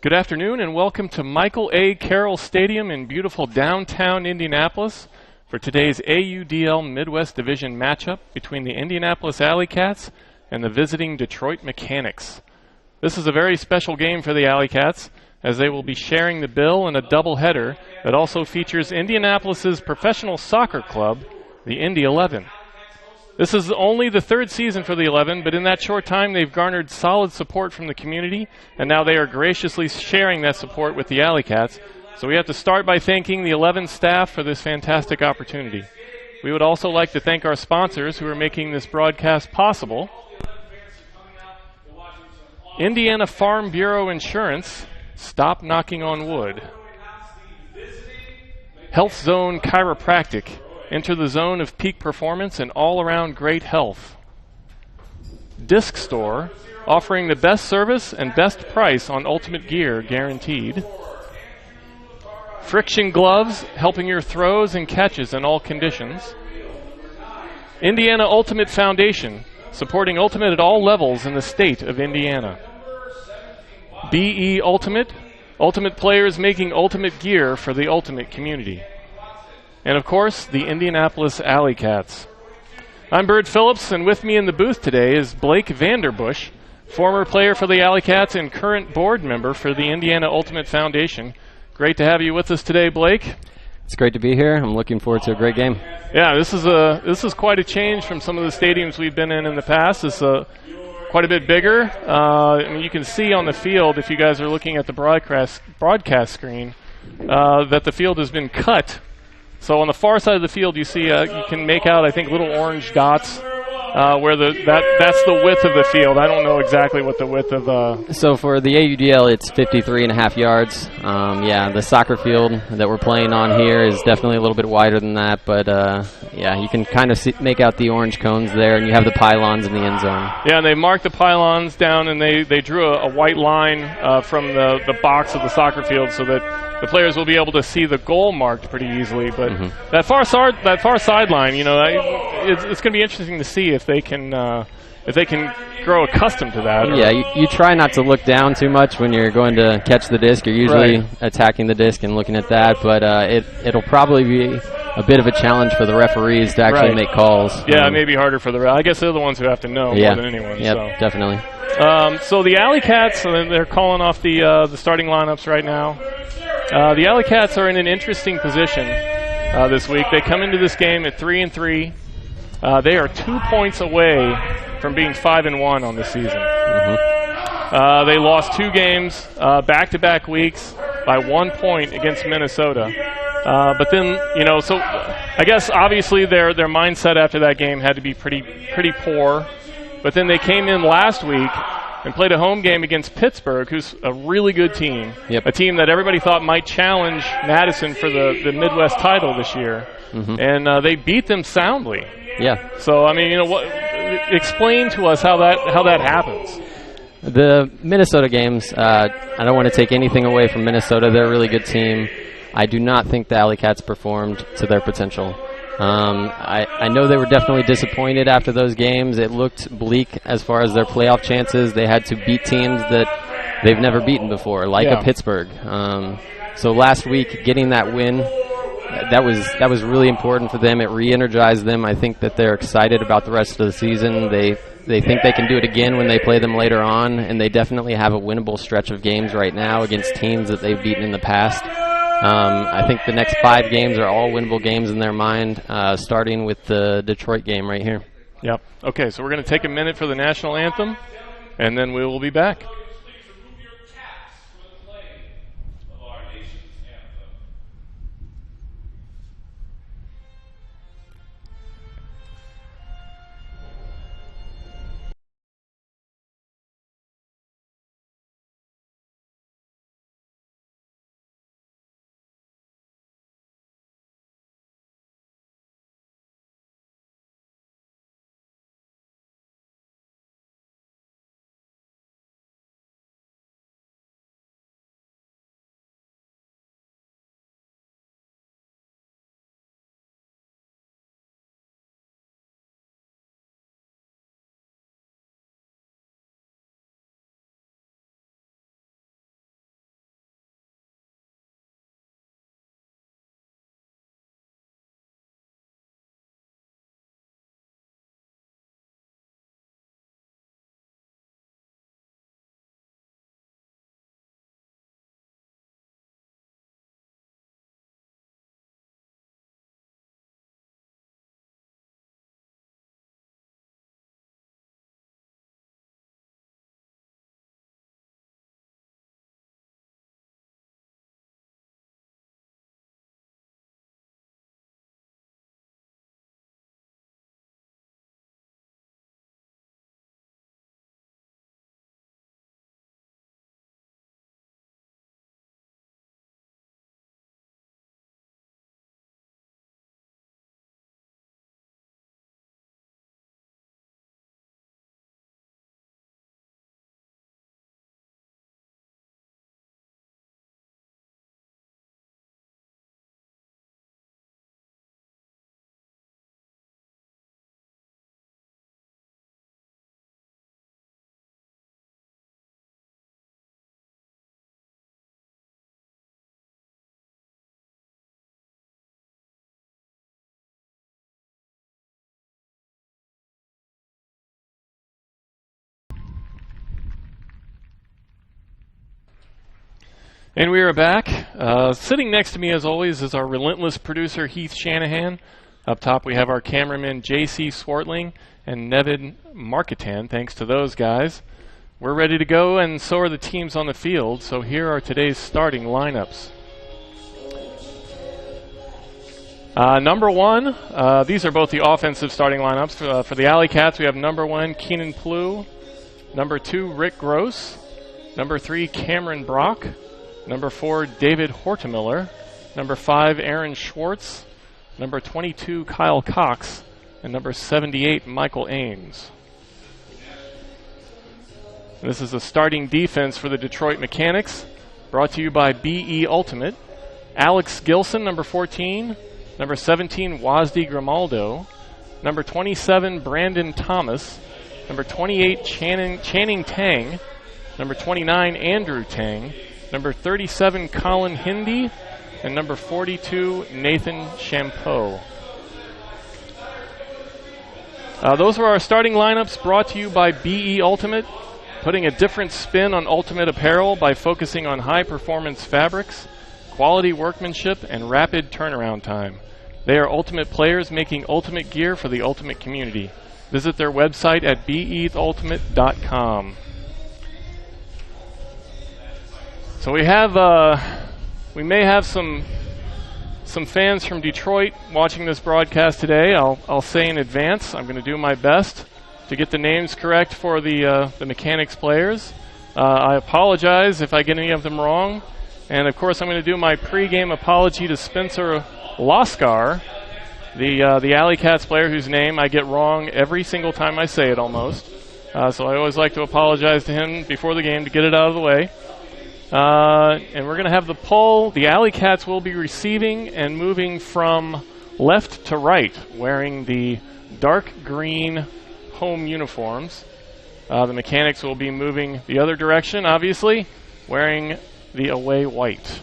Good afternoon and welcome to Michael A. Carroll Stadium in beautiful downtown Indianapolis for today's AUDL Midwest Division matchup between the Indianapolis AlleyCats and the visiting Detroit Mechanix. This is a very special game for the AlleyCats as they will be sharing the bill in a doubleheader that also features Indianapolis's professional soccer club, the Indy 11. This is only the third season for the 11, but in that short time they've garnered solid support from the community, and now they are graciously sharing that support with the AlleyCats. So we have to start by thanking the 11 staff for this fantastic opportunity. We would also like to thank our sponsors who are making this broadcast possible. Indiana Farm Bureau Insurance, Stop Knocking on Wood. Health Zone Chiropractic, enter the zone of peak performance and all-around great health. Disc Store, offering the best service and best price on ultimate gear guaranteed. Friction Gloves, helping your throws and catches in all conditions. Indiana Ultimate Foundation, supporting Ultimate at all levels in the state of Indiana. BE Ultimate, Ultimate players making ultimate gear for the ultimate community. And of course, the Indianapolis AlleyCats. I'm Bert Phillips, and with me in the booth today is Blake Vanderbush, former player for the AlleyCats and current board member for the Indiana Ultimate Foundation. Great to have you with us today, Blake. It's great to be here. I'm looking forward to a great game. Yeah, this is quite a change from some of the stadiums we've been in the past. It's quite a bit bigger. I mean, you can see on the field, if you guys are looking at the broadcast screen, that the field has been cut. So on the far side of the field, you see you can make out, I think, little orange dots where that's the width of the field. I don't know exactly what the width of. So for the AUDL, it's 53.5 yards. Yeah, the soccer field that we're playing on here is definitely a little bit wider than that. But yeah, you can kind of make out the orange cones there, and you have the pylons in the end zone. Yeah, and they marked the pylons down, and they drew a white line from the box of the soccer field so that the players will be able to see the goal marked pretty easily. But that far sideline, you know, it's going to be interesting to see if they can grow accustomed to that. Yeah, you try not to look down too much when you're going to catch the disc. You're usually attacking the disc and looking at that, but it'll probably be a bit of a challenge for the referees to actually make calls. Yeah, it may be harder for I guess they're the ones who have to know more than anyone. Yeah, so. Definitely. So the AlleyCats, they're calling off the starting lineups right now. The AlleyCats are in an interesting position this week. They come into this game at 3-3. They are 2 points away from being 5-1 on the season. They lost 2 games back-to-back weeks by 1 point against Minnesota. But then, you know, so I guess obviously their mindset after that game had to be pretty poor. But then they came in last week and played a home game against Pittsburgh, who's a really good team, a team that everybody thought might challenge Madison for the Midwest title this year. And they beat them soundly. Yeah. So, I mean, you know, explain to us how that happens. The Minnesota games, I don't want to take anything away from Minnesota. They're a really good team. I do not think the AlleyCats performed to their potential. I know they were definitely disappointed after those games. It looked bleak as far as their playoff chances. They had to beat teams that they've never beaten before, like a Pittsburgh. So last week, getting that win, that was really important for them. It re-energized them. I think that they're excited about the rest of the season. They think they can do it again when they play them later on, and they definitely have a winnable stretch of games right now against teams that they've beaten in the past. I think the next 5 games are all winnable games in their mind, starting with the Detroit game right here. Yep. Okay, so we're going to take a minute for the national anthem, and then we will be back. And we are back. Sitting next to me, as always, is our relentless producer, Heath Shanahan. Up top, we have our cameraman, J.C. Swartling and Nevin Marketan. Thanks to those guys. We're ready to go, and so are the teams on the field. So here are today's starting lineups. Number one, these are both the offensive starting lineups. For the AlleyCats, we have number 1, Keenan Plew. Number 2, Rick Gross. Number 3, Cameron Brock. Number 4, David Hortemiller. Number 5, Aaron Schwartz. Number 22, Kyle Cox. And number 78, Michael Ames. This is the starting defense for the Detroit Mechanix, brought to you by BE Ultimate. Alex Gilson, number 14. Number 17, Wazdi Grimaldo. Number 27, Brandon Thomas. Number 28, Channing Tang. Number 29, Andrew Tang. Number 37, Colin Hindi. And number 42, Nathan Champeau. Those were our starting lineups, brought to you by BE Ultimate, putting a different spin on ultimate apparel by focusing on high-performance fabrics, quality workmanship, and rapid turnaround time. They are ultimate players making ultimate gear for the ultimate community. Visit their website at beultimate.com. So we may have some fans from Detroit watching this broadcast today. I'll say in advance, I'm going to do my best to get the names correct for the Mechanix players. I apologize if I get any of them wrong. And of course, I'm going to do my pregame apology to Spencer Loskar, the AlleyCats player whose name I get wrong every single time I say it almost. So I always like to apologize to him before the game to get it out of the way. And we're going to have the poll. The AlleyCats will be receiving and moving from left to right, wearing the dark green home uniforms. The Mechanix will be moving the other direction, obviously, wearing the away white.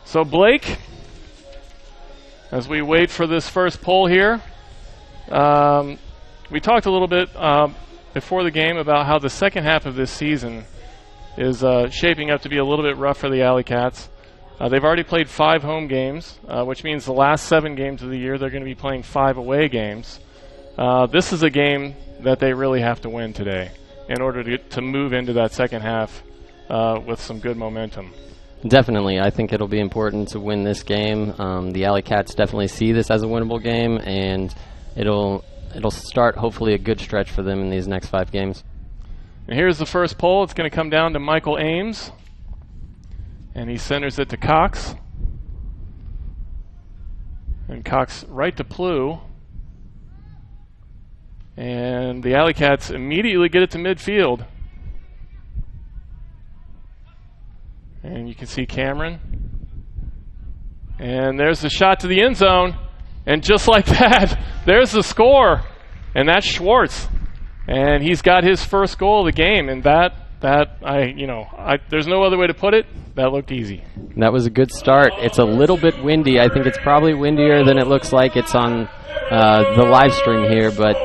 So Blake, as we wait for this first poll here, we talked a little bit before the game about how the second half of this season is shaping up to be a little bit rough for the AlleyCats. They've already played 5 home games, which means the last 7 games of the year they're going to be playing 5 away games. This is a game that they really have to win today in order to move into that second half with some good momentum. Definitely. I think it'll be important to win this game. The AlleyCats definitely see this as a winnable game, and it'll start hopefully a good stretch for them in these next 5 games. And here's the first poll. It's going to come down to Michael Ames, and he centers it to Cox. And Cox right to Plew. And the AlleyCats immediately get it to midfield. And you can see Cameron. And there's the shot to the end zone. And just like that, there's the score. And that's Schwartz. And he's got his first goal of the game. And there's no other way to put it. That looked easy. That was a good start. It's a little bit windy. I think it's probably windier than it looks like it's on the live stream here. But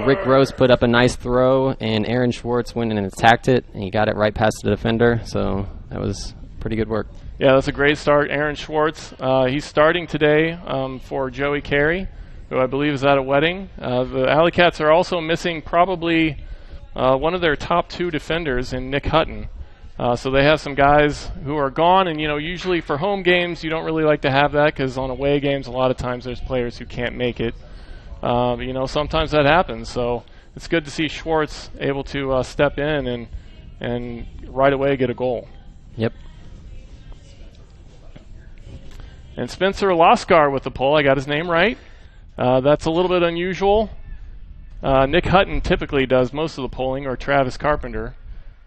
Rick Gross put up a nice throw, and Aaron Schwartz went and attacked it, and he got it right past the defender. So that was pretty good work. Yeah, that's a great start. Aaron Schwartz, he's starting today for Joey Carey, who I believe is at a wedding. The AlleyCats are also missing probably one of their top 2 defenders in Nick Hutton. So they have some guys who are gone, and usually for home games you don't really like to have that because on away games a lot of times there's players who can't make it. Sometimes that happens. So it's good to see Schwartz able to step in and right away get a goal. Yep. And Spencer Loskar with the poll. I got his name right. That's a little bit unusual. Nick Hutton typically does most of the polling, or Travis Carpenter.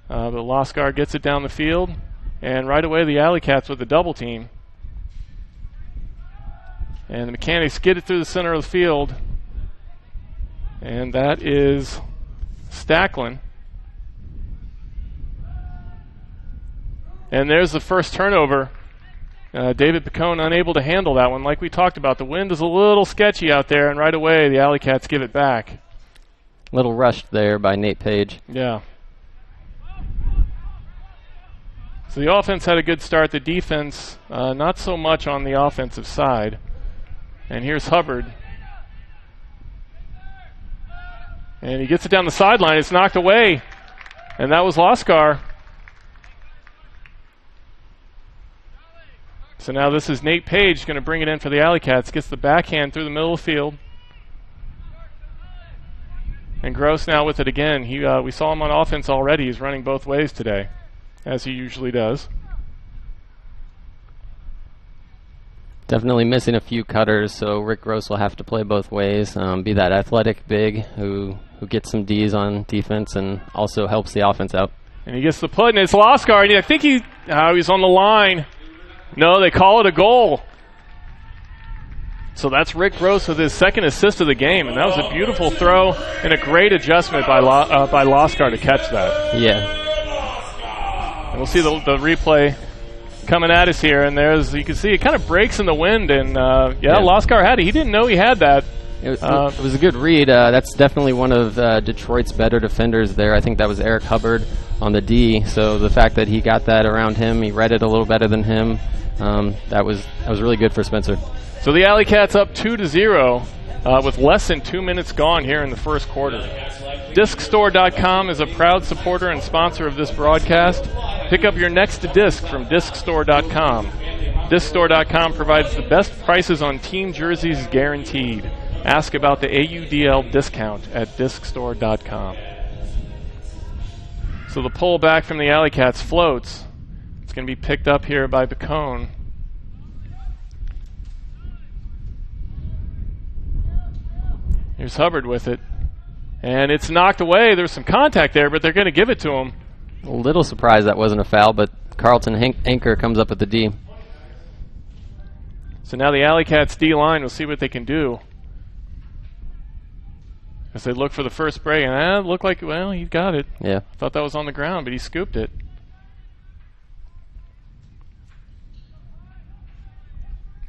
But Loskar gets it down the field. And right away the AlleyCats with the double team. And the Mechanix get it through the center of the field. And that is Stacklin. And there's the first turnover. David Picone unable to handle that one. Like we talked about, the wind is a little sketchy out there, and right away the AlleyCats give it back. Little rushed there by Nate Page. Yeah. So the offense had a good start. The defense, not so much on the offensive side. And here's Hubbard. And he gets it down the sideline. It's knocked away. And that was Loskar. So now this is Nate Page going to bring it in for the AlleyCats. Gets the backhand through the middle of the field. And Gross now with it again. We saw him on offense already. He's running both ways today, as he usually does. Definitely missing a few cutters, so Rick Gross will have to play both ways. Be that athletic big who gets some Ds on defense and also helps the offense out. And he gets the put, and it's Loskar. And I think he's on the line. No, they call it a goal. So that's Rick Gross with his second assist of the game, and that was a beautiful throw and a great adjustment by Loskar to catch that. Yeah. And we'll see the replay coming at us here, and you can see it kind of breaks in the wind, and Loskar had it. He didn't know he had that. It was a good read. That's definitely one of Detroit's better defenders there. I think that was Eric Hubbard on the D. So the fact that he got that around him, he read it a little better than him. That was really good for Spencer. So the AlleyCats up 2-0 with less than 2 minutes gone here in the first quarter. DiscStore.com is a proud supporter and sponsor of this broadcast. Pick up your next disc from DiscStore.com. DiscStore.com provides the best prices on team jerseys guaranteed. Ask about the AUDL discount at DiscStore.com. So the pull back from the AlleyCats floats. It's going to be picked up here by Bacone. Here's Hubbard with it. And it's knocked away. There's some contact there, but they're going to give it to him. A little surprised that wasn't a foul, but Carlton Anchor comes up with the D. So now the AlleyCats D-line, we'll see what they can do. As they look for the first break, and it looked like, well, he got it. Yeah. I thought that was on the ground, but he scooped it.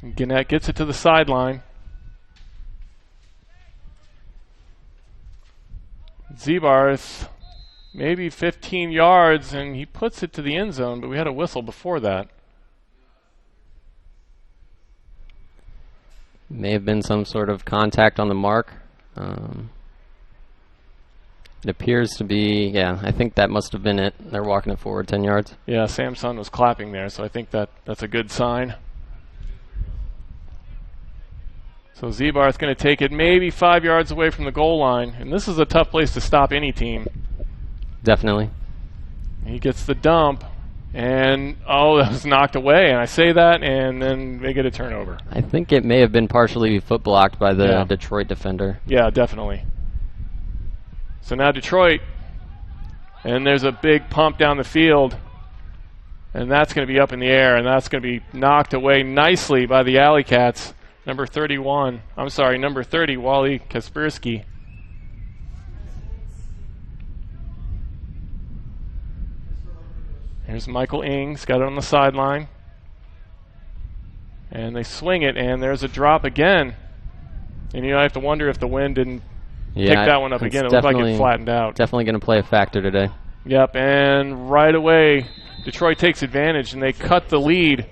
And Gannett gets it to the sideline. Zebarth, maybe 15 yards, and he puts it to the end zone, but we had a whistle before that. May have been some sort of contact on the mark. It appears to be, I think that must have been it. They're walking it forward 10 yards. Yeah, Samson was clapping there, so I think that's a good sign. So Zebarth's going to take it maybe 5 yards away from the goal line, and this is a tough place to stop any team. Definitely. He gets the dump, and that was knocked away, and I say that, and then they get a turnover. I think it may have been partially foot blocked by the Detroit defender. Yeah, definitely. So now Detroit, and there's a big pump down the field, and that's going to be up in the air, and that's going to be knocked away nicely by the AlleyCats. Number 30, Wally Kaspersky. Here's Michael Ings, got it on the sideline. And they swing it, and there's a drop again. And I have to wonder if the wind didn't pick that one up again. It looked like it flattened out. Definitely going to play a factor today. Yep, and right away, Detroit takes advantage, and they cut the lead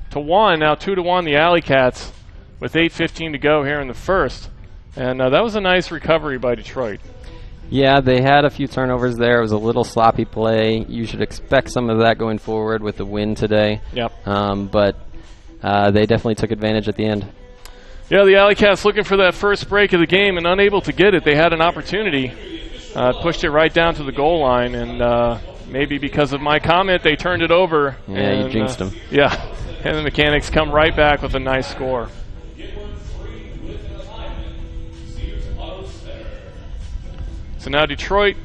to 1. Now 2-1, the AlleyCats, with 8:15 to go here in the first. And that was a nice recovery by Detroit. Yeah, they had a few turnovers there. It was a little sloppy play. You should expect some of that going forward with the win today. Yep. But they definitely took advantage at the end. Yeah, the AlleyCats looking for that first break of the game and unable to get it. They had an opportunity. Pushed it right down to the goal line, and maybe because of my comment, they turned it over. Yeah, and, you jinxed them. Yeah, and the Mechanix come right back with a nice score. So now Detroit,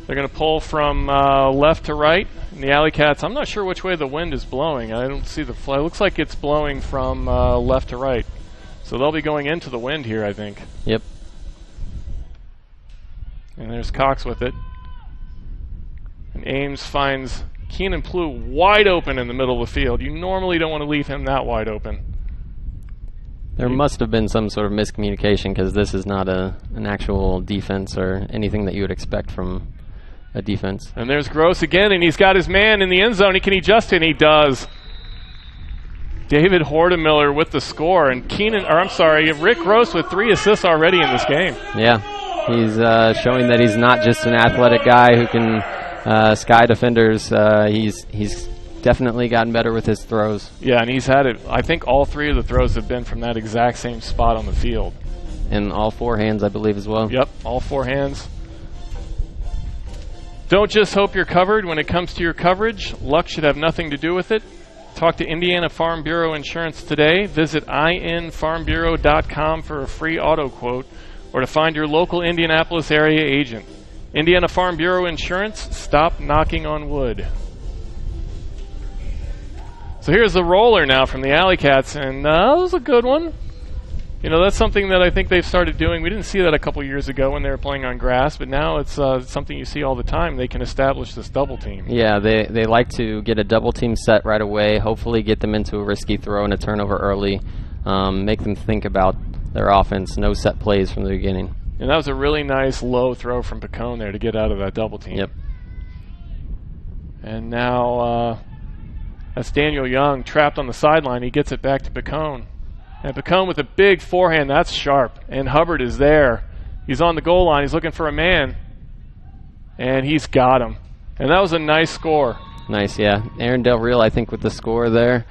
they're going to pull from left to right. And the AlleyCats, I'm not sure which way the wind is blowing. I don't see the fly. It looks like it's blowing from left to right. So they'll be going into the wind here, I think. Yep. And there's Cox with it. And Ames finds Keenan Plew wide open in the middle of the field. You normally don't want to leave him that wide open. There must have been some sort of miscommunication because this is not an actual defense or anything that you would expect from a defense. And there's Gross again, and he's got his man in the end zone. Can he just hit? He does. David Hordemiller with the score, and Rick Gross with 3 assists already in this game. Yeah, he's showing that he's not just an athletic guy who can sky defenders. He's definitely gotten better with his throws. Yeah, and he's had it. I think all 3 of the throws have been from that exact same spot on the field. And all 4 hands, I believe, as well. Yep, all 4 hands. Don't just hope you're covered. When it comes to your coverage, luck should have nothing to do with it. Talk to Indiana Farm Bureau Insurance today. Visit infarmbureau.com for a free auto quote or to find your local Indianapolis area agent. Indiana Farm Bureau Insurance, stop knocking on wood. So here's the roller now from the AlleyCats, and that was a good one. You know, that's something that I think they've started doing. We didn't see that a couple years ago when they were playing on grass, but now it's something you see all the time. They can establish this double team. Yeah, they like to get a double team set right away, hopefully get them into a risky throw and a turnover early, make them think about their offense, no set plays from the beginning. And that was a really nice low throw from Picone there to get out of that double team. Yep. And now that's Daniel Young trapped on the sideline. He gets it back to Picone. And Picone with a big forehand, that's sharp. And Hubbard is there. He's on the goal line. He's looking for a man. And he's got him. And that was a nice score. Nice, yeah. Aaron Del Real, I think, with the score there.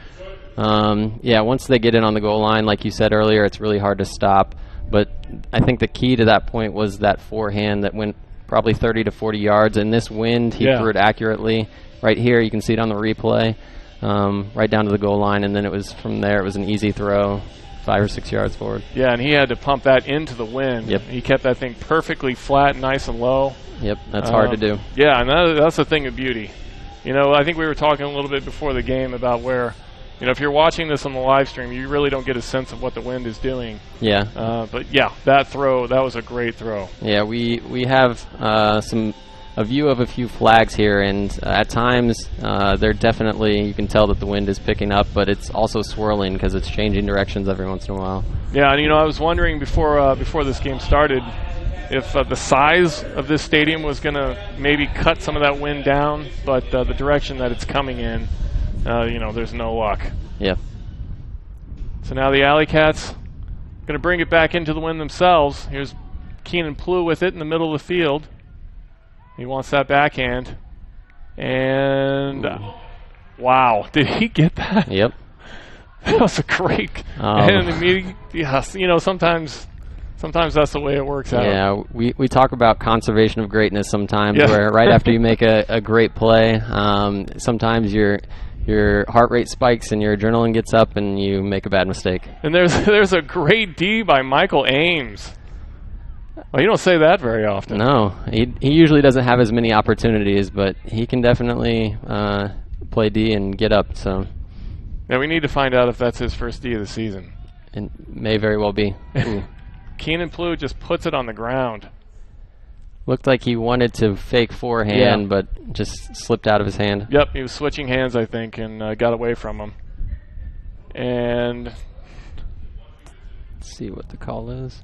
Yeah, once they get in on the goal line, like you said earlier, it's really hard to stop. But I think the key to that point was that forehand that went probably 30 to 40 yards. In this wind, he threw it accurately. Right here, you can see it on the replay. Right down to the goal line, and then it was from there, it was an easy throw, 5 or 6 yards forward. Yeah, and he had to pump that into the wind. Yep. He kept that thing perfectly flat, nice and low. Yep, that's hard to do. Yeah, and that's the thing of beauty. You know, I think we were talking a little bit before the game about where, you know, if you're watching this on the live stream, you really don't get a sense of what the wind is doing. Yeah. But yeah, that throw, that was a great throw. Yeah, we have a view of a few flags here, and at times they're definitely, you can tell that the wind is picking up, but it's also swirling because it's changing directions every once in a while. Yeah, and you know, I was wondering before this game started if the size of this stadium was going to maybe cut some of that wind down, but the direction that it's coming in, you know, there's no luck. Yeah. So now the AlleyCats going to bring it back into the wind themselves. Here's Keenan Plew with it in the middle of the field. He wants that backhand. And wow, did he get that? Yep. That was a great. And immediately, yes, you know, sometimes that's the way it works out. Yeah, we talk about conservation of greatness sometimes, where right after you make a great play, sometimes your heart rate spikes and your adrenaline gets up and you make a bad mistake. And there's a great D by Michael Ames. Well, you don't say that very often. No, he usually doesn't have as many opportunities, but he can definitely play D and get up. So, yeah, we need to find out if that's his first D of the season. And may very well be. Keenan Plew just puts it on the ground. Looked like he wanted to fake forehand, but just slipped out of his hand. Yep, he was switching hands, I think, and got away from him. And let's see what the call is.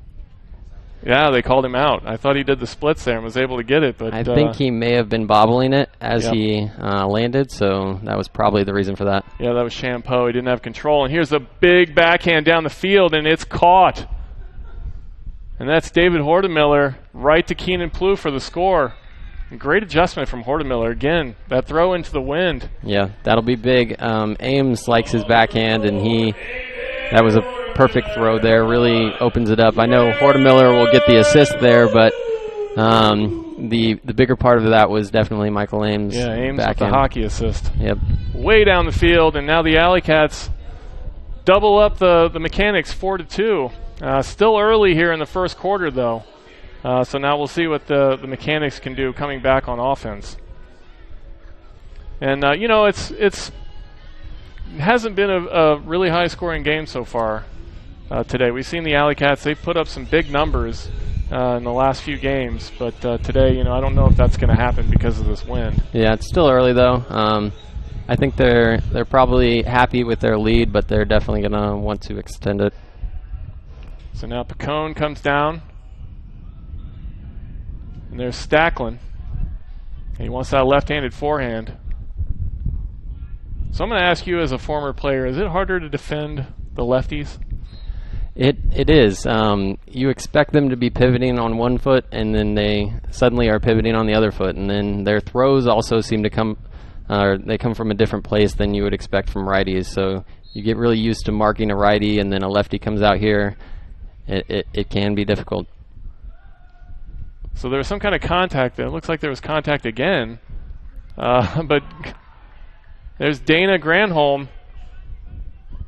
Yeah, they called him out. I thought he did the splits there and was able to get it, but I think he may have been bobbling it as he landed, so that was probably the reason for that. Yeah, that was Champeau. He didn't have control. And here's a big backhand down the field, and it's caught. And that's David Hordemiller right to Keenan Plew for the score. And great adjustment from Hordemiller. Again, that throw into the wind. Yeah, that'll be big. Ames likes his backhand, and that was a perfect throw there. Really opens it up. I know Hordemiller will get the assist there, but the bigger part of that was definitely Michael Ames. Yeah, Ames backhand. with the hockey assist. Yep. Way down the field, and now the AlleyCats double up the Mechanix 4-2. Still early here in the first quarter, though. So now we'll see what the Mechanix can do coming back on offense. And, you know, it hasn't been a really high-scoring game so far today. We've seen the AlleyCats. They've put up some big numbers in the last few games. But today, you know, I don't know if that's going to happen because of this wind. Yeah, it's still early, though. I think they're probably happy with their lead, but they're definitely going to want to extend it. So now Picone comes down. And there's Stacklin. He wants that left-handed forehand. So I'm going to ask you as a former player, is it harder to defend the lefties? It is. You expect them to be pivoting on one foot, and then they suddenly are pivoting on the other foot, and then their throws also seem to come from a different place than you would expect from righties. So you get really used to marking a righty, and then a lefty comes out here. It can be difficult. So there was some kind of contact there. It looks like there was contact again. But there's Dana Granholm.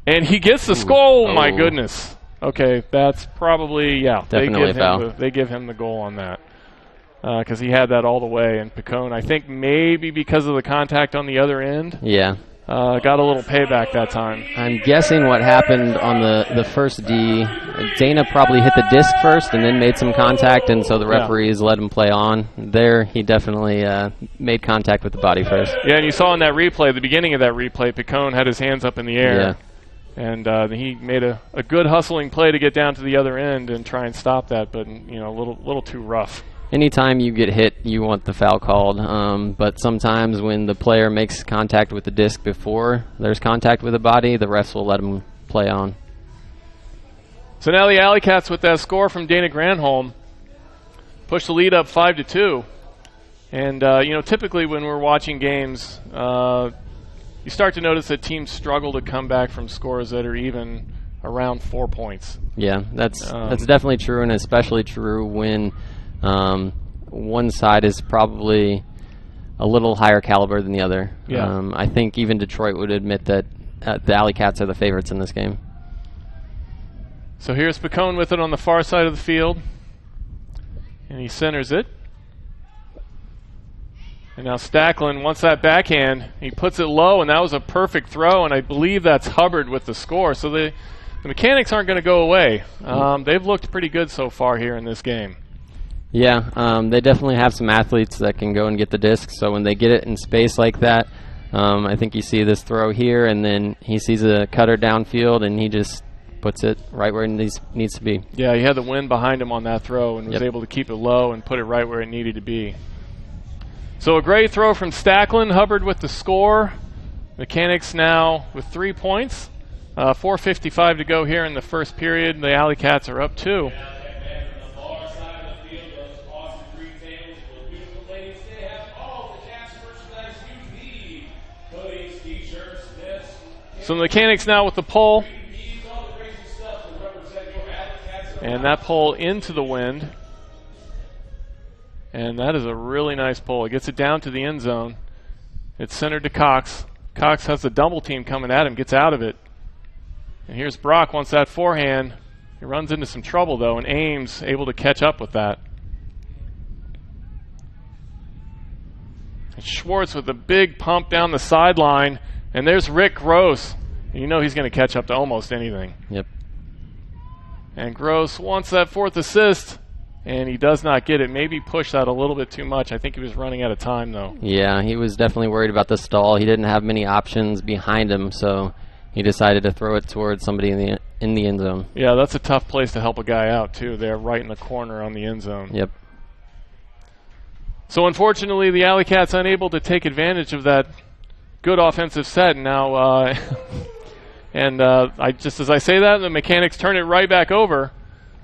And he gets the score. Oh, my goodness. Okay, that's probably, yeah. Definitely a foul. They give him the goal on that. Because he had that all the way. And Picone, I think maybe because of the contact on the other end. Yeah. Got a little payback that time. I'm guessing what happened on the first D, Dana probably hit the disc first and then made some contact, and so the referees let him play on. There, he definitely made contact with the body first. Yeah, and you saw in that replay, the beginning of that replay, Picone had his hands up in the air. Yeah. And he made a good hustling play to get down to the other end and try and stop that, but a little too rough. Anytime you get hit, you want the foul called. But sometimes when the player makes contact with the disc before there's contact with the body, the refs will let him play on. So now the AlleyCats, with that score from Dana Granholm, push the lead up 5-2. And typically when we're watching games, you start to notice that teams struggle to come back from scores that are even around 4 points. Yeah, that's definitely true, and especially true when one side is probably a little higher caliber than the other. Yeah. I think even Detroit would admit that the AlleyCats are the favorites in this game. So here's Picone with it on the far side of the field, and he centers it. And now Stacklin wants that backhand. He puts it low, and that was a perfect throw, and I believe that's Hubbard with the score. So the Mechanics aren't going to go away. They've looked pretty good so far here in this game. Yeah, they definitely have some athletes that can go and get the disc. So when they get it in space like that, I think you see this throw here, and then he sees a cutter downfield, and he just puts it right where it needs to be. Yeah, he had the wind behind him on that throw and was able to keep it low and put it right where it needed to be. So a great throw from Stacklin. Hubbard with the score. Mechanics now with 3 points. 4:55 to go here in the first period. The AlleyCats are up 2. So the Mechanics now with the pole. And that pole into the wind. And that is a really nice pole. It gets it down to the end zone. It's centered to Cox. Cox has the double team coming at him, gets out of it. And here's Brock, wants that forehand. He runs into some trouble, though, and Ames able to catch up with that. And Schwartz with a big pump down the sideline. And there's Rick Gross. You know he's going to catch up to almost anything. Yep. And Gross wants that fourth assist. And he does not get it. Maybe pushed that a little bit too much. I think he was running out of time, though. Yeah, he was definitely worried about the stall. He didn't have many options behind him, so he decided to throw it towards somebody in the end zone. Yeah, that's a tough place to help a guy out, too. They're right in the corner on the end zone. Yep. So, unfortunately, the AlleyCats unable to take advantage of that good offensive set. Now, just as I say that, the Mechanics turn it right back over.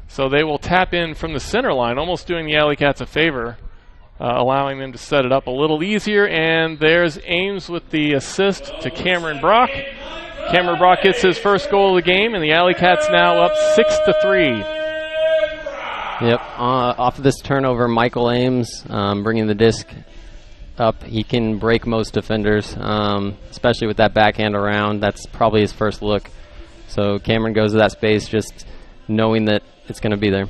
So they will tap in from the center line, almost doing the AlleyCats a favor, allowing them to set it up a little easier. And there's Ames with the assist to Cameron Brock. Cameron Brock gets his first goal of the game, and the AlleyCats now up 6-3. Yep. Off of this turnover, Michael Ames bringing the disc up. He can break most defenders, especially with that backhand around. That's probably his first look. So Cameron goes to that space just knowing that it's going to be there.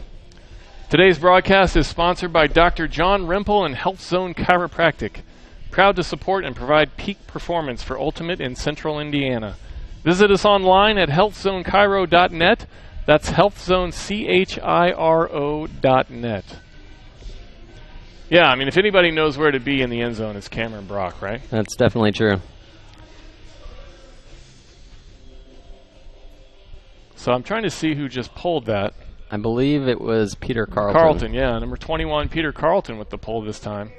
Today's broadcast is sponsored by Dr. John Rimple and Health Zone Chiropractic. Proud to support and provide peak performance for Ultimate in Central Indiana. Visit us online at healthzonechiro.net. That's healthzonechiro.net. Yeah, I mean, if anybody knows where to be in the end zone, it's Cameron Brock, right? That's definitely true. So I'm trying to see who just pulled that. I believe it was Peter Carlton. Carlton, yeah. Number 21, Peter Carlton with the pull this time.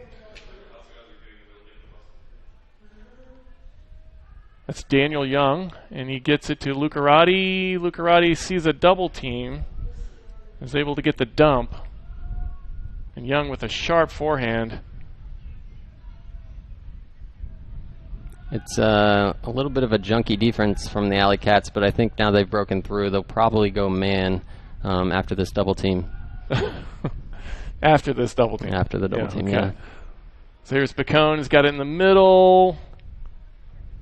That's Daniel Young, and he gets it to Lucarati. Lucarati sees a double team, is able to get the dump, and Young with a sharp forehand. It's a little bit of a junky defense from the AlleyCats, but I think now they've broken through. They'll probably go man after this double team. After this double team. After the double team, okay. yeah. So here's Picone, has got it in the middle.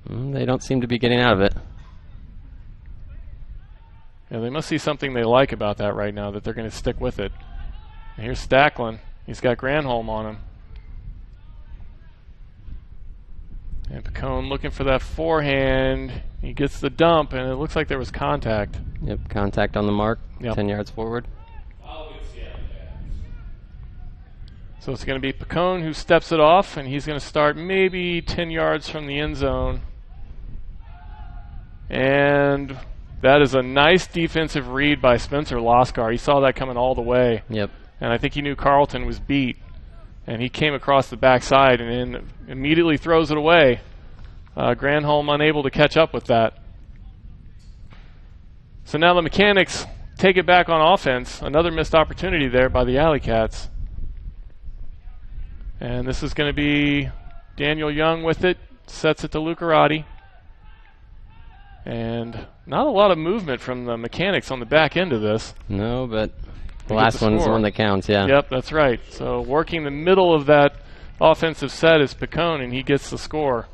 They don't seem to be getting out of it. Yeah, they must see something they like about that right now, that they're going to stick with it. And here's Stacklin. He's got Granholm on him. And Picone looking for that forehand. He gets the dump, and it looks like there was contact. Yep, contact on the mark, Yep. 10 yards forward. So it's going to be Picone who steps it off, and he's going to start maybe 10 yards from the end zone. And that is a nice defensive read by Spencer Loskar. He saw that coming all the way. Yep. And I think he knew Carlton was beat. And he came across the backside and then immediately throws it away. Granholm unable to catch up with that. So now the Mechanics take it back on offense. Another missed opportunity there by the AlleyCats. And this is going to be Daniel Young with it. Sets it to Lucarati. And not a lot of movement from the Mechanics on the back end of this. No, but the last one's the one that counts, yeah. Yep, that's right. So working the middle of that offensive set is Picone, and he gets the score.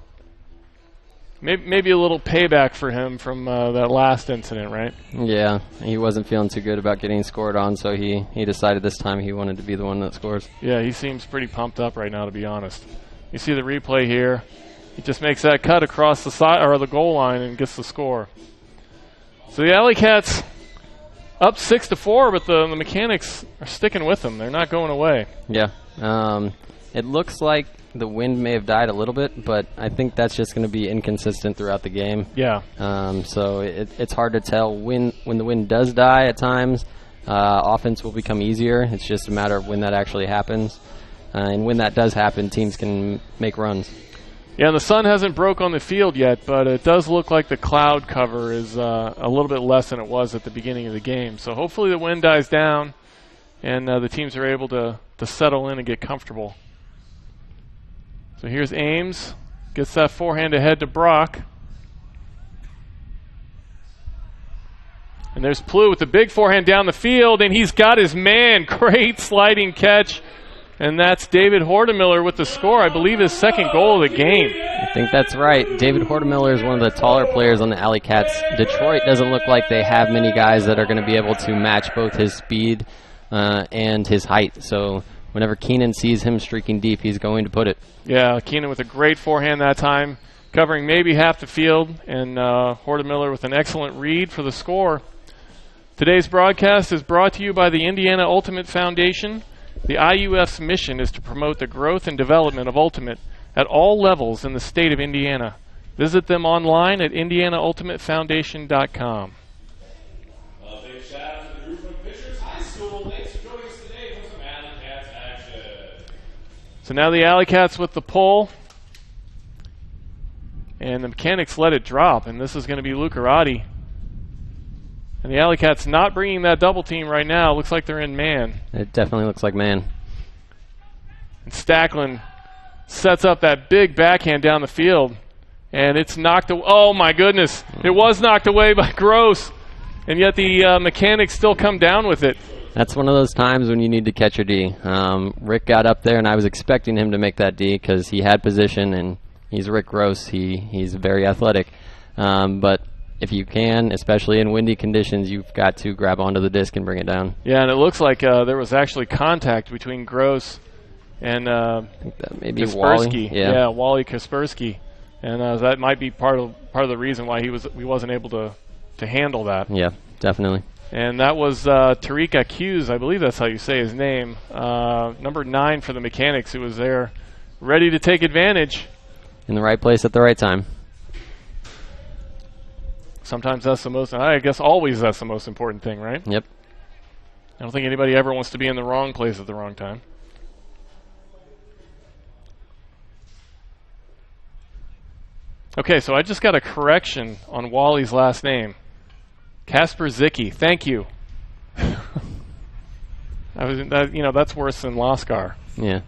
Maybe a little payback for him from that last incident, right? Yeah, he wasn't feeling too good about getting scored on, so he decided this time he wanted to be the one that scores. Yeah, he seems pretty pumped up right now, to be honest. You see the replay here. He just makes that cut across the side or the goal line and gets the score. So the AlleyCats up 6-4, but the Mechanics are sticking with them. They're not going away. Yeah. It looks like the wind may have died a little bit, but I think that's just going to be inconsistent throughout the game. Yeah. So it's hard to tell when the wind does die at times. Offense will become easier. It's just a matter of when that actually happens. And when that does happen, teams can make runs. Yeah, and the sun hasn't broke on the field yet, but it does look like the cloud cover is a little bit less than it was at the beginning of the game. So hopefully the wind dies down and the teams are able to settle in and get comfortable. So here's Ames, gets that forehand ahead to Brock. And there's Plew with the big forehand down the field, and he's got his man. Great sliding catch. And that's David Hortemiller with the score. I believe his second goal of the game. I think that's right. David Hortemiller is one of the taller players on the AlleyCats. Detroit doesn't look like they have many guys that are going to be able to match both his speed and his height. So whenever Keenan sees him streaking deep, he's going to put it. Yeah, Keenan with a great forehand that time, covering maybe half the field, and Hortemiller with an excellent read for the score. Today's broadcast is brought to you by the Indiana Ultimate Foundation. The IUF's mission is to promote the growth and development of Ultimate at all levels in the state of Indiana. Visit them online at indianaultimatefoundation.com. A big shout out to the group from Fishers High School. Thanks for joining us today for some AlleyCats action. So now the AlleyCats with the pull. And the Mechanics let it drop, and this is going to be Lucarati. And the AlleyCats not bringing that double team right now. Looks like they're in man. It definitely looks like man. And Stacklin sets up that big backhand down the field. And it's knocked away. Oh, my goodness. It was knocked away by Gross. And yet the Mechanics still come down with it. That's one of those times when you need to catch your D. Rick got up there, and I was expecting him to make that D because he had position, and he's Rick Gross. He's very athletic. But if you can, especially in windy conditions, you've got to grab onto the disc and bring it down. Yeah, and it looks like there was actually contact between Gross and maybe Kaspersky. Wally. Yeah, Wally Kaspersky. And that might be part of the reason why he wasn't able to handle that. Yeah, definitely. And that was Tariq Accuse, I believe that's how you say his name, number 9 for the Mechanics, who was there ready to take advantage. In the right place at the right time. Sometimes that's the most, I guess always that's the most important thing, right? Yep. I don't think anybody ever wants to be in the wrong place at the wrong time. Okay, so I just got a correction on Wally's last name. Kasper Zicki. Thank you. That's worse than Laskar. Yeah.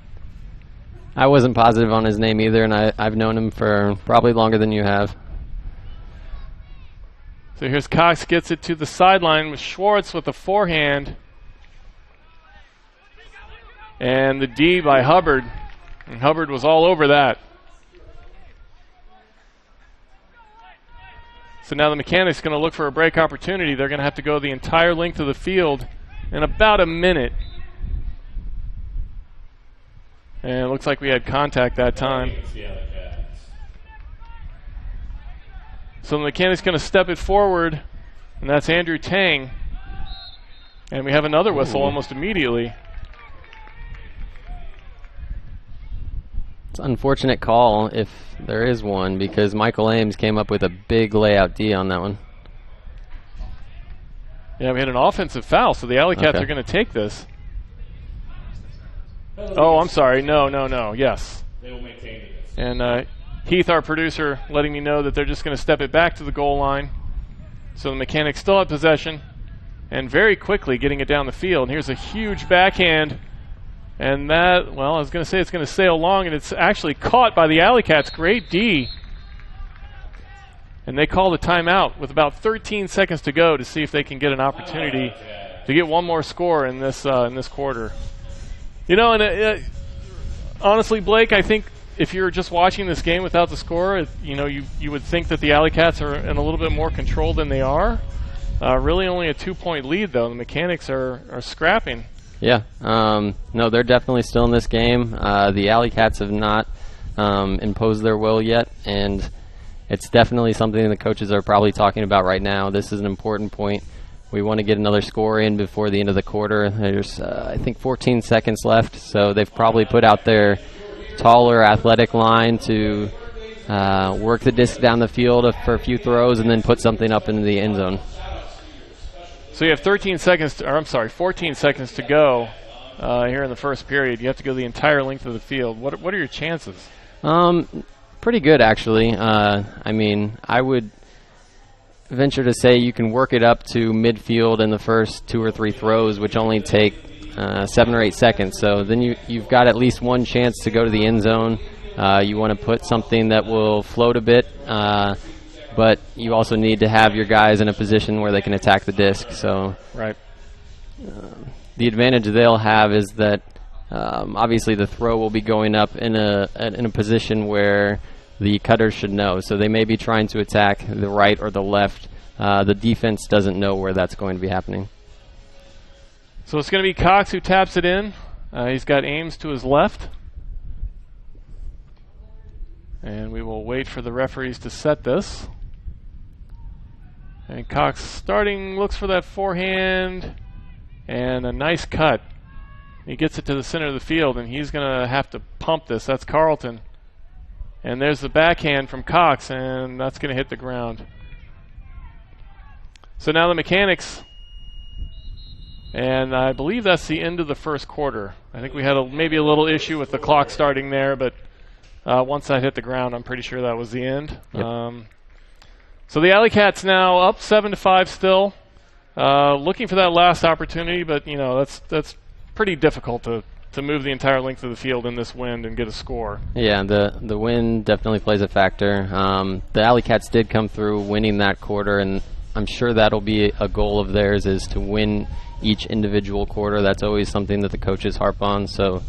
I wasn't positive on his name either, and I've known him for probably longer than you have. So here's Cox, gets it to the sideline with Schwartz with a forehand. And the D by Hubbard. And Hubbard was all over that. So now the Mechanics going to look for a break opportunity. They're going to have to go the entire length of the field in about a minute. And it looks like we had contact that time. So the Mechanics going to step it forward, and that's Andrew Tang. And we have another whistle almost immediately. It's an unfortunate call if there is one, because Michael Ames came up with a big layout D on that one. Yeah, we had an offensive foul, so the AlleyCats are going to take this. Oh, I'm sorry. No. Yes. They will maintain it. And Heath, our producer, letting me know that they're just going to step it back to the goal line. So the Mechanics still have possession, and very quickly getting it down the field. And here's a huge backhand. And that, well, I was going to say it's going to sail long, and it's actually caught by the AlleyCats. Great D. And they call the timeout with about 13 seconds to go to see if they can get an opportunity to get one more score in this quarter. You know, and honestly, Blake, I think if you're just watching this game without the score, you would think that the AlleyCats are in a little bit more control than they are. Really only a 2-point lead, though. The Mechanics are scrapping. Yeah, no, they're definitely still in this game. The AlleyCats have not imposed their will yet, and it's definitely something the coaches are probably talking about right now. This is an important point. We want to get another score in before the end of the quarter. There's, I think, 14 seconds left, so they've probably put out their taller, athletic line to work the disc down the field for a few throws and then put something up into the end zone. So you have 14 seconds to go here in the first period. You have to go the entire length of the field. What are your chances? Pretty good, actually. I mean, I would venture to say you can work it up to midfield in the first 2 or 3 throws, which only take 7 or 8 seconds. So then you've got at least one chance to go to the end zone. You want to put something that will float a bit, but you also need to have your guys in a position where they can attack the disc. So right. The advantage they'll have is that obviously the throw will be going up in a position where the cutters should know. So they may be trying to attack the right or the left. The defense doesn't know where that's going to be happening. So it's going to be Cox who taps it in. He's got Ames to his left. And we will wait for the referees to set this. And Cox starting, looks for that forehand, and a nice cut. He gets it to the center of the field, and he's going to have to pump this. That's Carlton. And there's the backhand from Cox, and that's going to hit the ground. So now the Mechanics, and I believe that's the end of the first quarter. I think we had maybe a little issue with the clock starting there, but once that hit the ground, I'm pretty sure that was the end. Yep. So the AlleyCats now up 7-5 still, looking for that last opportunity, but that's pretty difficult to move the entire length of the field in this wind and get a score. Yeah, the wind definitely plays a factor. The AlleyCats did come through winning that quarter, and I'm sure that'll be a goal of theirs, is to win each individual quarter. That's always something that the coaches harp on. So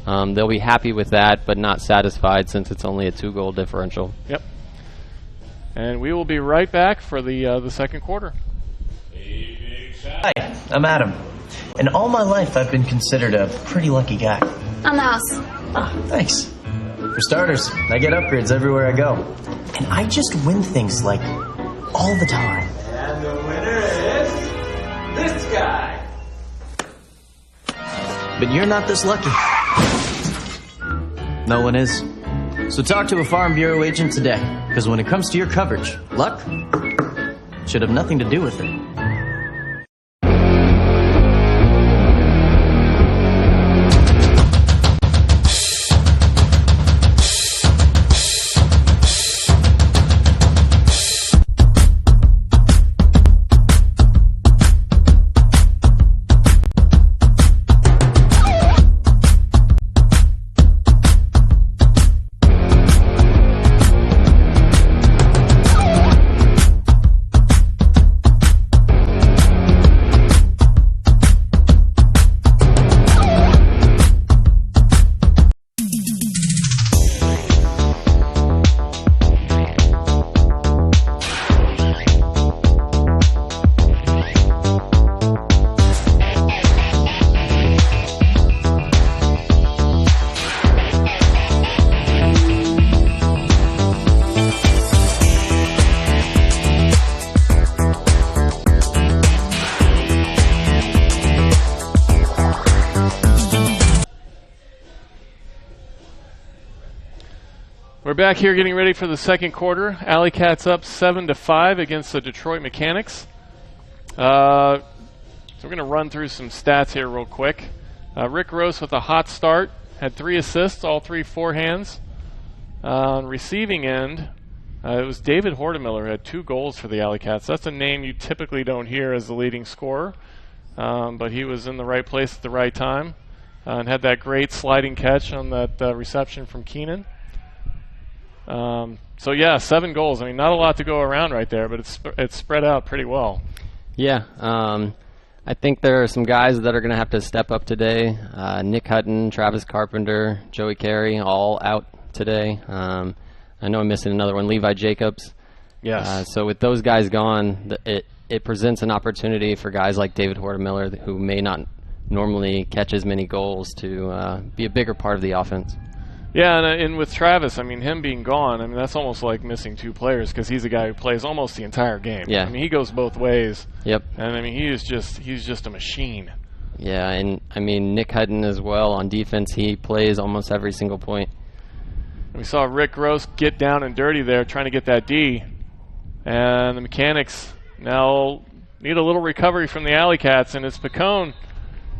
they'll be happy with that, but not satisfied since it's only a 2-goal differential. Yep. And we will be right back for the second quarter. Hi, I'm Adam. And all my life I've been considered a pretty lucky guy. I'm House. Ah, thanks. For starters, I get upgrades everywhere I go. And I just win things like all the time. And the winner is this guy. But you're not this lucky. No one is. So talk to a Farm Bureau agent today, because when it comes to your coverage, luck should have nothing to do with it. back here getting ready for the second quarter. AlleyCats up 7-5 against the Detroit Mechanix. So we're going to run through some stats here real quick. Rick Rose with a hot start, had 3 assists, all 3 forehands. On receiving end, it was David Hortemiller who had 2 goals for the AlleyCats. That's a name you typically don't hear as the leading scorer, but he was in the right place at the right time and had that great sliding catch on that reception from Keenan. So yeah, 7 goals. I mean, not a lot to go around right there, but it's spread out pretty well. Yeah, I think there are some guys that are going to have to step up today. Nick Hutton, Travis Carpenter, Joey Carey, all out today. I know I'm missing another one, Levi Jacobs. Yes. So with those guys gone, it presents an opportunity for guys like David Hortemiller, who may not normally catch as many goals, to be a bigger part of the offense. Yeah, and with Travis, I mean, him being gone, I mean, that's almost like missing 2 players because he's a guy who plays almost the entire game. Yeah. I mean, he goes both ways. Yep. And I mean, he's just a machine. Yeah, and I mean, Nick Hutton as well on defense. He plays almost every single point. We saw Rick Gross get down and dirty there trying to get that D. And the Mechanics now need a little recovery from the AlleyCats, and it's Picone.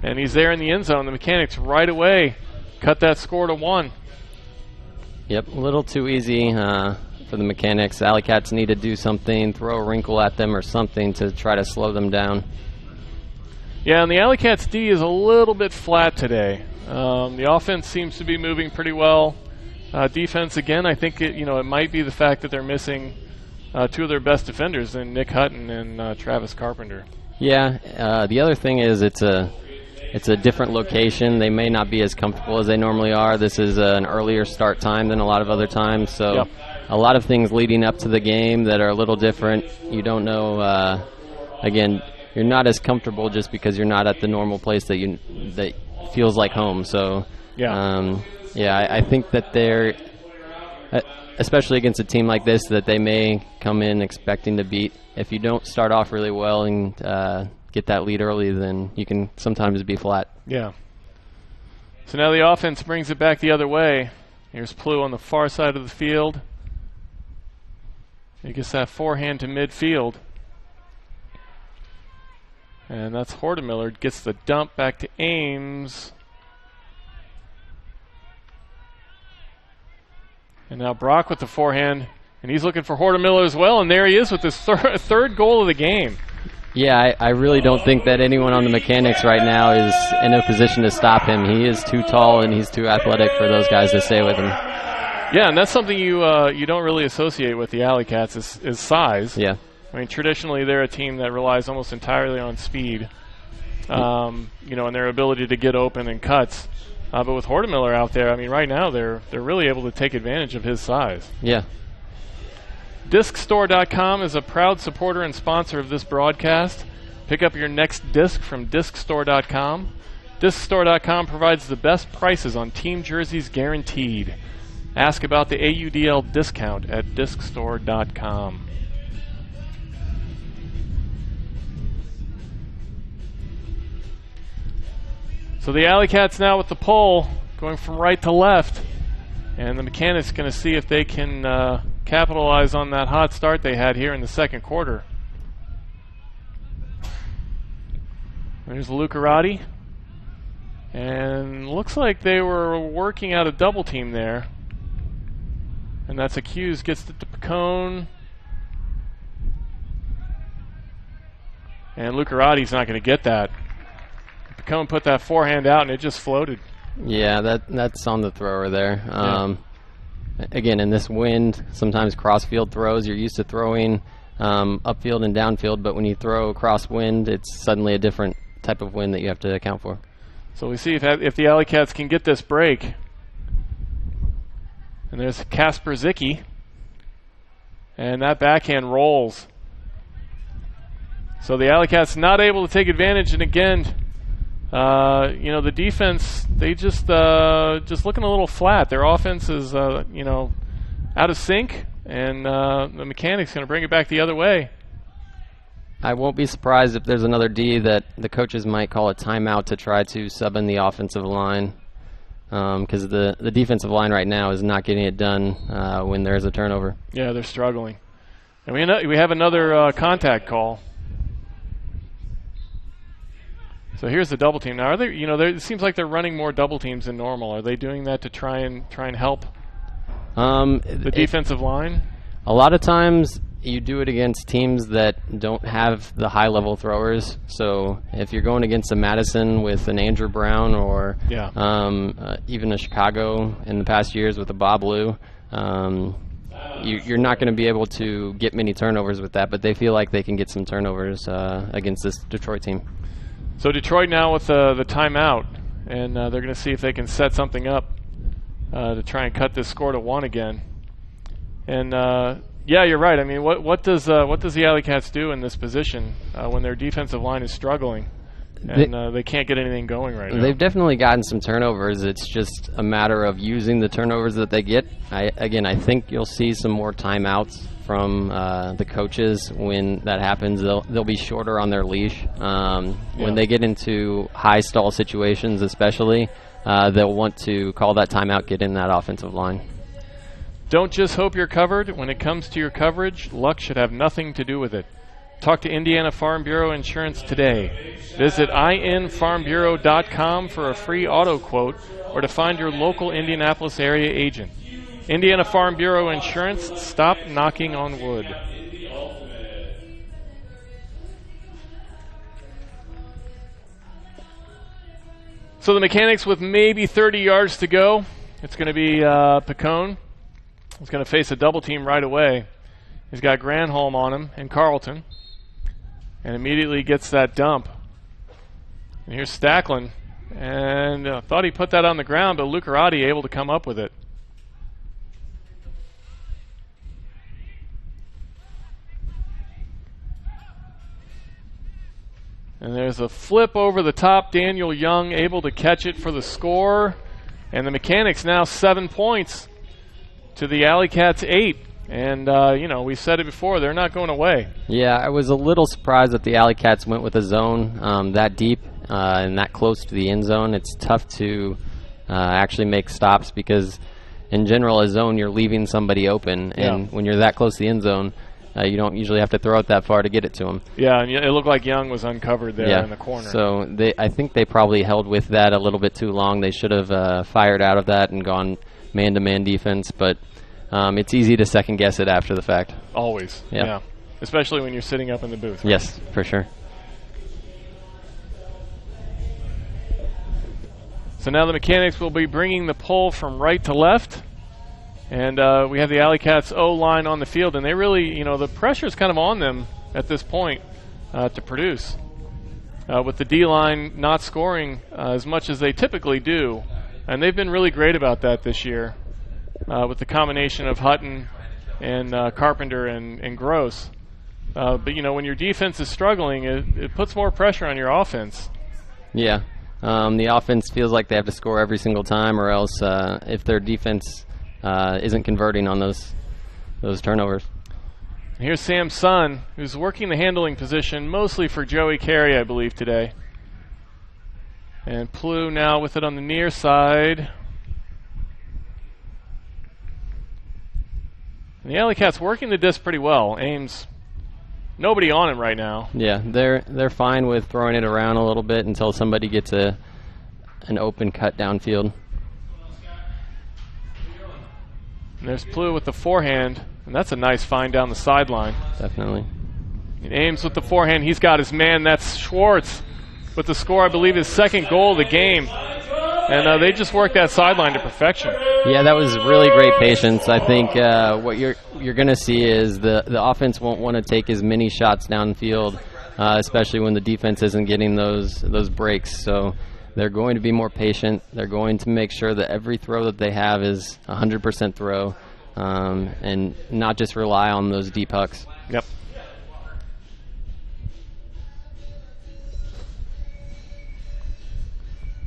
And he's there in the end zone. The Mechanics right away cut that score to 1. Yep, a little too easy for the Mechanics. The AlleyCats need to do something, throw a wrinkle at them or something to try to slow them down. Yeah, and the AlleyCats D is a little bit flat today. The offense seems to be moving pretty well. Defense, again, I think it might be the fact that they're missing 2 of their best defenders in Nick Hutton and Travis Carpenter. Yeah, the other thing is it's a different location. They may not be as comfortable as they normally are. This is an earlier start time than a lot of other times, so yep. A lot of things leading up to the game that are a little different. You don't know, again, you're not as comfortable just because you're not at the normal place that feels like home. So, yeah, I think that they're, especially against a team like this, that they may come in expecting to beat. If you don't start off really well and get that lead early, then you can sometimes be flat. Yeah. So now the offense brings it back the other way. Here's Plu on the far side of the field. He gets that forehand to midfield. And that's Hortemiller. Gets the dump back to Ames. And now Brock with the forehand. And he's looking for Hortemiller as well. And there he is with his third goal of the game. Yeah, I really don't think that anyone on the Mechanics right now is in a position to stop him. He is too tall and he's too athletic for those guys to stay with him. Yeah, and that's something you don't really associate with the AlleyCats is size. Yeah. I mean, traditionally they're a team that relies almost entirely on speed, and their ability to get open and cuts. But with Hortemiller out there, I mean, right now they're really able to take advantage of his size. Yeah. DiscStore.com is a proud supporter and sponsor of this broadcast. Pick up your next disc from DiscStore.com. DiscStore.com provides the best prices on team jerseys guaranteed. Ask about the AUDL discount at DiscStore.com. So the AlleyCats now with the pole, going from right to left. And the Mechanics going to see if they can capitalize on that hot start they had here in the second quarter. There's Lucarati. And looks like they were working out a double team there. And that's Hughes, gets it to Picone. And Lucarati's not going to get that. Picone put that forehand out and it just floated. Yeah, that's on the thrower there. Again, in this wind, sometimes cross-field throws, you're used to throwing upfield and downfield, but when you throw cross-wind, it's suddenly a different type of wind that you have to account for. So we see if the AlleyCats can get this break. And there's Kasper Zicki. And that backhand rolls. So the AlleyCats not able to take advantage, and again, the defense, they just looking a little flat. Their offense is, out of sync, and the Mechanics going to bring it back the other way. I won't be surprised if there's another D that the coaches might call a timeout to try to sub in the offensive line. because the defensive line right now is not getting it done when there's a turnover. Yeah, they're struggling. And we have another contact call. So here's the double team. Now, are they? It seems like they're running more double teams than normal. Are they doing that to try and help the defensive line? A lot of times you do it against teams that don't have the high-level throwers. So if you're going against a Madison with an Andrew Brown or even a Chicago in the past years with a Bob Lou, you're not going to be able to get many turnovers with that, but they feel like they can get some turnovers against this Detroit team. So Detroit now with the timeout, and they're going to see if they can set something up to try and cut this score to 1 again. And yeah, you're right. I mean, what does the AlleyCats do in this position when their defensive line is struggling and they can't get anything going right now? They've definitely gotten some turnovers. It's just a matter of using the turnovers that they get. I think you'll see some more timeouts from the coaches when that happens. They'll be shorter on their leash. When they get into high stall situations especially, they'll want to call that timeout, get in that offensive line. Don't just hope you're covered. When it comes to your coverage, luck should have nothing to do with it. Talk to Indiana Farm Bureau Insurance today. Visit infarmbureau.com for a free auto quote or to find your local Indianapolis area agent. Indiana Farm Bureau Insurance, stop knocking on wood. So the Mechanix with maybe 30 yards to go. It's going to be Picone. He's going to face a double team right away. He's got Granholm on him and Carlton. And immediately gets that dump. And here's Stacklin. And thought he put that on the ground, but Lucarati able to come up with it. And there's a flip over the top. Daniel Young able to catch it for the score. And the Mechanix now 7 points to the AlleyCats 8. And, we said it before, they're not going away. Yeah, I was a little surprised that the AlleyCats went with a zone that deep and that close to the end zone. It's tough to actually make stops because, in general, a zone, you're leaving somebody open. And when you're that close to the end zone, you don't usually have to throw it that far to get it to them. Yeah, and it looked like Young was uncovered there in the corner. So I think they probably held with that a little bit too long. They should have fired out of that and gone man-to-man defense, but it's easy to second-guess it after the fact. Always, yeah. Especially when you're sitting up in the booth. Right? Yes, for sure. So now the Mechanix will be bringing the pull from right to left. And we have the AlleyCats O-line on the field, and they really, the pressure's kind of on them at this point to produce. With the D-line not scoring as much as they typically do. And they've been really great about that this year with the combination of Hutton and Carpenter and Gross. But, when your defense is struggling, it puts more pressure on your offense. Yeah. The offense feels like they have to score every single time, or else if their defense isn't converting on those turnovers. Here's Sam Sun, who's working the handling position mostly for Joey Carey, I believe, today. And Plew now with it on the near side. And the AlleyCats working the disc pretty well. Ames, nobody on him right now. Yeah, they're fine with throwing it around a little bit until somebody gets an open cut downfield. And there's Plew with the forehand, and that's a nice find down the sideline. Definitely. And Ames with the forehand. He's got his man. That's Schwartz with the score, I believe, his second goal of the game. And they just worked that sideline to perfection. Yeah, that was really great patience. I think what you're going to see is the offense won't want to take as many shots downfield, especially when the defense isn't getting those breaks. So they're going to be more patient. They're going to make sure that every throw that they have is 100% throw and not just rely on those deep hucks. Yep.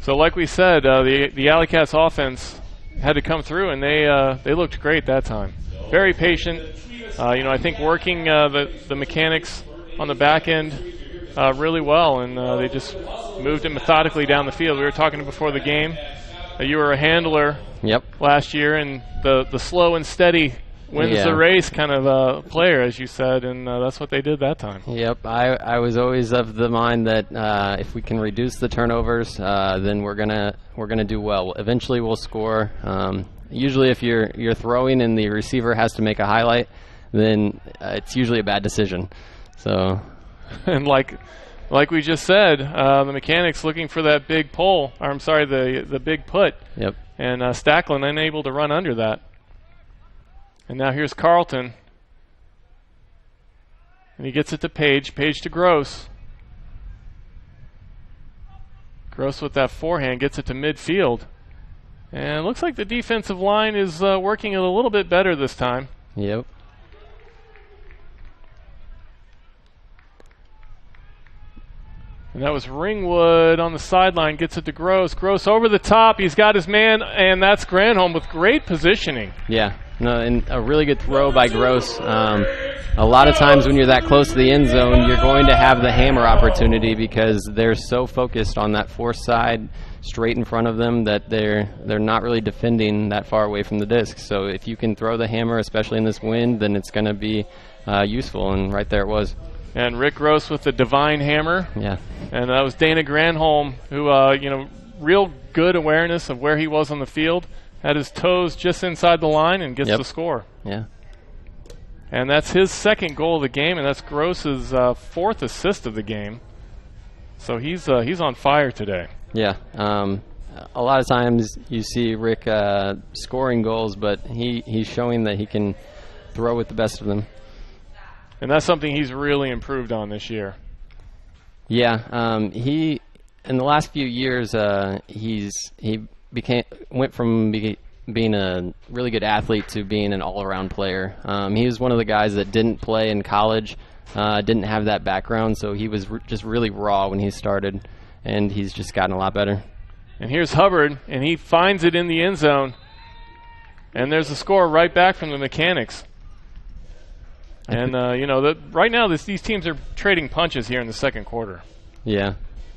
So like we said, the AlleyCats offense had to come through, and they looked great that time. Very patient. I think working the Mechanix on the back end really well, and they just moved it methodically down the field. We were talking before the game. You were a handler Yep. last year, and the slow and steady wins the race kind of player, as you said, and that's what they did that time. Yep. I was always of the mind that if we can reduce the turnovers, then we're gonna do well. Eventually, we'll score. Usually, if you're throwing and the receiver has to make a highlight, then it's usually a bad decision. So, and like we just said, the Mechanics looking for that big pull. Or I'm sorry, the big put. Yep. And Stacklin unable to run under that. And now here's Carlton. And he gets it to Page. Page to Gross. Gross with that forehand gets it to midfield. And it looks like the defensive line is working it a little bit better this time. Yep. And that was Ringwood on the sideline, gets it to Gross. Gross over the top, he's got his man, and that's Granholm with great positioning. Yeah, no, and a really good throw by Gross. A lot of times when you're that close to the end zone, you're going to have the hammer opportunity because they're so focused on that force side straight in front of them that they're not really defending that far away from the disc. So if you can throw the hammer, especially in this wind, then it's going to be useful, and right there it was. And Rick Gross with the divine hammer. Yeah. And that was Dana Granholm, who, real good awareness of where he was on the field. Had his toes just inside the line and gets the score. Yeah. And that's his second goal of the game, and that's Gross's fourth assist of the game. So he's on fire today. Yeah. A lot of times you see Rick scoring goals, but he's showing that he can throw with the best of them. And that's something he's really improved on this year. Yeah, he in the last few years he went from being a really good athlete to being an all-around player. He was one of the guys that didn't play in college, didn't have that background, so he was just really raw when he started, and he's just gotten a lot better. And here's Hubbard, and he finds it in the end zone, and there's a score right back from the Mechanics. And, right now these teams are trading punches here in the second quarter. Yeah.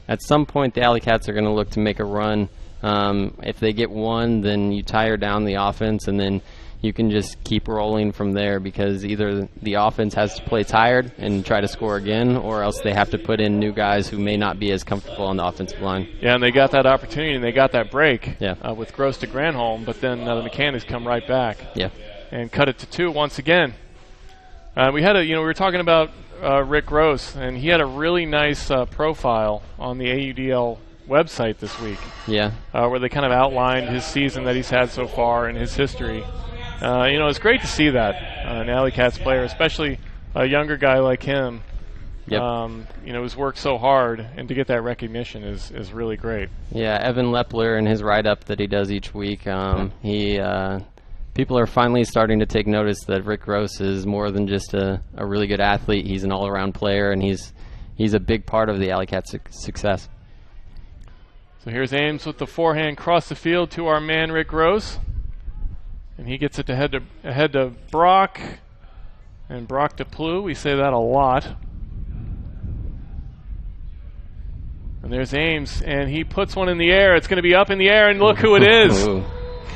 At some point, the AlleyCats are going to look to make a run. If they get one, then you tire down the offense, and then you can just keep rolling from there because either the offense has to play tired and try to score again, or else they have to put in new guys who may not be as comfortable on the offensive line. Yeah, and they got that opportunity, and they got that break with Gross to Granholm, but then the Mechanics come right back and cut it to 2 once again. We were talking about Rick Gross, and he had a really nice profile on the AUDL website this week. Yeah. Where they kind of outlined his season that he's had so far and his history. It's great to see that an AlleyCats player, especially a younger guy like him, who's worked so hard, and to get that recognition is really great. Yeah, Evan Lepler and his write-up that he does each week, people are finally starting to take notice that Rick Gross is more than just a really good athlete. He's an all-around player, and he's a big part of the AlleyCats' success. So here's Ames with the forehand across the field to our man Rick Gross, and he gets it ahead to Brock, and Brock to Plew. We say that a lot. And there's Ames, and he puts one in the air. It's going to be up in the air, and look who it is.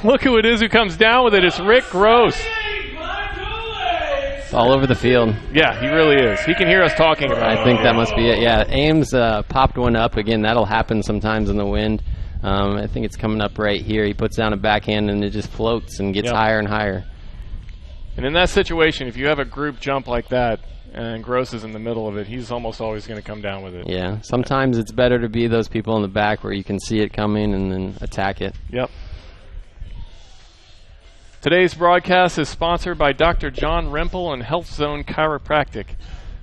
Look who it is who comes down with it. It's Rick Gross. It's all over the field. Yeah, he really is. He can hear us talking about it. I think that must be it. Yeah, Ames popped one up. Again, that'll happen sometimes in the wind. I think it's coming up right here. He puts down a backhand, and it just floats and gets higher and higher. And in that situation, if you have a group jump like that, and Gross is in the middle of it, he's almost always going to come down with it. Yeah, sometimes it's better to be those people in the back where you can see it coming and then attack it. Yep. Today's broadcast is sponsored by Dr. John Rempel and Health Zone Chiropractic.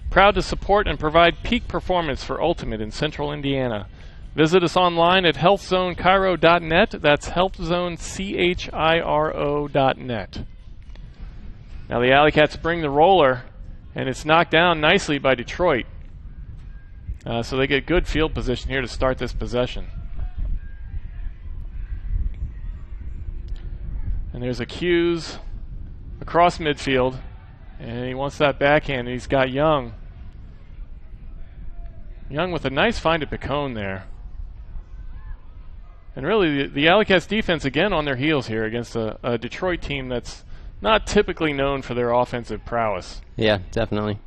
Proud to support and provide peak performance for Ultimate in Central Indiana. Visit us online at healthzonechiro.net. That's healthzonechiro.net. Now the AlleyCats bring the roller, and it's knocked down nicely by Detroit. So they get good field position here to start this possession. And there's a Hughes across midfield, and he wants that backhand, and he's got Young. Young with a nice find at Picone there. And really, the AlleyCats defense again on their heels here against a Detroit team that's not typically known for their offensive prowess. Yeah, definitely.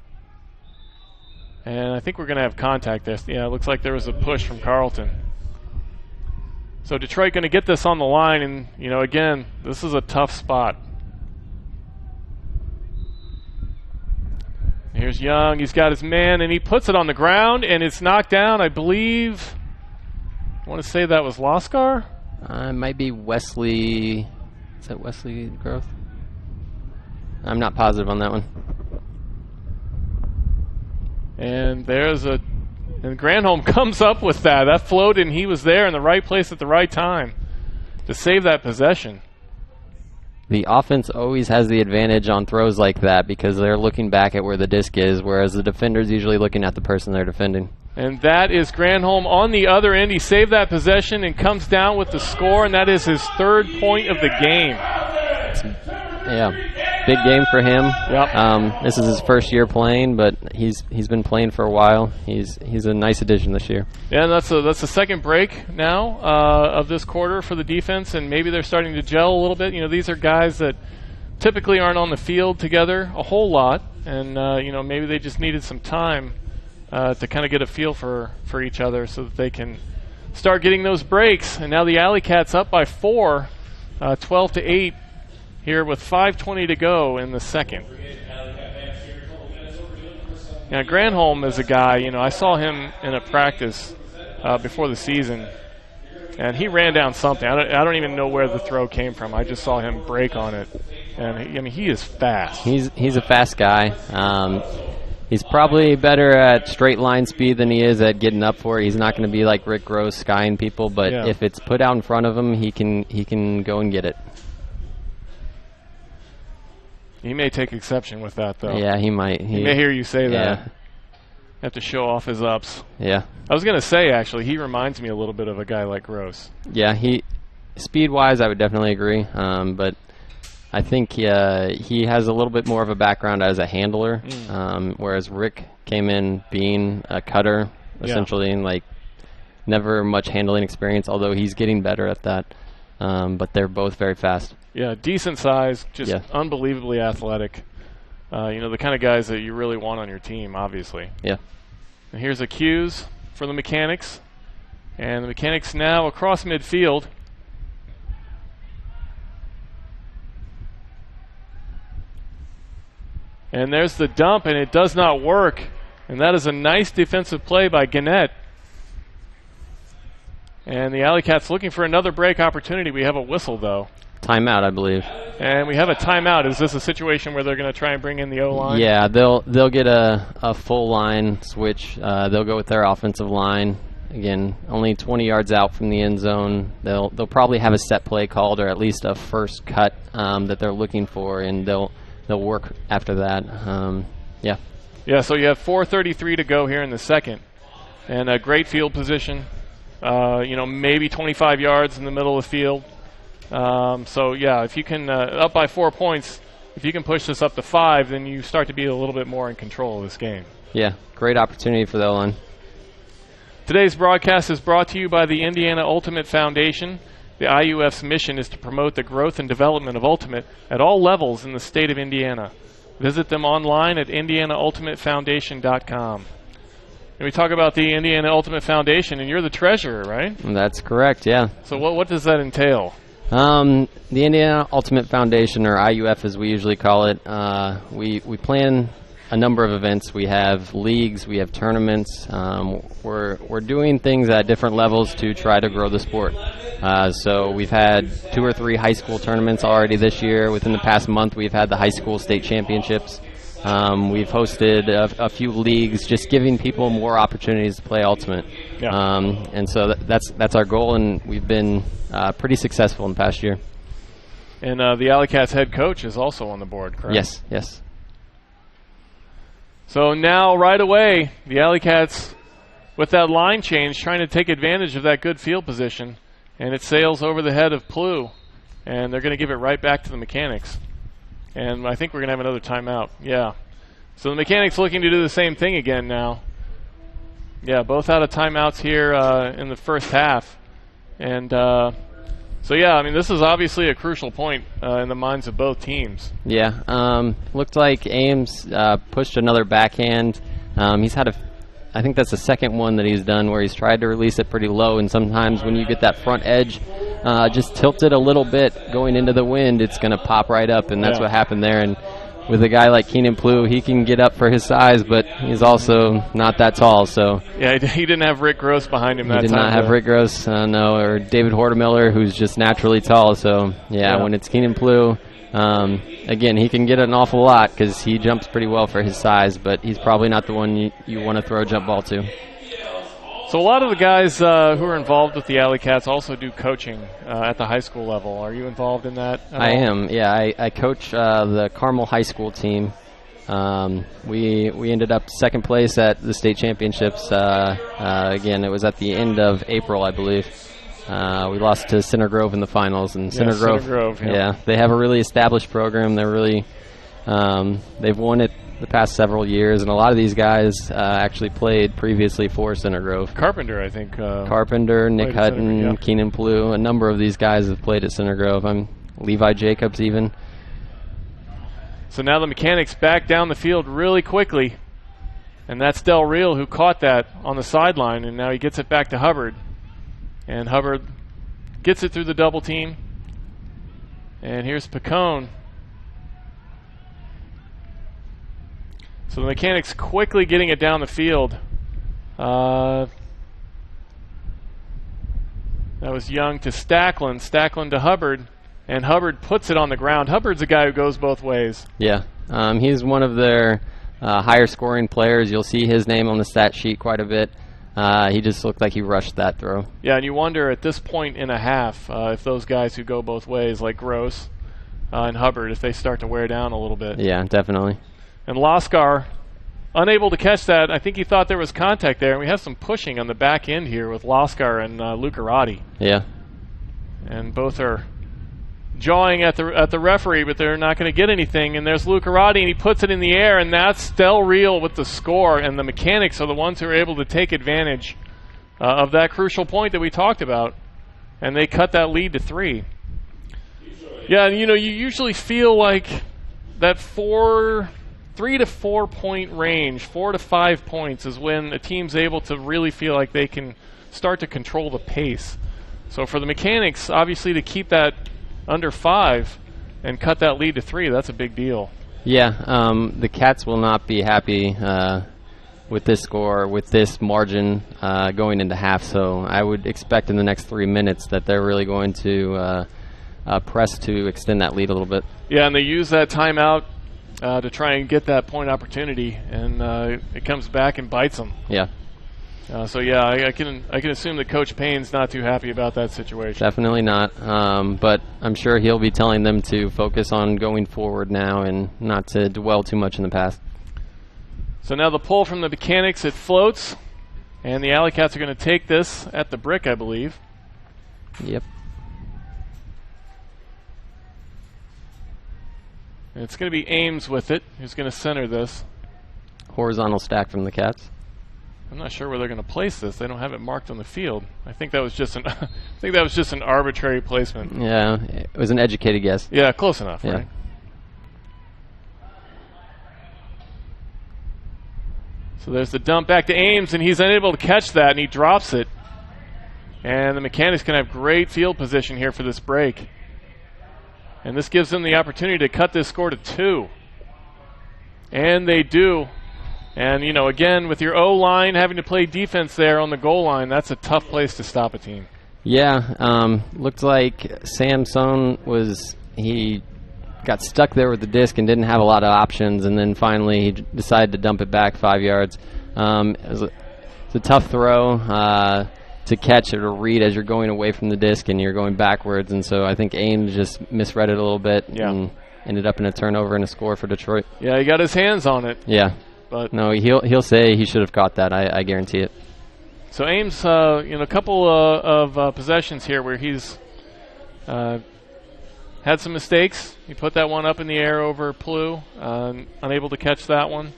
And I think we're going to have contact there. Yeah, it looks like there was a push from Carlton. So Detroit going to get this on the line, and, you know, again, this is a tough spot. Here's Young. He's got his man, and he puts it on the ground, and it's knocked down. I believe, I want to say that was Loskar? It might be Wesley. Is that Wesley Growth? I'm not positive on that one. And and Granholm comes up with that. That floated, and he was there in the right place at the right time to save that possession. The offense always has the advantage on throws like that because they're looking back at where the disc is, whereas the defender's usually looking at the person they're defending. And that is Granholm on the other end. He saved that possession and comes down with the score, and that is his 3rd point of the game. Yeah, big game for him. Yep. This is his first year playing, but he's been playing for a while. He's a nice addition this year. Yeah, and that's the second break now of this quarter for the defense, and maybe they're starting to gel a little bit. You know, these are guys that typically aren't on the field together a whole lot, and you know, maybe they just needed some time to kind of get a feel for each other so that they can start getting those breaks. And now the AlleyCats up by 4, 12-8. Here with 5:20 to go in the second. Now Granholm is a guy, you know, I saw him in a practice before the season, and he ran down something. I don't even know where the throw came from. I just saw him break on it, and he is fast. He's a fast guy. He's probably better at straight line speed than he is at getting up for it. He's not going to be like Rick Gross skying people, but if it's put out in front of him, he can go and get it. He may take exception with that, though. Yeah, he might. He may hear you say that. Yeah. Have to show off his ups. Yeah. I was going to say, actually, he reminds me a little bit of a guy like Gross. Yeah, speed-wise, I would definitely agree. But I think he has a little bit more of a background as a handler, whereas Rick came in being a cutter, essentially, and like never much handling experience, although he's getting better at that. But they're both very fast. Yeah, decent size, just unbelievably athletic. You know, the kind of guys that you really want on your team, obviously. Yeah. And here's a cues for the Mechanics. And the Mechanics now across midfield. And there's the dump, and it does not work. And that is a nice defensive play by Gannett. And the AlleyCats looking for another break opportunity. We have a whistle, though. Timeout, I believe. And we have a timeout. Is this a situation where they're going to try and bring in the O-line? Yeah, they'll get a full line switch. They'll go with their offensive line. Again, only 20 yards out from the end zone. They'll probably have a set play called, or at least a first cut that they're looking for, and they'll work after that. Yeah, so you have 4:33 to go here in the second. And a great field position. You know, maybe 25 yards in the middle of the field. So, yeah, if you can, up by 4 points, if you can push this up to 5, then you start to be a little bit more in control of this game. Yeah, great opportunity for the O-line. Today's broadcast is brought to you by the Indiana Ultimate Foundation. The IUF's mission is to promote the growth and development of Ultimate at all levels in the state of Indiana. Visit them online at indianaultimatefoundation.com. And we talk about the Indiana Ultimate Foundation, and you're the treasurer, right? That's correct, yeah. So what does that entail? The Indiana Ultimate Foundation, or IUF as we usually call it, we plan a number of events. We have leagues, we have tournaments. We're doing things at different levels to try to grow the sport. So we've had 2 or 3 high school tournaments already this year. Within the past month, we've had the high school state championships. We've hosted a few leagues, just giving people more opportunities to play Ultimate. Yeah. And so that's our goal, and we've been pretty successful in the past year. And the AlleyCats head coach is also on the board, correct? Yes. So now, right away, the AlleyCats, with that line change, trying to take advantage of that good field position, and it sails over the head of Plough, and they're going to give it right back to the Mechanics. And I think we're going to have another timeout. Yeah. So the Mechanics looking to do the same thing again now. Yeah, both out of timeouts here in the first half. And so, yeah, I mean, this is obviously a crucial point in the minds of both teams. Yeah, looked like Ames pushed another backhand. He's had I think that's the second one that he's done where he's tried to release it pretty low, and sometimes when you get that front edge just tilted a little bit going into the wind, it's going to pop right up, and that's what happened there. And with a guy like Keenan Plew, he can get up for his size, but he's also not that tall. So yeah, he didn't have Rick Gross behind him that time. He did not have Rick Gross, no, or David Hortemiller, who's just naturally tall. So, yeah. When it's Keenan Plew, again, he can get an awful lot because he jumps pretty well for his size, but he's probably not the one you want to throw a jump ball to. So a lot of the guys who are involved with the AlleyCats also do coaching at the high school level. Are you involved in that at all? I am, yeah. I coach the Carmel High School team. We ended up second place at the state championships. Again, it was at the end of April, I believe. We lost to Center Grove in the finals, and Center Grove, they have a really established program. They're really they've won it the past several years, and a lot of these guys actually played previously for Center Grove. Carpenter, I think. Carpenter, Nick Hutton, Keenan Plew. A number of these guys have played at Center Grove. Levi Jacobs even. So now the Mechanics back down the field really quickly, and that's Del Real who caught that on the sideline, and now he gets it back to Hubbard. And Hubbard gets it through the double team. And here's Picone. So the Mechanics quickly getting it down the field. That was Young to Stacklin. Stacklin to Hubbard. And Hubbard puts it on the ground. Hubbard's a guy who goes both ways. Yeah. He's one of their higher scoring players. You'll see his name on the stat sheet quite a bit. He just looked like he rushed that throw. Yeah, and you wonder at this point in a half if those guys who go both ways, like Gross and Hubbard, if they start to wear down a little bit. Yeah, definitely. And Laskar, unable to catch that. I think he thought there was contact there, and we have some pushing on the back end here with Laskar and Lucarati. Yeah. And both are jawing at the referee, but they're not going to get anything. And there's Lucarati, and he puts it in the air, and that's Del Real with the score. And the Mechanics are the ones who are able to take advantage of that crucial point that we talked about, and they cut that lead to 3. Yeah, and you usually feel like that 3 to 4 point range, 4 to 5 points, is when a team's able to really feel like they can start to control the pace. So for the Mechanics, obviously, to keep that under 5 and cut that lead to 3, that's a big deal. Yeah, the Cats will not be happy with this score, with this margin going into half. So I would expect in the next 3 minutes that they're really going to press to extend that lead a little bit. Yeah, and they use that timeout to try and get that point opportunity, and it comes back and bites them. Yeah. So yeah, I can assume that Coach Payne's not too happy about that situation. Definitely not. But I'm sure he'll be telling them to focus on going forward now and not to dwell too much in the past. So now the pull from the Mechanics, it floats, and the AlleyCats are going to take this at the brick, I believe. Yep. And it's going to be Ames with it, who's going to center this. Horizontal stack from the Cats. I'm not sure where they're going to place this. They don't have it marked on the field. I think that was just an arbitrary placement. Yeah, it was an educated guess. Yeah, close enough, yeah. Right? So there's the dump back to Ames, and he's unable to catch that, and he drops it. And the Mechanics can have great field position here for this break. And this gives them the opportunity to cut this score to 2. And they do. And, again, with your O-line having to play defense there on the goal line, that's a tough place to stop a team. Yeah, looked like Samson he got stuck there with the disc and didn't have a lot of options, and then finally he decided to dump it back 5 yards. It's a tough throw to catch or to read as you're going away from the disc and you're going backwards, and so I think Ames just misread it a little bit and ended up in a turnover and a score for Detroit. Yeah, he got his hands on it. Yeah. But no, he'll say he should have caught that. I guarantee it. So Ames, a couple of possessions here where he's had some mistakes. He put that one up in the air over Plew, unable to catch that one.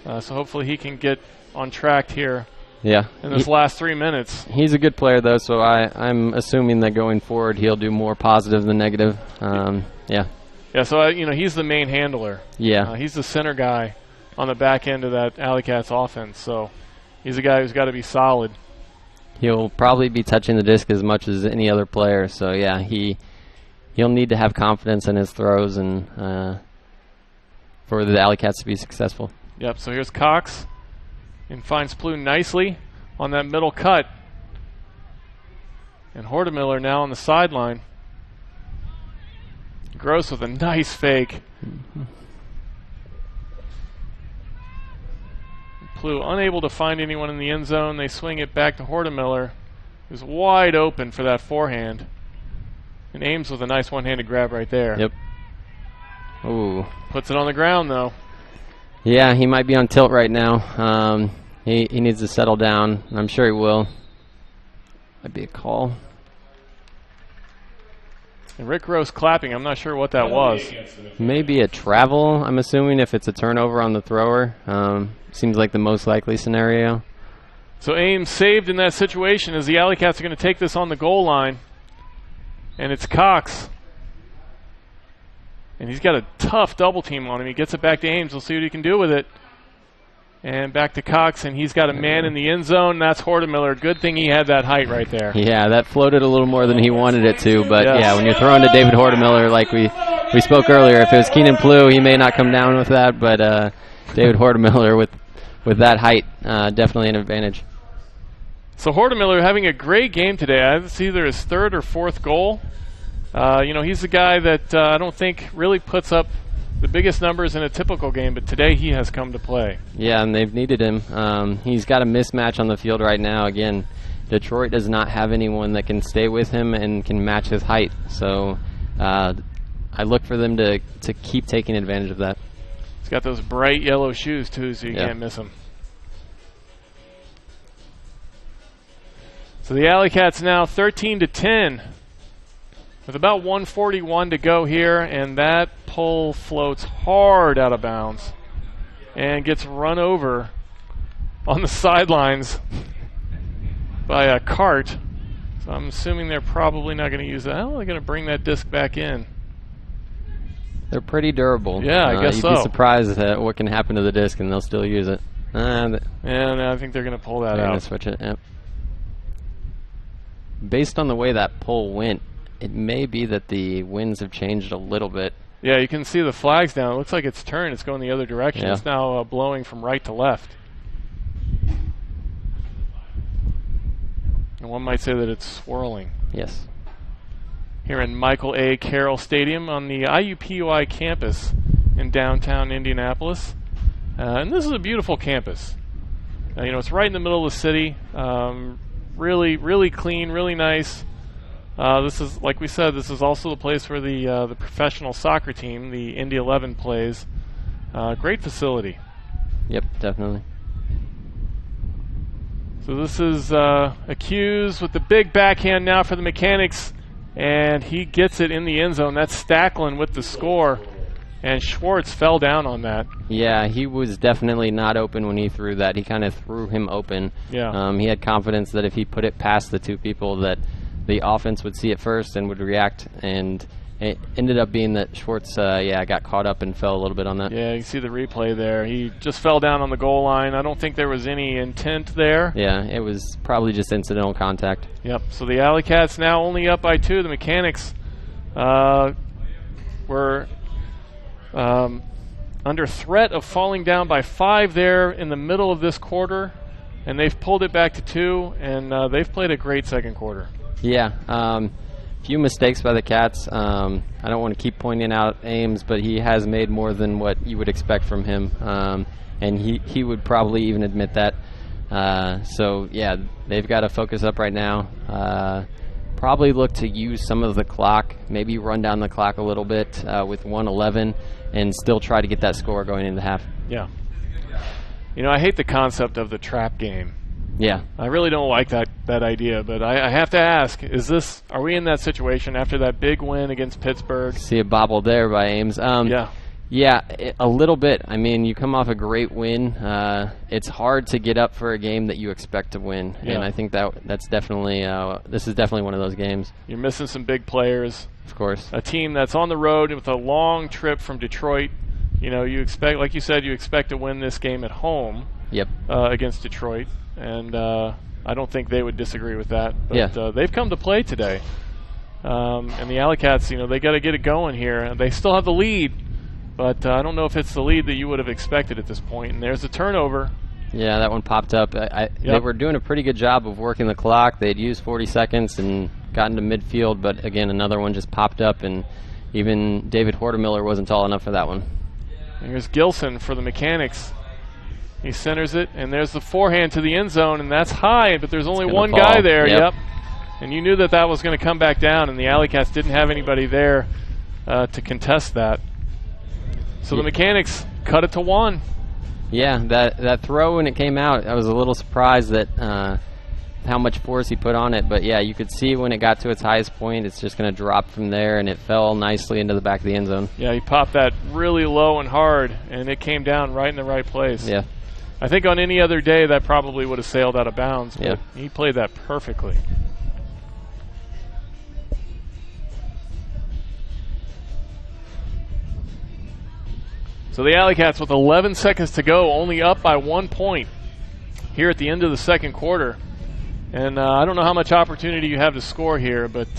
So hopefully he can get on track here Yeah. in this last 3 minutes. He's a good player, though, so I'm assuming that going forward he'll do more positive than negative. Yeah. Yeah, so, he's the main handler. Yeah. He's the center guy on the back end of that AlleyCats offense, so he's a guy who's got to be solid. He'll probably be touching the disc as much as any other player, so, yeah, he'll need to have confidence in his throws and for the AlleyCats to be successful. Yep, so here's Cox and finds Plough nicely on that middle cut. And Hortemiller now on the sideline. Gross with a nice fake. Plough unable to find anyone in the end zone. They swing it back to Hortemiller, who's wide open for that forehand. And Ames with a nice one-handed grab right there. Yep. Ooh. Puts it on the ground, though. Yeah, he might be on tilt right now. He needs to settle down. I'm sure he will. Might be a call. And Rick Gross clapping. I'm not sure what that was. Maybe a travel, I'm assuming, if it's a turnover on the thrower. Seems like the most likely scenario. So Ames saved in that situation as the AlleyCats are going to take this on the goal line. And it's Cox. And he's got a tough double team on him. He gets it back to Ames. We'll see what he can do with it. And back to Cox, and he's got a man in the end zone. That's Hortemiller. Good thing he had that height right there. Yeah, that floated a little more than he wanted it to. But, yes. Yeah, when you're throwing to David Hortemiller, like we spoke earlier, if it was Keenan Plough, he may not come down with that. But David Hortemiller with that height, definitely an advantage. So Hortemiller having a great game today. It's either his third or fourth goal. He's the guy that I don't think really puts up the biggest numbers in a typical game, but today he has come to play. Yeah, and they've needed him. He's got a mismatch on the field right now. Again, Detroit does not have anyone that can stay with him and can match his height. So I look for them to keep taking advantage of that. He's got those bright yellow shoes, too, so you can't miss him. So the AlleyCats now 13-10. With about 1:41 to go here, and that pull floats hard out of bounds and gets run over on the sidelines by a cart. So I'm assuming they're probably not going to use that. How are they going to bring that disc back in? They're pretty durable. Yeah, I guess you'd so. You'd be surprised at what can happen to the disc, and they'll still use it. And I think they're going to pull that they're out. Gonna switch it. Yep. Based on the way that pull went, it may be that the winds have changed a little bit. Yeah, you can see the flags down. It looks like it's turned. It's going the other direction. Yeah. It's now blowing from right to left. And one might say that it's swirling. Yes. Here in Michael A. Carroll Stadium on the IUPUI campus in downtown Indianapolis. And this is a beautiful campus. It's right in the middle of the city. Really, really clean, really nice. This is, like we said, this is also the place where the professional soccer team, the Indy 11, plays. Great facility. Yep, definitely. So this is Accused with the big backhand now for the Mechanix, and he gets it in the end zone. That's Stacklin with the score, and Schwartz fell down on that. Yeah, he was definitely not open when he threw that. He kind of threw him open. Yeah. He had confidence that if he put it past the two people that the offense would see it first and would react, and it ended up being that Schwartz got caught up and fell a little bit on that. Yeah, you see the replay there. He just fell down on the goal line. I don't think there was any intent there. Yeah, it was probably just incidental contact. Yep, so the AlleyCats now only up by 2. The Mechanix were under threat of falling down by 5 there in the middle of this quarter, and they've pulled it back to 2, and they've played a great second quarter. Yeah, few mistakes by the Cats. I don't want to keep pointing out Ames, but he has made more than what you would expect from him, and he would probably even admit that. So, yeah, they've got to focus up right now. Probably look to use some of the clock, maybe run down the clock a little bit with 1:11 and still try to get that score going into half. Yeah. I hate the concept of the trap game. Yeah. I really don't like that idea, but I have to ask, are we in that situation after that big win against Pittsburgh? See a bobble there by Ames. Yeah. Yeah, a little bit. I mean, you come off a great win. It's hard to get up for a game that you expect to win, and I think that's definitely this is definitely one of those games. You're missing some big players. Of course. A team that's on the road with a long trip from Detroit. You know, you expect, like you said, you expect to win this game at home. Yep. Against Detroit, and I don't think they would disagree with that. But they've come to play today, and the AlleyCats, you know, they got to get it going here. They still have the lead. But I don't know if it's the lead that you would have expected at this point. And there's a turnover. Yeah, that one popped up. They were doing a pretty good job of working the clock. They'd used 40 seconds and gotten to midfield. But, again, another one just popped up. And even David Hortemiller wasn't tall enough for that one. And here's Gilson for the Mechanix. He centers it. And there's the forehand to the end zone. And that's high. But there's only one guy there. Yep. And you knew that that was going to come back down. And the AlleyCats didn't have anybody there to contest that. So the Mechanix cut it to 1. Yeah, that throw when it came out, I was a little surprised that how much force he put on it. But, yeah, you could see when it got to its highest point, it's just going to drop from there, and it fell nicely into the back of the end zone. Yeah, he popped that really low and hard, and it came down right in the right place. Yeah. I think on any other day that probably would have sailed out of bounds, but he played that perfectly. So the AlleyCats with 11 seconds to go, only up by 1 point here at the end of the second quarter. And I don't know how much opportunity you have to score here, but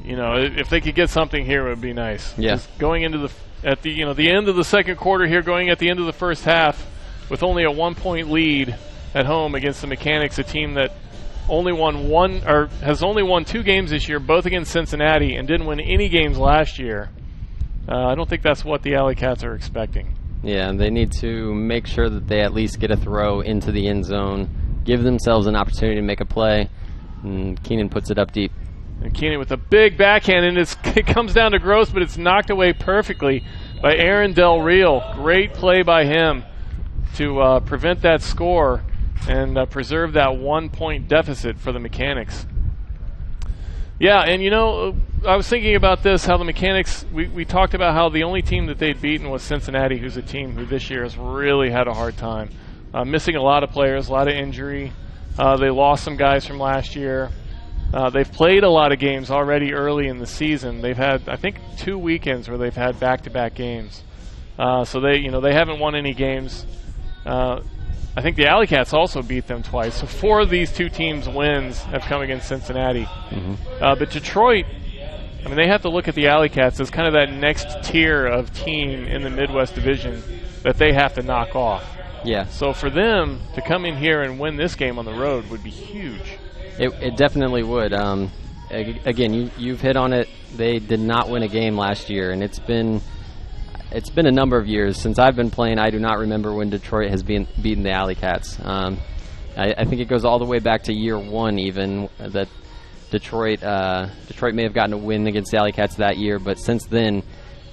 you know, if they could get something here, it would be nice. Yeah. Just going into the end of the second quarter here, going at the end of the first half with only a 1 point lead at home against the Mechanix, a team that has only won 2 games this year, both against Cincinnati, and didn't win any games last year. I don't think that's what the AlleyCats are expecting. Yeah, they need to make sure that they at least get a throw into the end zone, give themselves an opportunity to make a play, and Keenan puts it up deep. And Keenan with a big backhand, and it comes down to Gross, but it's knocked away perfectly by Aaron Del Real. Great play by him to prevent that score and preserve that 1 point deficit for the Mechanix. Yeah, and you know, I was thinking about this, how the Mechanix, we talked about how the only team that they'd beaten was Cincinnati, who's a team who this year has really had a hard time. Missing a lot of players, a lot of injury. They lost some guys from last year. They've played a lot of games already early in the season. They've had, I think, 2 weekends where they've had back-to-back games. So they haven't won any games. I think the AlleyCats also beat them twice. So 4 of these 2 teams' wins have come against Cincinnati. Mm-hmm. But Detroit, I mean, they have to look at the AlleyCats as kind of that next tier of team in the Midwest Division that they have to knock off. Yeah. So for them to come in here and win this game on the road would be huge. It definitely would. Again, you've hit on it. They did not win a game last year, and it's been a number of years since I've been playing. I do not remember when Detroit has beaten the AlleyCats. I think it goes all the way back to year 1 even, that Detroit may have gotten a win against the AlleyCats that year, but since then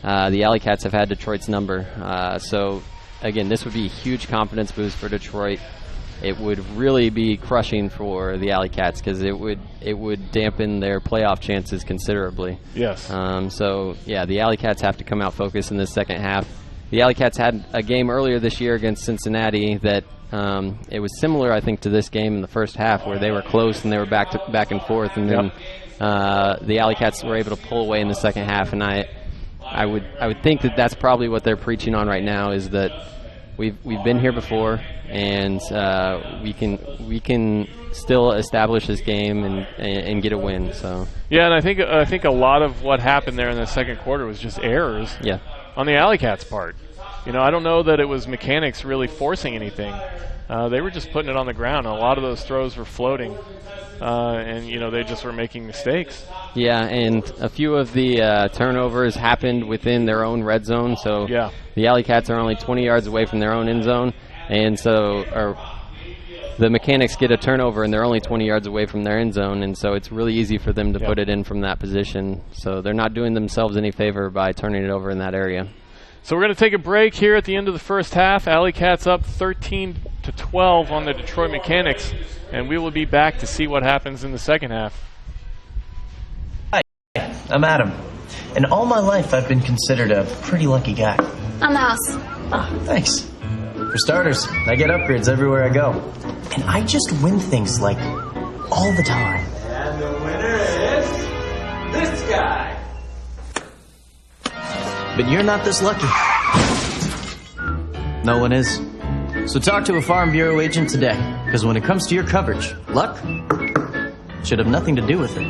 the AlleyCats have had Detroit's number. So again, this would be a huge confidence boost for Detroit. It would really be crushing for the AlleyCats because it would dampen their playoff chances considerably. Yes. So, yeah, the AlleyCats have to come out focused in the second half. The AlleyCats had a game earlier this year against Cincinnati that it was similar, I think, to this game in the first half where they were close and they were back and forth, and then the AlleyCats were able to pull away in the second half. And I would think that that's probably what they're preaching on right now, is that we've been here before, and we can still establish this game and get a win. So yeah, and I think a lot of what happened there in the second quarter was just errors. Yeah. On the AlleyCats' part. You know, I don't know that it was Mechanix really forcing anything. They were just putting it on the ground. A lot of those throws were floating, and you know, they just were making mistakes. Yeah, and a few of the turnovers happened within their own red zone. So yeah, the AlleyCats are only 20 yards away from their own end zone, and so the Mechanix get a turnover and they're only 20 yards away from their end zone, and so it's really easy for them to put it in from that position. So they're not doing themselves any favor by turning it over in that area. So we're going to take a break here at the end of the first half. AlleyCats up 13-12 on the Detroit Mechanix, and we will be back to see what happens in the second half. Hi, I'm Adam. And all my life, I've been considered a pretty lucky guy. On the house. Ah, thanks. For starters, I get upgrades everywhere I go. And I just win things like all the time. And the winner is this guy. But you're not this lucky. No one is. So talk to a Farm Bureau agent today, because when it comes to your coverage, luck should have nothing to do with it.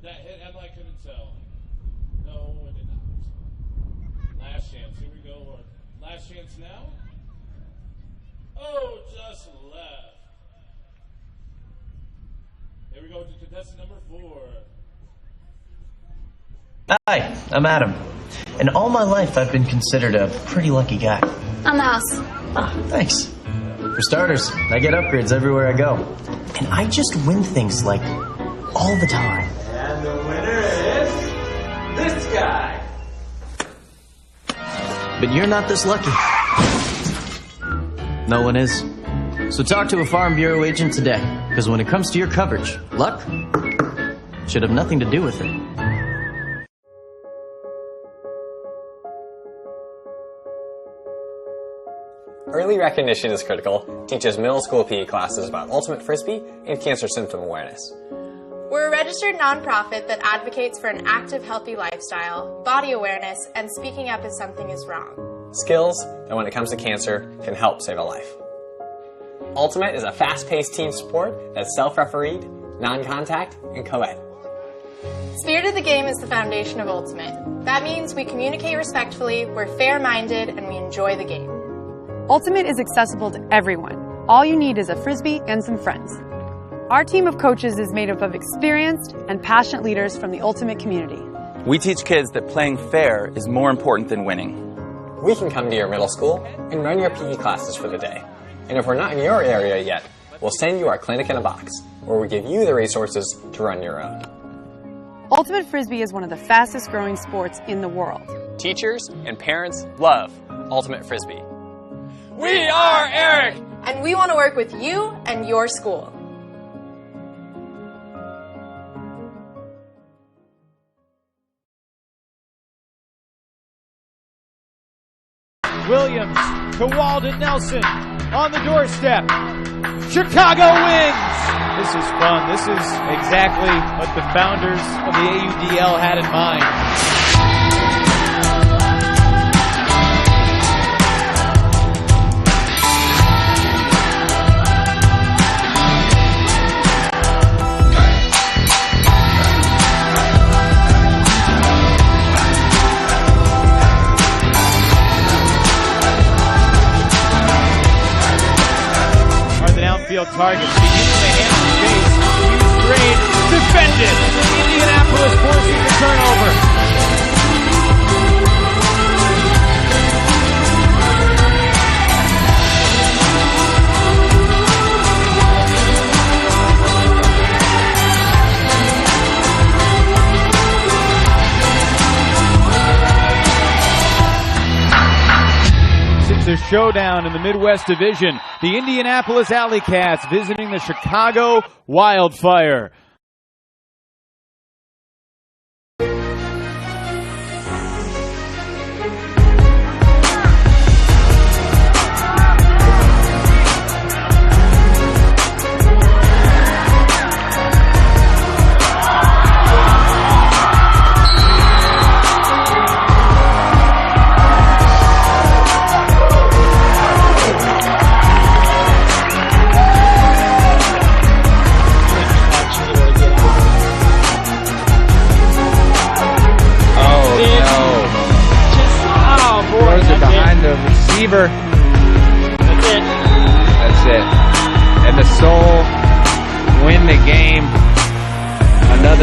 That hit him, I couldn't tell. No, it did not. Last chance. Here we go, Lord. Last chance now. Oh, just left. Here we go to contestant number 4. Hi, I'm Adam. And all my life, I've been considered a pretty lucky guy. On the house. Ah, thanks. For starters, I get upgrades everywhere I go. And I just win things like all the time. And the winner is this guy. But you're not this lucky. No one is. So talk to a Farm Bureau agent today, because when it comes to your coverage, luck should have nothing to do with it. Early recognition is critical. Teaches middle school PE classes about ultimate frisbee and cancer symptom awareness. We're a registered nonprofit that advocates for an active, healthy lifestyle, body awareness, and speaking up if something is wrong. Skills that, when it comes to cancer, can help save a life. Ultimate is a fast-paced team sport that's self-refereed, non-contact, and co-ed. Spirit of the game is the foundation of Ultimate. That means we communicate respectfully, we're fair-minded, and we enjoy the game. Ultimate is accessible to everyone. All you need is a frisbee and some friends. Our team of coaches is made up of experienced and passionate leaders from the Ultimate community. We teach kids that playing fair is more important than winning. We can come to your middle school and run your PE classes for the day. And if we're not in your area yet, we'll send you our clinic in a box, where we give you the resources to run your own. Ultimate Frisbee is one of the fastest growing sports in the world. Teachers and parents love Ultimate Frisbee. We are Eric! And we want to work with you and your school. Williams to Walden Nelson on the doorstep. Chicago wins! This is fun. This is exactly what the founders of the AUDL had in mind. Target begins in the hands of Chase. Hughes Grade defended. Indianapolis forcing the turnover. It's a showdown in the Midwest Division. The Indianapolis AlleyCats visiting the Chicago Wildfire.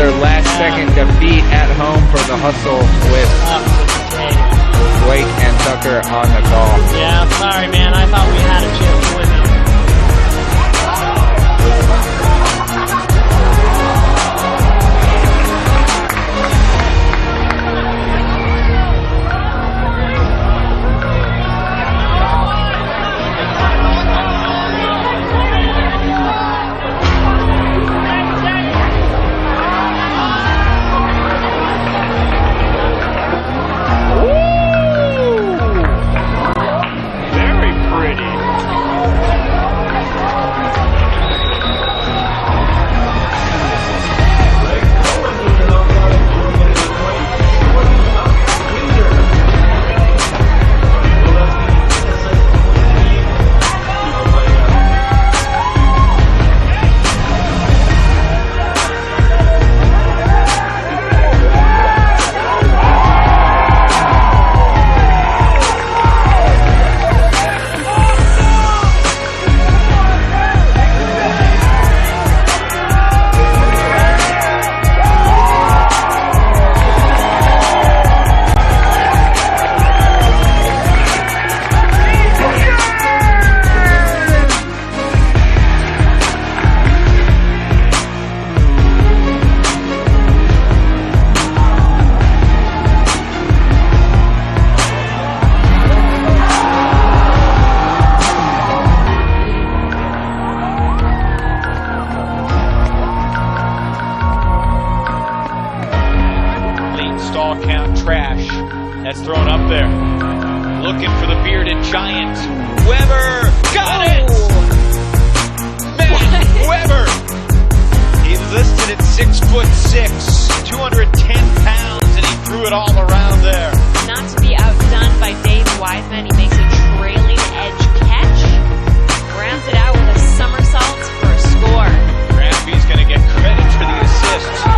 another last-second defeat at home for the Hustle with Blake and Tucker on the call. Yeah, sorry, man. I thought we had a chance to win it. That's thrown up there. Looking for the bearded giant. Weber got it! Matt Weber! He listed at 6'6", 210 pounds, and he threw it all around there. Not to be outdone by Dave Wiseman, he makes a trailing edge catch. Grounds it out with a somersault for a score. Granby's going to get credit for the assist.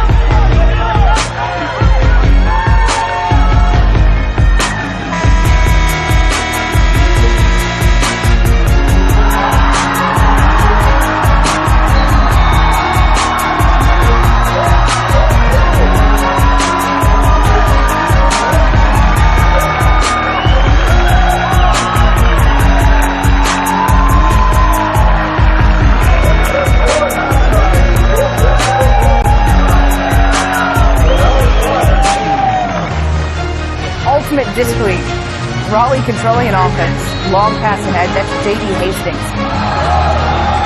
This week, Raleigh controlling an offense, long pass ahead, that's J.D. Hastings.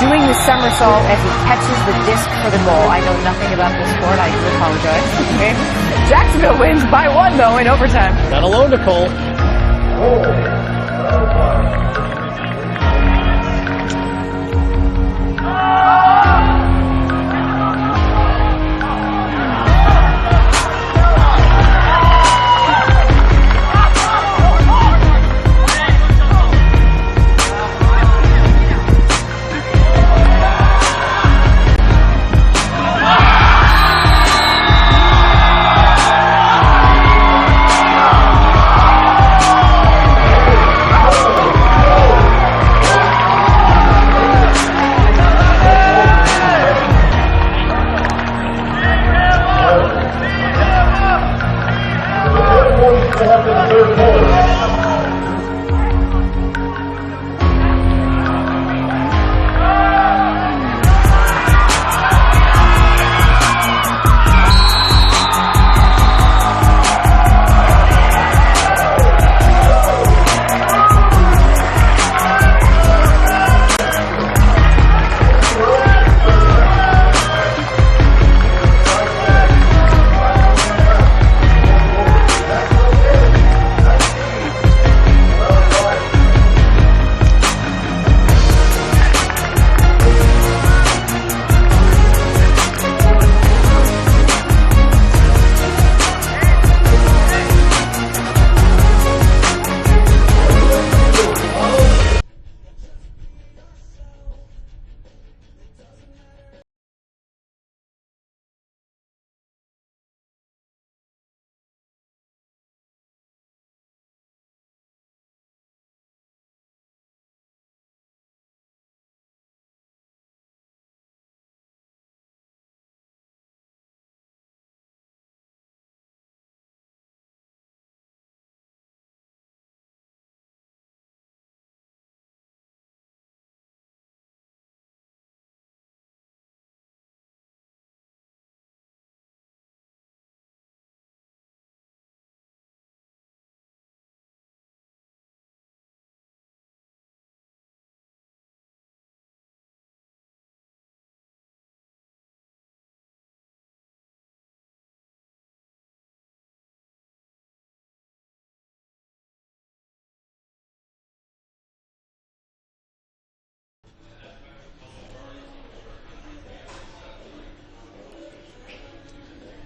Doing the somersault as he catches the disc for the goal. I know nothing about this sport, I do apologize. Okay. Jacksonville wins by 1 though in overtime. Not alone, Nicole.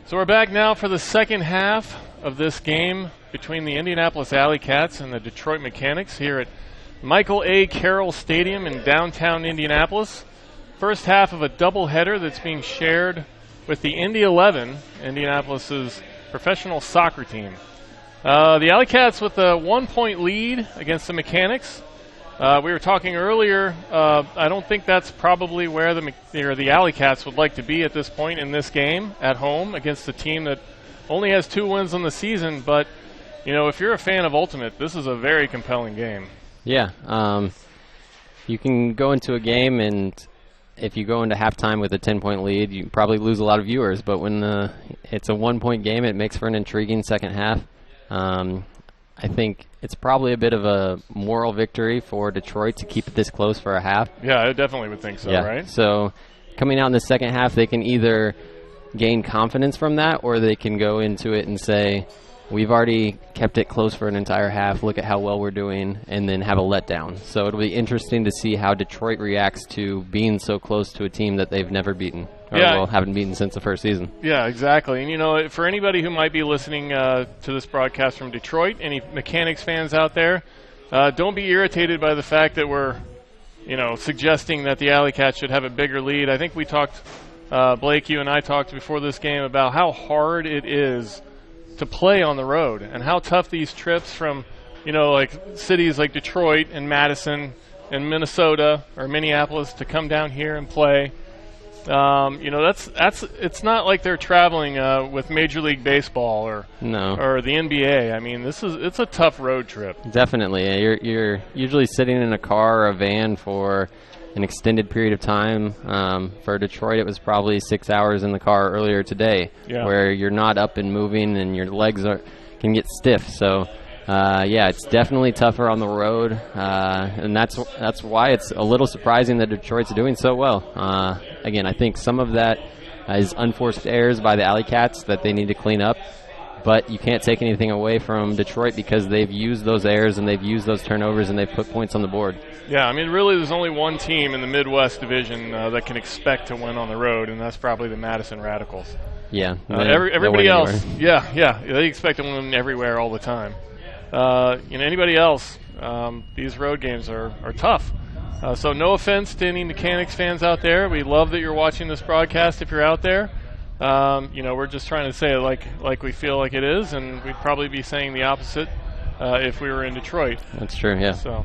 So we're back now for the second half of this game between the Indianapolis AlleyCats and the Detroit Mechanix here at Michael A. Carroll Stadium in downtown Indianapolis. First half of a doubleheader that's being shared with the Indy 11, Indianapolis's professional soccer team. The AlleyCats with a 1-point lead against the Mechanix. We were talking earlier, I don't think that's probably where the AlleyCats would like to be at this point in this game at home against a team that only has 2 wins on the season. But, you know, if you're a fan of Ultimate, this is a very compelling game. Yeah. You can go into a game, and if you go into halftime with a 10-point lead, you probably lose a lot of viewers. But when it's a 1-point game, it makes for an intriguing second half. I think it's probably a bit of a moral victory for Detroit to keep it this close for a half. Yeah, I definitely would think so, yeah. Right? So coming out in the second half, they can either gain confidence from that, or they can go into it and say, we've already kept it close for an entire half, look at how well we're doing, and then have a letdown. So it'll be interesting to see how Detroit reacts to being so close to a team that they've never beaten. Or, well, haven't beaten since the first season. Yeah, exactly. And, you know, for anybody who might be listening to this broadcast from Detroit, any Mechanix fans out there, don't be irritated by the fact that we're, you know, suggesting that the AlleyCats should have a bigger lead. I think we talked, Blake, you and I talked before this game about how hard it is to play on the road and how tough these trips from, you know, like cities like Detroit and Madison and Minnesota or Minneapolis to come down here and play. You know, it's not like they're traveling with Major League Baseball or the NBA. I mean, it's a tough road trip. Definitely. You're usually sitting in a car or a van for an extended period of time. For Detroit, it was probably 6 hours in the car earlier today, where you're not up and moving and your legs can get stiff. So, yeah, it's definitely tougher on the road, and that's why it's a little surprising that Detroit's doing so well. Again, I think some of that is unforced errors by the AlleyCats that they need to clean up, but you can't take anything away from Detroit because they've used those errors and they've used those turnovers and they've put points on the board. Yeah, I mean, really there's only one team in the Midwest Division that can expect to win on the road, and that's probably the Madison Radicals. Yeah. Everybody else, yeah, they expect to win everywhere all the time. You know, anybody else, these road games are tough. So no offense to any Mechanix fans out there. We love that you're watching this broadcast if you're out there. You know, we're just trying to say it like we feel like it is, and we'd probably be saying the opposite if we were in Detroit. That's true, yeah. So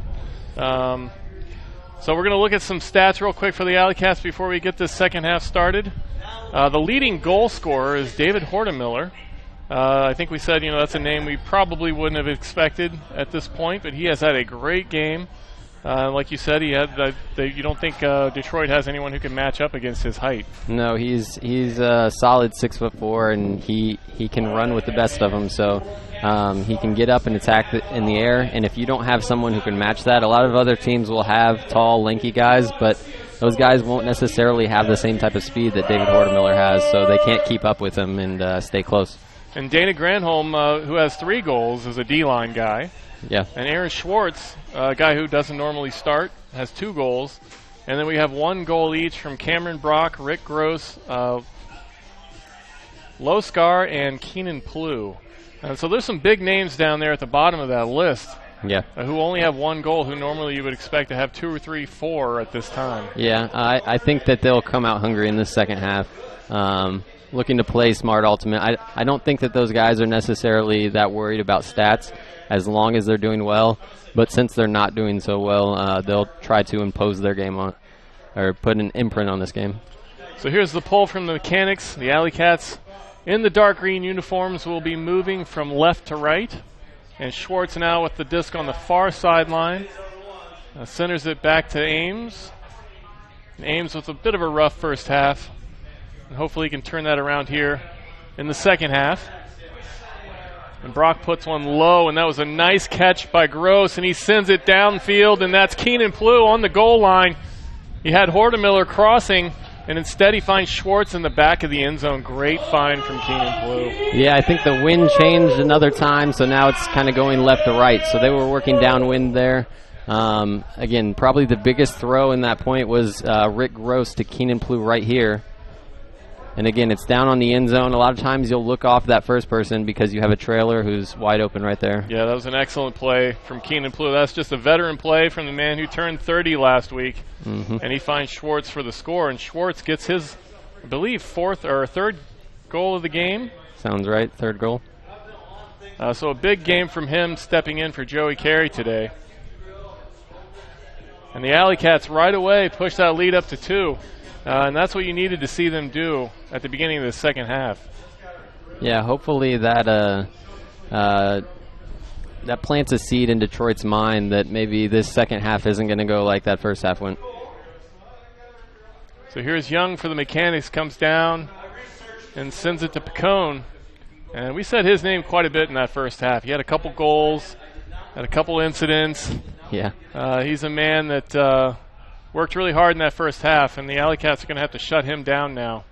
we're going to look at some stats real quick for the AlleyCats before we get this second half started. The leading goal scorer is David Hortemiller. I think we said, you know, that's a name we probably wouldn't have expected at this point, but he has had a great game. Like you said, you don't think Detroit has anyone who can match up against his height? No, he's a solid 6'4", and he can run with the best of them. So he can get up and attack in the air. And if you don't have someone who can match that, a lot of other teams will have tall, lanky guys, but those guys won't necessarily have the same type of speed that David Hortemiller has. So they can't keep up with him and stay close. And Dana Granholm, who has 3 goals, is a D-line guy. Yeah. And Aaron Schwartz, a guy who doesn't normally start, has 2 goals. And then we have 1 goal each from Cameron Brock, Rick Gross, Loskar, and Keenan Plew. And so there's some big names down there at the bottom of that list. Yeah. Who only have 1 goal, who normally you would expect to have 2 or 3, 4 at this time. Yeah, I think that they'll come out hungry in this second half. Looking to play smart ultimate. I don't think that those guys are necessarily that worried about stats as long as they're doing well. But since they're not doing so well, they'll try to impose their game on, or put an imprint on this game. So here's the pull from the Mechanix. The AlleyCats in the dark green uniforms will be moving from left to right. And Schwartz now with the disc on the far sideline. Centers it back to Ames. And Ames with a bit of a rough first half. And hopefully he can turn that around here in the second half. And Brock puts one low, and that was a nice catch by Gross, and he sends it downfield, and that's Keenan Plew on the goal line. He had Hortemiller crossing, and instead he finds Schwartz in the back of the end zone. Great find from Keenan Plew. Yeah, I think the wind changed another time, so now it's kind of going left to right. So they were working downwind there. Again, probably the biggest throw in that point was Rick Gross to Keenan Plew right here. And again, it's down on the end zone. A lot of times you'll look off that first person because you have a trailer who's wide open right there. Yeah, that was an excellent play from Keenan Plew. That's just a veteran play from the man who turned 30 last week. And he finds Schwartz for the score, and Schwartz gets his, I believe, third goal of the game. Sounds right, third goal. So a big game from him stepping in for Joey Carey today. And the AlleyCats right away push that lead up to 2. And that's what you needed to see them do at the beginning of the second half. Yeah, hopefully that that plants a seed in Detroit's mind that maybe this second half isn't going to go like that first half went. So here's Young for the Mechanix, comes down and sends it to Picone. And we said his name quite a bit in that first half. He had a couple goals, had a couple incidents. Yeah. He's a man that worked really hard in that first half, and the AlleyCats are going to have to shut him down now.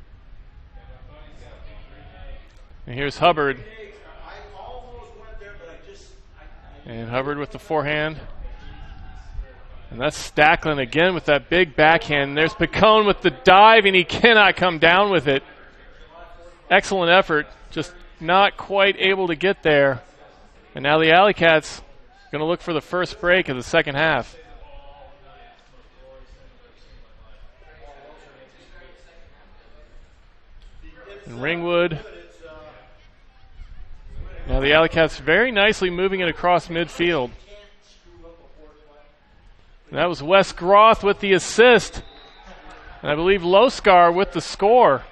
And here's Hubbard. And Hubbard with the forehand. And that's Stacklin again with that big backhand. And there's Picone with the dive, and he cannot come down with it. Excellent effort, just not quite able to get there. And now the AlleyCats going to look for the first break of the second half. And Ringwood. Now the AlleyCats very nicely moving it across midfield. And that was Wes Groth with the assist. And I believe Loskar with the score.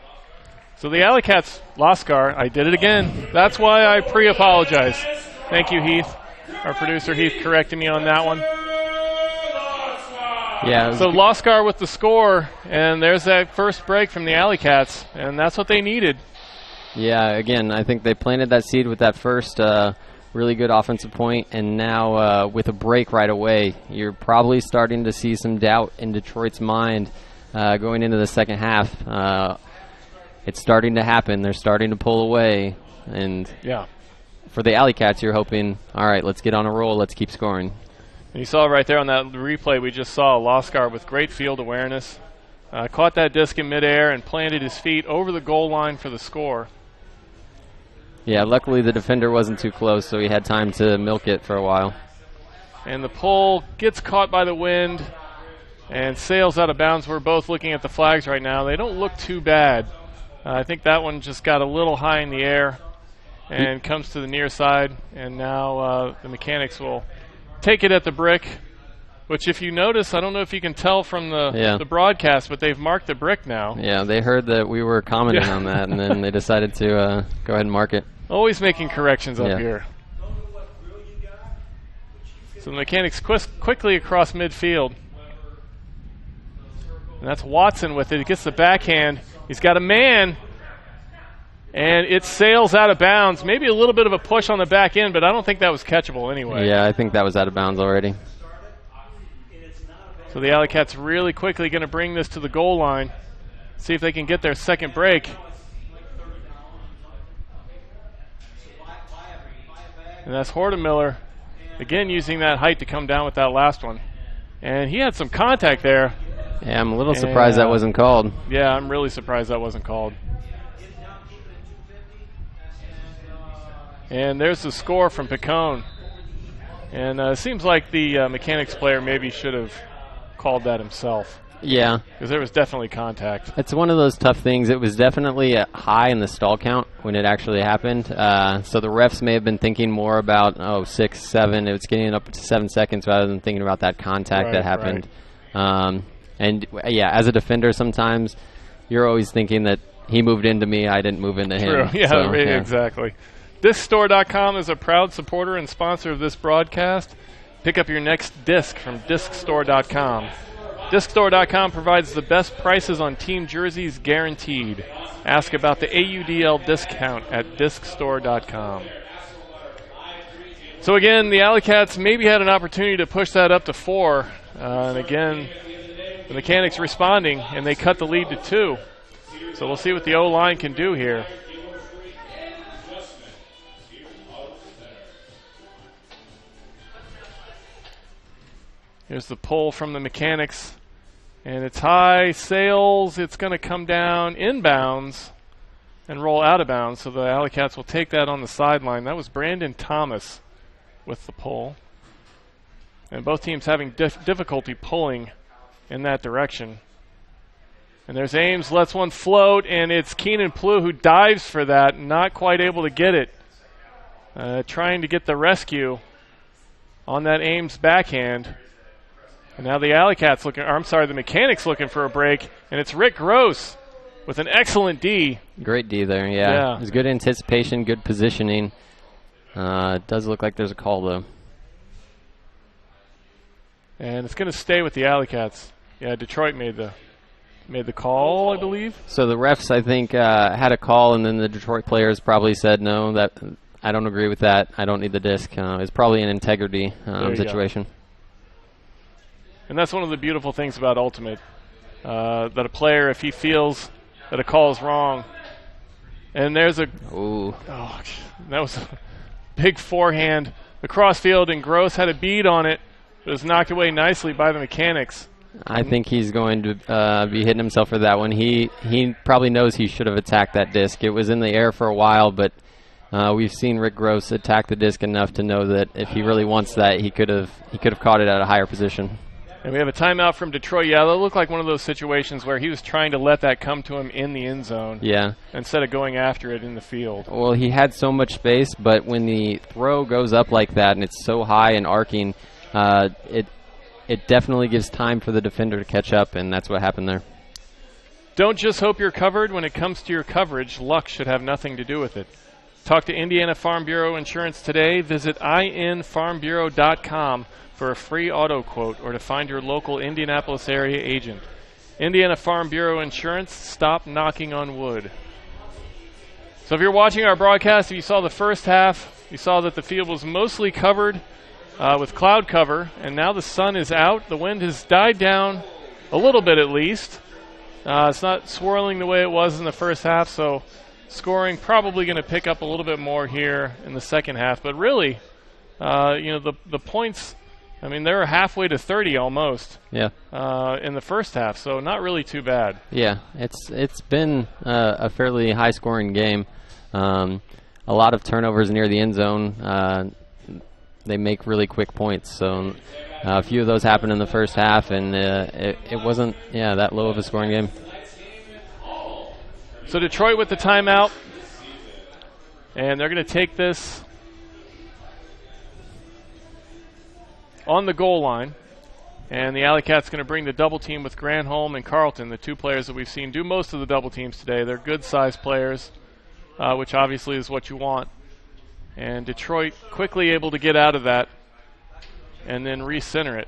So the AlleyCats, Loskar, I did it again. That's why I pre-apologize. Thank you, Heath. Our producer, Heath, corrected me on that one. Yeah. So Loskar with the score, and there's that first break from the AlleyCats, and that's what they needed. Yeah, again, I think they planted that seed with that first really good offensive point, and now with a break right away, you're probably starting to see some doubt in Detroit's mind going into the second half. It's starting to happen. They're starting to pull away, and yeah. For the AlleyCats, you're hoping, all right, let's get on a roll, let's keep scoring. And you saw right there on that replay we just saw Loskar with great field awareness. Caught that disc in midair and planted his feet over the goal line for the score. Yeah, luckily the defender wasn't too close, so he had time to milk it for a while. And the pull gets caught by the wind and sails out of bounds. We're both looking at the flags right now. They don't look too bad. I think that one just got a little high in the air and comes to the near side. And now the Mechanix will take it at the brick, which if you notice, I don't know if you can tell from the broadcast, but they've marked the brick now. Yeah, they heard that we were commenting on that, and then they decided to go ahead and mark it. Always making corrections up here. So the Mechanix quickly across midfield. And that's Watson with it. He gets the backhand. He's got a man. And it sails out of bounds. Maybe a little bit of a push on the back end, but I don't think that was catchable anyway. Yeah, I think that was out of bounds already. So the AlleyCats really quickly going to bring this to the goal line. See if they can get their second break. And that's Hortemiller, again using that height to come down with that last one. And he had some contact there. Yeah, I'm a little surprised that wasn't called. Yeah, I'm really surprised that wasn't called. And there's the score from Picone. And it seems like the Mechanix player maybe should have called that himself. Yeah. Because there was definitely contact. It's one of those tough things. It was definitely high in the stall count when it actually happened. So the refs may have been thinking more about, 6, 7. It was getting up to 7 seconds rather than thinking about that contact that happened. Right. And, yeah, as a defender sometimes, you're always thinking that he moved into me, I didn't move into him. Yeah, so, exactly. DiscStore.com is a proud supporter and sponsor of this broadcast. Pick up your next disc from DiscStore.com. DiscStore.com provides the best prices on team jerseys guaranteed. Ask about the AUDL discount at DiscStore.com. So again, the AlleyCats maybe had an opportunity to push that up to 4. And again, the Mechanix responding, and they cut the lead to 2. So we'll see what the O-line can do here. Here's the pull from the Mechanix. And it's high, sails, it's going to come down inbounds. and roll out of bounds, so the AlleyCats will take that on the sideline. That was Brandon Thomas with the pull. And both teams having difficulty pulling in that direction. And there's Ames, lets one float, and it's Keenan Plew who dives for that, not quite able to get it. Trying to get the rescue on that Ames backhand. And now the AlleyCats looking, or I'm sorry, the Mechanix looking for a break, and it's Rick Gross with an excellent D. Great D there, yeah. It was good anticipation, good positioning. It does look like there's a call, though. And it's going to stay with the AlleyCats. Yeah, Detroit made the call, I believe. So the refs, I think, had a call, and then the Detroit players probably said, no, that I don't agree with that. I don't need the disc. It's probably an integrity situation. And that's one of the beautiful things about Ultimate, that a player, if he feels that a call is wrong, and there's a... Ooh. Oh, that was a big forehand across field, and Gross had a bead on it. It was knocked away nicely by the Mechanix. I think he's going to be hitting himself for that one. He probably knows he should have attacked that disc. It was in the air for a while, but we've seen Rick Gross attack the disc enough to know that if he really wants that, he could have caught it at a higher position. And we have a timeout from Detroit. Yeah, that looked like one of those situations where he was trying to let that come to him in the end zone. Yeah. Instead of going after it in the field. Well, he had so much space, but when the throw goes up like that and it's so high and arcing, it definitely gives time for the defender to catch up, and that's what happened there. Don't just hope you're covered. When it comes to your coverage, luck should have nothing to do with it. Talk to Indiana Farm Bureau Insurance today. Visit infarmbureau.com for a free auto quote or to find your local Indianapolis area agent. Indiana Farm Bureau Insurance, stop knocking on wood. So if you're watching our broadcast, if you saw the first half, you saw that the field was mostly covered with cloud cover, and now the sun is out. The wind has died down a little bit at least. It's not swirling the way it was in the first half, so scoring probably going to pick up a little bit more here in the second half. But really, the points, I mean, they're halfway to 30 almost. Yeah. In the first half, so not really too bad. Yeah, it's been a fairly high-scoring game. A lot of turnovers near the end zone. They make really quick points. So a few of those happened in the first half, and it wasn't that low of a scoring game. So Detroit with the timeout, and they're going to take this on the goal line, and the AlleyCats going to bring the double team with Granholm and Carlton, the two players that we've seen do most of the double teams today. They're good-sized players, which obviously is what you want. And Detroit quickly able to get out of that and then recenter it.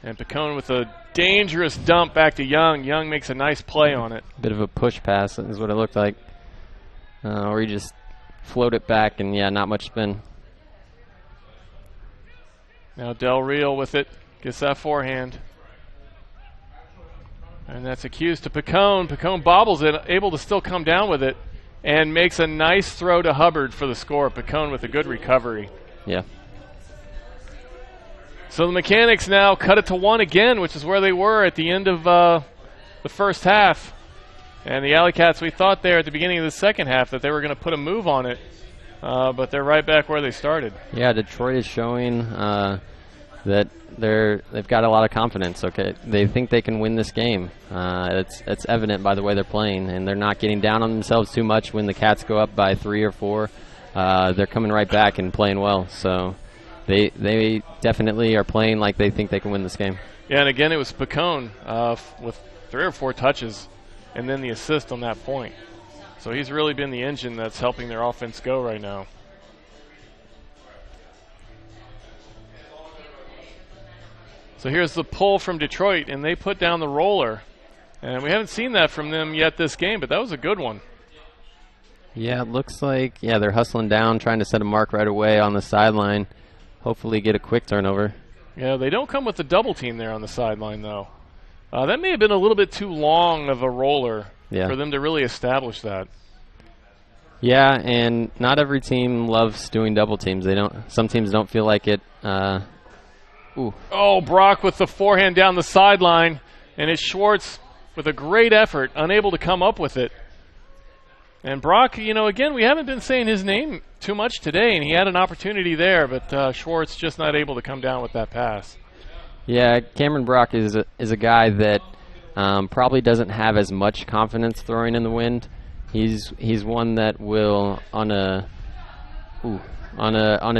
And Picone with a dangerous dump back to Young. Young makes a nice play on it. Bit of a push pass is what it looked like. Or he just float it back and, not much spin. Now Del Real with it. Gets that forehand. And that's accused to Picone. Picone bobbles it, able to still come down with it, and makes a nice throw to Hubbard for the score. Picone with a good recovery. Yeah. So the Mechanix now cut it to 1 again, which is where they were at the end of the first half. And the AlleyCats, we thought there at the beginning of the second half that they were going to put a move on it, but they're right back where they started. Yeah, Detroit is showing that they've got a lot of confidence. Okay, they think they can win this game. It's evident by the way they're playing, and they're not getting down on themselves too much when the Cats go up by 3 or 4. They're coming right back and playing well. So they definitely are playing like they think they can win this game. Yeah, and again it was Picone with 3 or 4 touches, and then the assist on that point. So he's really been the engine that's helping their offense go right now. So here's the pull from Detroit, and they put down the roller. And we haven't seen that from them yet this game, but that was a good one. Yeah, it looks like, they're hustling down, trying to set a mark right away on the sideline. Hopefully get a quick turnover. Yeah, they don't come with the double team there on the sideline, though. That may have been a little bit too long of a roller for them to really establish that. Yeah, and not every team loves doing double teams. Some teams don't feel like it Ooh. Oh, Brock with the forehand down the sideline, and it's Schwartz with a great effort, unable to come up with it. And Brock, again, we haven't been saying his name too much today, and he had an opportunity there, but Schwartz just not able to come down with that pass. Yeah, Cameron Brock is a guy that probably doesn't have as much confidence throwing in the wind. He's one that will on a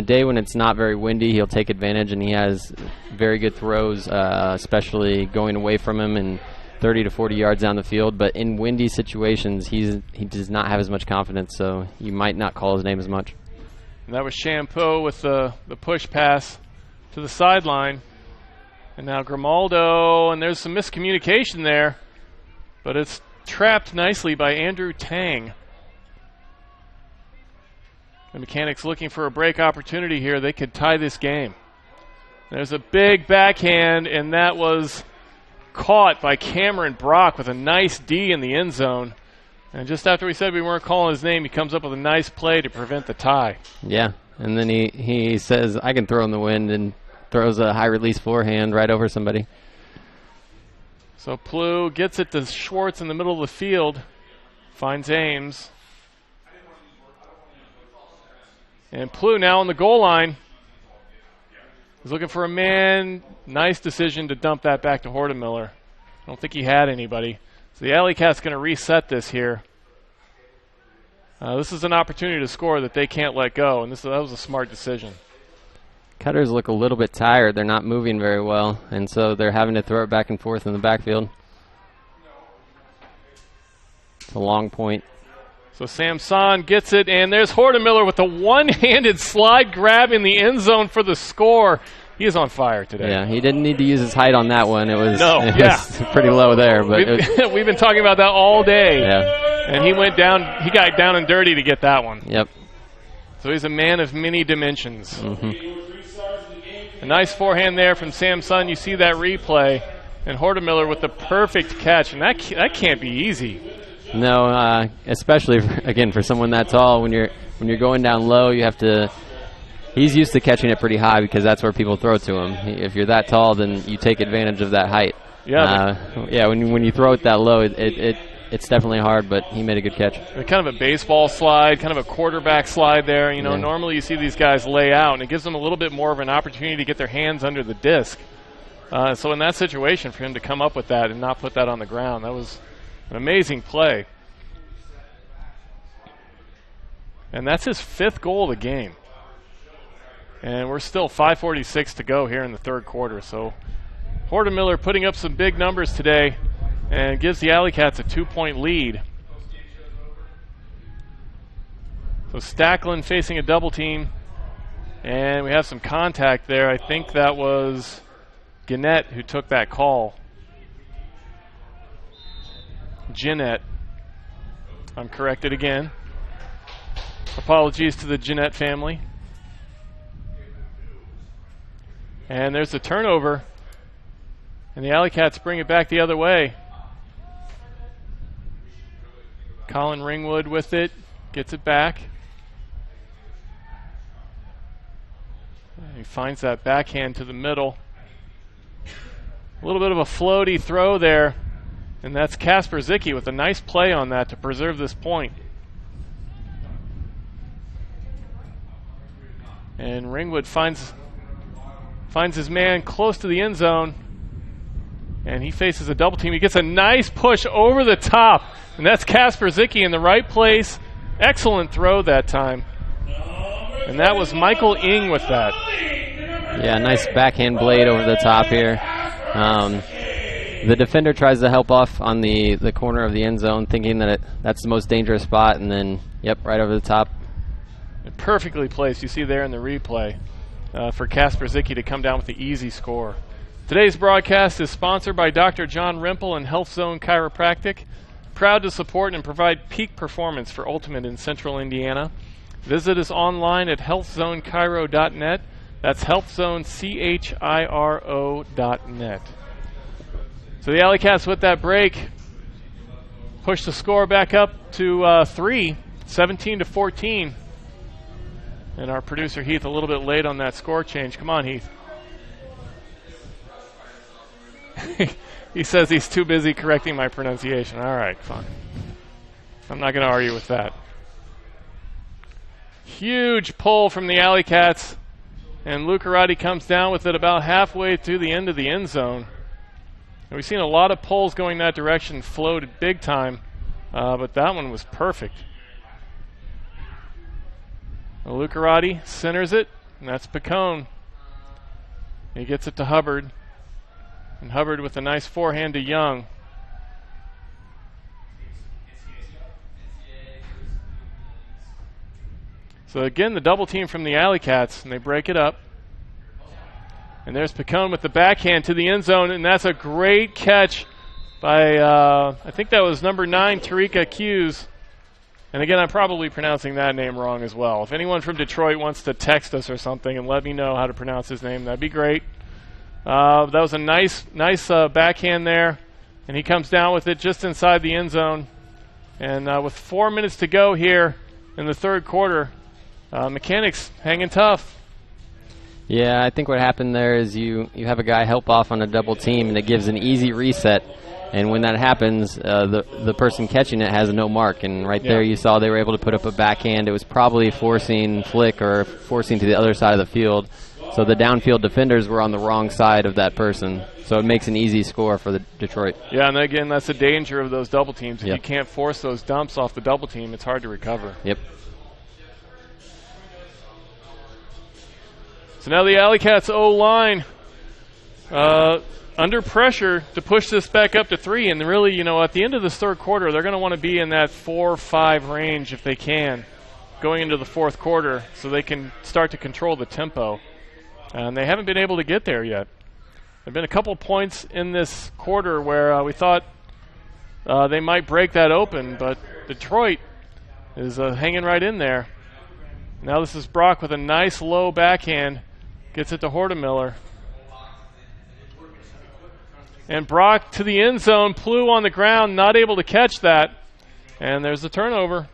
day when it's not very windy, he'll take advantage, and he has very good throws, especially going away from him and 30 to 40 yards down the field. But in windy situations, he does not have as much confidence, so you might not call his name as much. And that was Shampoo with the push pass to the sideline. And now Grimaldo, and there's some miscommunication there, but it's trapped nicely by Andrew Tang. The Mechanics looking for a break opportunity here. They could tie this game. There's a big backhand, and that was caught by Cameron Brock with a nice D in the end zone. And just after we said we weren't calling his name, he comes up with a nice play to prevent the tie. Yeah, and then he says, I can throw in the wind, and throws a high-release forehand right over somebody. So Plough gets it to Schwartz in the middle of the field, finds Ames. And Plough now on the goal line. He's looking for a man. Nice decision to dump that back to Hortemiller. I don't think he had anybody. So the AlleyCats going to reset this here. This is an opportunity to score that they can't let go, and that was a smart decision. Cutters look a little bit tired. They're not moving very well, and so they're having to throw it back and forth in the backfield. It's a long point. So Samson gets it, and there's Hortemiller with a one-handed slide grab in the end zone for the score. He is on fire today. Yeah, he didn't need to use his height on that one. It was pretty low there. But we've been talking about that all day. Yeah. And he got down and dirty to get that one. Yep. So he's a man of many dimensions. Mm-hmm. A nice forehand there from Samson. You see that replay. And Hortemiller with the perfect catch. And that can't be easy. No, especially for someone that tall. When you're going down low, you have to. He's used to catching it pretty high because that's where people throw to him. If you're that tall, then you take advantage of that height. Yeah. When you throw it that low, it's definitely hard. But he made a good catch. Kind of a baseball slide, kind of a quarterback slide there. Normally you see these guys lay out, and it gives them a little bit more of an opportunity to get their hands under the disc. So in that situation, for him to come up with that and not put that on the ground, that was an amazing play. And that's his 5th goal of the game. And we're still 5:46 to go here in the third quarter. So Hortemiller putting up some big numbers today and gives the AlleyCats a 2-point lead. So Stacklin facing a double team. And we have some contact there. I think that was Gannett who took that call. Jeanette. I'm corrected again. Apologies to the Jeanette family. And there's the turnover. And the AlleyCats bring it back the other way. Colin Ringwood with it. Gets it back. He finds that backhand to the middle. A little bit of a floaty throw there. And that's Kasper Zicki with a nice play on that to preserve this point. And Ringwood finds his man close to the end zone. And he faces a double team. He gets a nice push over the top. And that's Kasper Zicki in the right place. Excellent throw that time. And that was Michael Ing with that. Yeah, nice backhand blade over the top here. The defender tries to help off on the corner of the end zone, thinking that that's the most dangerous spot, and then, right over the top. Perfectly placed, you see there in the replay, for Kasper Zicki to come down with the easy score. Today's broadcast is sponsored by Dr. John Rimple and Health Zone Chiropractic, proud to support and provide peak performance for Ultimate in Central Indiana. Visit us online at healthzonechiro.net. That's healthzonechiro.net. So the AlleyCats with that break push the score back up to 3, 17-14. And our producer Heath a little bit late on that score change. Come on, Heath. He says he's too busy correcting my pronunciation. All right, fine. I'm not going to argue with that. Huge pull from the AlleyCats, and Lucarati comes down with it about halfway through the end of the end zone. And we've seen a lot of pulls going that direction, floated big time, but that one was perfect. Lucarati centers it, and that's Picone. He gets it to Hubbard, and Hubbard with a nice forehand to Young. So again, the double team from the AlleyCats, and they break it up. And there's Picone with the backhand to the end zone, and that's a great catch by, I think that was number 9, Tarika Hughes. And again, I'm probably pronouncing that name wrong as well. If anyone from Detroit wants to text us or something and let me know how to pronounce his name, that'd be great. That was a nice backhand there, and he comes down with it just inside the end zone. And with 4 minutes to go here in the third quarter, Mechanix hanging tough. Yeah, I think what happened there is you have a guy help off on a double team, and it gives an easy reset. And when that happens, the person catching it has no mark. And right there you saw they were able to put up a backhand. It was probably forcing flick or forcing to the other side of the field. So the downfield defenders were on the wrong side of that person. So it makes an easy score for the Detroit. Yeah, and again, that's the danger of those double teams. If you can't force those dumps off the double team, it's hard to recover. Yep. So now the AlleyCats O-line under pressure to push this back up to 3. And really, you know, at the end of this third quarter, they're going to want to be in that 4-5 range if they can, going into the fourth quarter, so they can start to control the tempo. And they haven't been able to get there yet. There have been a couple points in this quarter where we thought they might break that open, but Detroit is hanging right in there. Now this is Brock with a nice low backhand. Gets it to Hortemiller. And Brock to the end zone. Plew on the ground, not able to catch that. And there's the turnover.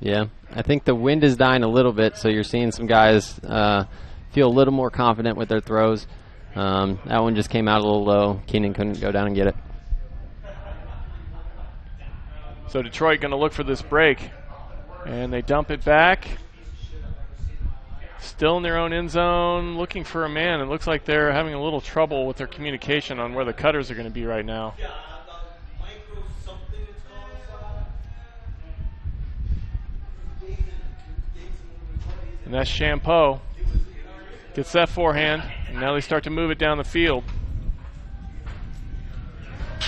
Yeah, I think the wind is dying a little bit, so you're seeing some guys feel a little more confident with their throws. That one just came out a little low. Keenan couldn't go down and get it. So Detroit going to look for this break. And they dump it back. Still in their own end zone, looking for a man. It looks like they're having a little trouble with their communication on where the cutters are going to be right now. And that's Champeau. Gets that forehand, and now they start to move it down the field.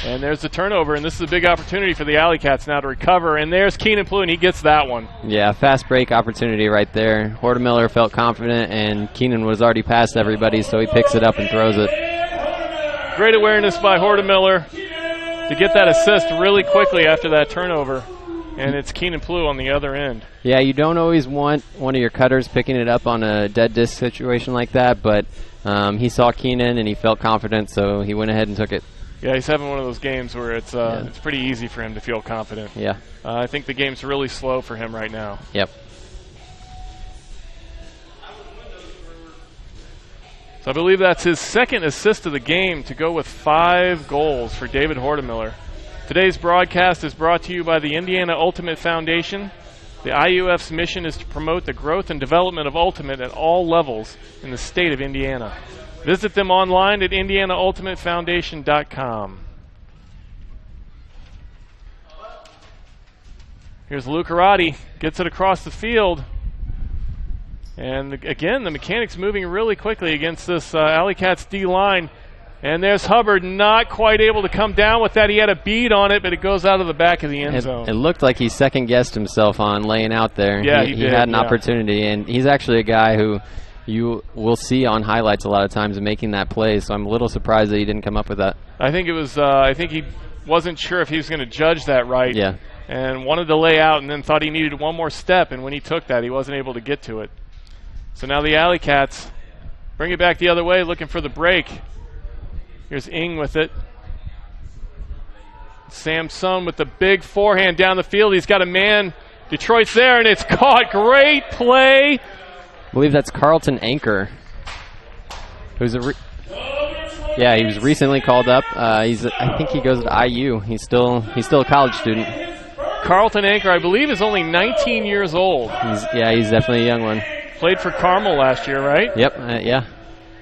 And there's the turnover, and this is a big opportunity for the AlleyCats now to recover. And there's Keenan Plew, and he gets that one. Yeah, fast break opportunity right there. Hortemiller felt confident, and Keenan was already past everybody, so he picks it up and throws it. Great awareness by Hortemiller to get that assist really quickly after that turnover. And it's Keenan Plew on the other end. Yeah, you don't always want one of your cutters picking it up on a dead disc situation like that, but he saw Keenan and he felt confident, so he went ahead and took it. Yeah, he's having one of those games where it's pretty easy for him to feel confident. Yeah. I think the game's really slow for him right now. Yep. So I believe that's his second assist of the game to go with 5 goals for David Hortemiller. Today's broadcast is brought to you by the Indiana Ultimate Foundation. The IUF's mission is to promote the growth and development of Ultimate at all levels in the state of Indiana. Visit them online at indianaultimatefoundation.com. Here's Lucarati, gets it across the field. And again, the Mechanix moving really quickly against this AlleyCats D-line. And there's Hubbard, not quite able to come down with that. He had a bead on it, but it goes out of the back of the end zone. It looked like he second-guessed himself on laying out there. Yeah, he had an opportunity, and he's actually a guy who you will see on highlights a lot of times making that play, so I'm a little surprised that he didn't come up with that. I think it was. I think he wasn't sure if he was going to judge that right. Yeah. And wanted to lay out, and then thought he needed one more step, and when he took that, he wasn't able to get to it. So now the AlleyCats bring it back the other way, looking for the break. Here's Ing with it. Samson with the big forehand down the field. He's got a man. Detroit's there, and it's caught. Great play. I believe that's Carlton Anchor, who's a Yeah, he was recently called up. I think he goes to IU. He's still a college student. Carlton Anchor, I believe, is only 19 years old. He's definitely a young one. Played for Carmel last year, right? Yep, yeah.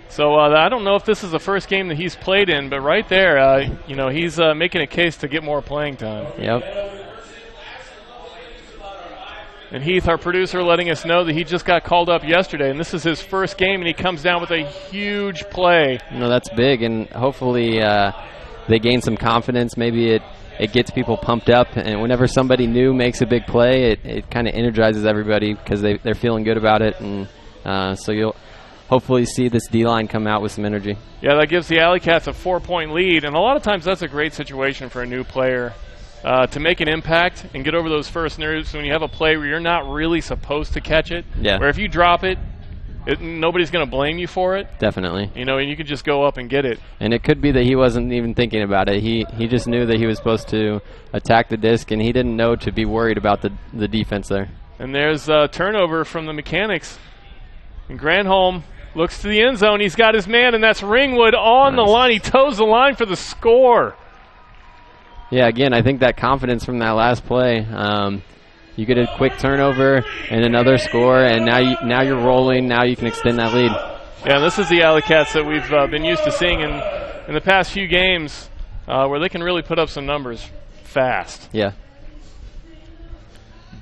So I don't know if this is the first game that he's played in, but right there, he's making a case to get more playing time. Yep. And Heath, our producer, letting us know that he just got called up yesterday, and this is his first game, and he comes down with a huge play. No, that's big, and hopefully they gain some confidence. Maybe it gets people pumped up, and whenever somebody new makes a big play, it kind of energizes everybody because they're feeling good about it, and so you'll hopefully see this D-line come out with some energy. Yeah, that gives the AlleyCats a 4-point lead, and a lot of times that's a great situation for a new player. To make an impact and get over those first nerves when you have a play where you're not really supposed to catch it. Yeah. Where if you drop it, nobody's going to blame you for it. Definitely. And you can just go up and get it. And it could be that he wasn't even thinking about it. He just knew that he was supposed to attack the disc, and he didn't know to be worried about the defense there. And there's a turnover from the Mechanics. And Granholm looks to the end zone. He's got his man, and that's Ringwood on the line. He toes the line for the score. Yeah, again, I think that confidence from that last play, you get a quick turnover and another score, and now you're rolling. Now you can extend that lead. Yeah, this is the AlleyCats that we've been used to seeing in the past few games where they can really put up some numbers fast. Yeah.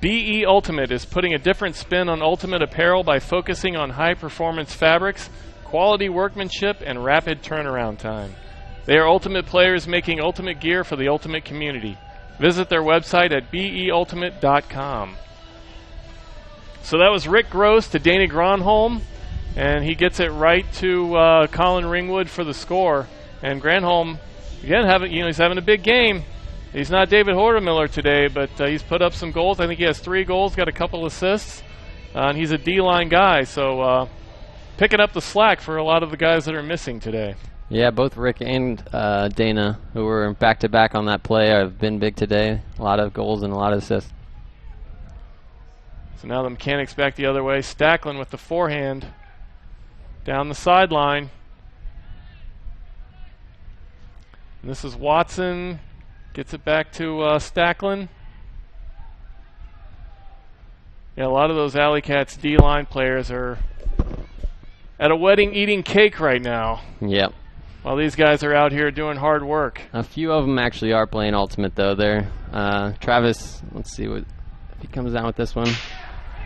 BE Ultimate is putting a different spin on Ultimate apparel by focusing on high-performance fabrics, quality workmanship, and rapid turnaround time. They are Ultimate players making Ultimate gear for the Ultimate community. Visit their website at beultimate.com. So that was Rick Gross to Dana Granholm, and he gets it right to Colin Ringwood for the score. And Granholm, again, he's having a big game. He's not David Hortemiller today, but he's put up some goals. I think he has 3 goals, got a couple assists, and he's a D-line guy. So picking up the slack for a lot of the guys that are missing today. Yeah, both Rick and Dana, who were back-to-back on that play, have been big today. A lot of goals and a lot of assists. So now the Mechanics back the other way. Stacklin with the forehand down the sideline. And this is Watson. Gets it back to Stacklin. Yeah, a lot of those AlleyCats D-line players are at a wedding eating cake right now. Yep. While these guys are out here doing hard work. A few of them actually are playing Ultimate, though. They're Travis, let's see if he comes down with this one.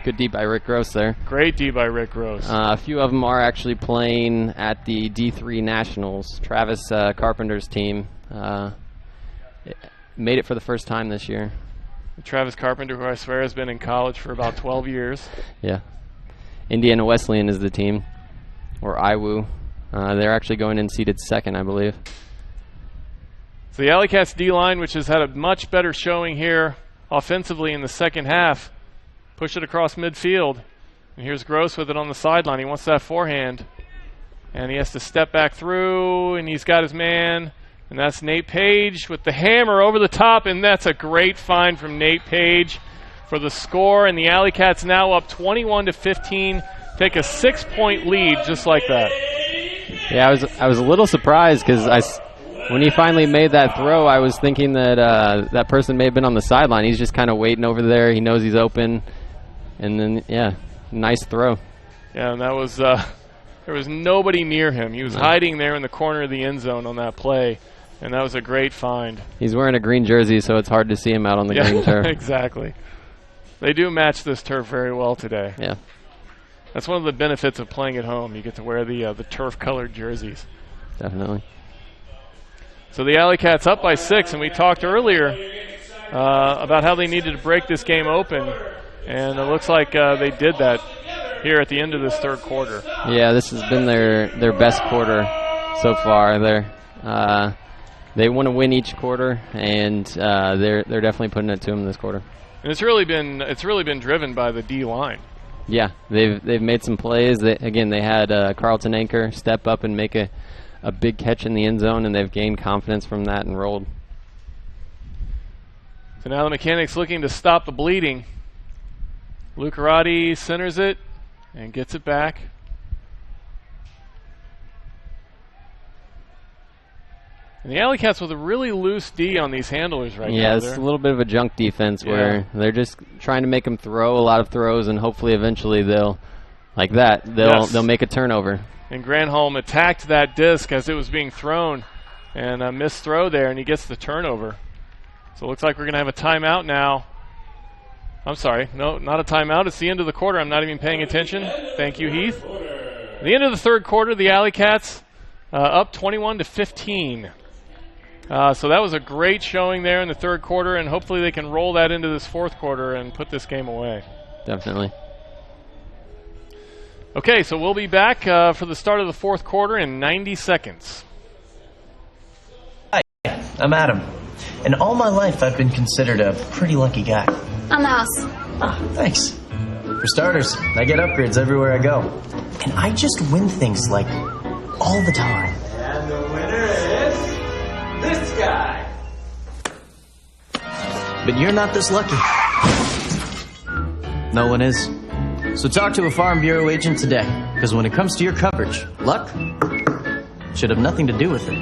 Good D by Rick Gross there. Great D by Rick Gross. A few of them are actually playing at the D3 Nationals. Travis Carpenter's team made it for the first time this year. Travis Carpenter, who I swear has been in college for about 12 years. Yeah. Indiana Wesleyan is the team, or IWU. They're actually going in seeded second, I believe. So the AlleyCats D-line, which has had a much better showing here offensively in the second half, push it across midfield. And here's Gross with it on the sideline. He wants that forehand. And he has to step back through, and he's got his man. And that's Nate Page with the hammer over the top, and that's a great find from Nate Page for the score. And the AlleyCats now up 21-15, take a 6-point lead just like that. Yeah, I was a little surprised because when he finally made that throw, I was thinking that that person may have been on the sideline. He's just kind of waiting over there. He knows he's open, and then nice throw. Yeah, and that was there was nobody near him. He was hiding there in the corner of the end zone on that play, and that was a great find. He's wearing a green jersey, so it's hard to see him out on the green turf. Exactly. They do match this turf very well today. Yeah. That's one of the benefits of playing at home. You get to wear the turf-colored jerseys. Definitely. So the AlleyCats up by 6, and we talked earlier about how they needed to break this game open, and it looks like they did that here at the end of this third quarter. Yeah, this has been their best quarter so far. They want to win each quarter, and they're definitely putting it to them this quarter. And it's really been driven by the D line. Yeah, they've made some plays. They had Carlton Anchor step up and make a big catch in the end zone, and they've gained confidence from that and rolled. So now the Mechanics looking to stop the bleeding. Lucarati centers it and gets it back. And the AlleyCats with a really loose D on these handlers right now. Yeah, it's a little bit of a junk defense where they're just trying to make them throw a lot of throws, and hopefully eventually they'll make a turnover. And Granholm attacked that disc as it was being thrown, and a missed throw there, and he gets the turnover. So it looks like we're going to have a timeout now. I'm sorry, no, not a timeout. It's the end of the quarter. I'm not even paying attention. Thank you, Heath. At the end of the third quarter, the AlleyCats up 21-15. So that was a great showing there in the third quarter, and hopefully they can roll that into this fourth quarter and put this game away. Definitely. Okay, so we'll be back for the start of the fourth quarter in 90 seconds. Hi, I'm Adam. And all my life I've been considered a pretty lucky guy. On the house. Ah, thanks. For starters, I get upgrades everywhere I go. And I just win things like all the time. And the winner is this guy. But you're not this lucky. No one is. So talk to a Farm Bureau agent today, because when it comes to your coverage, luck should have nothing to do with it.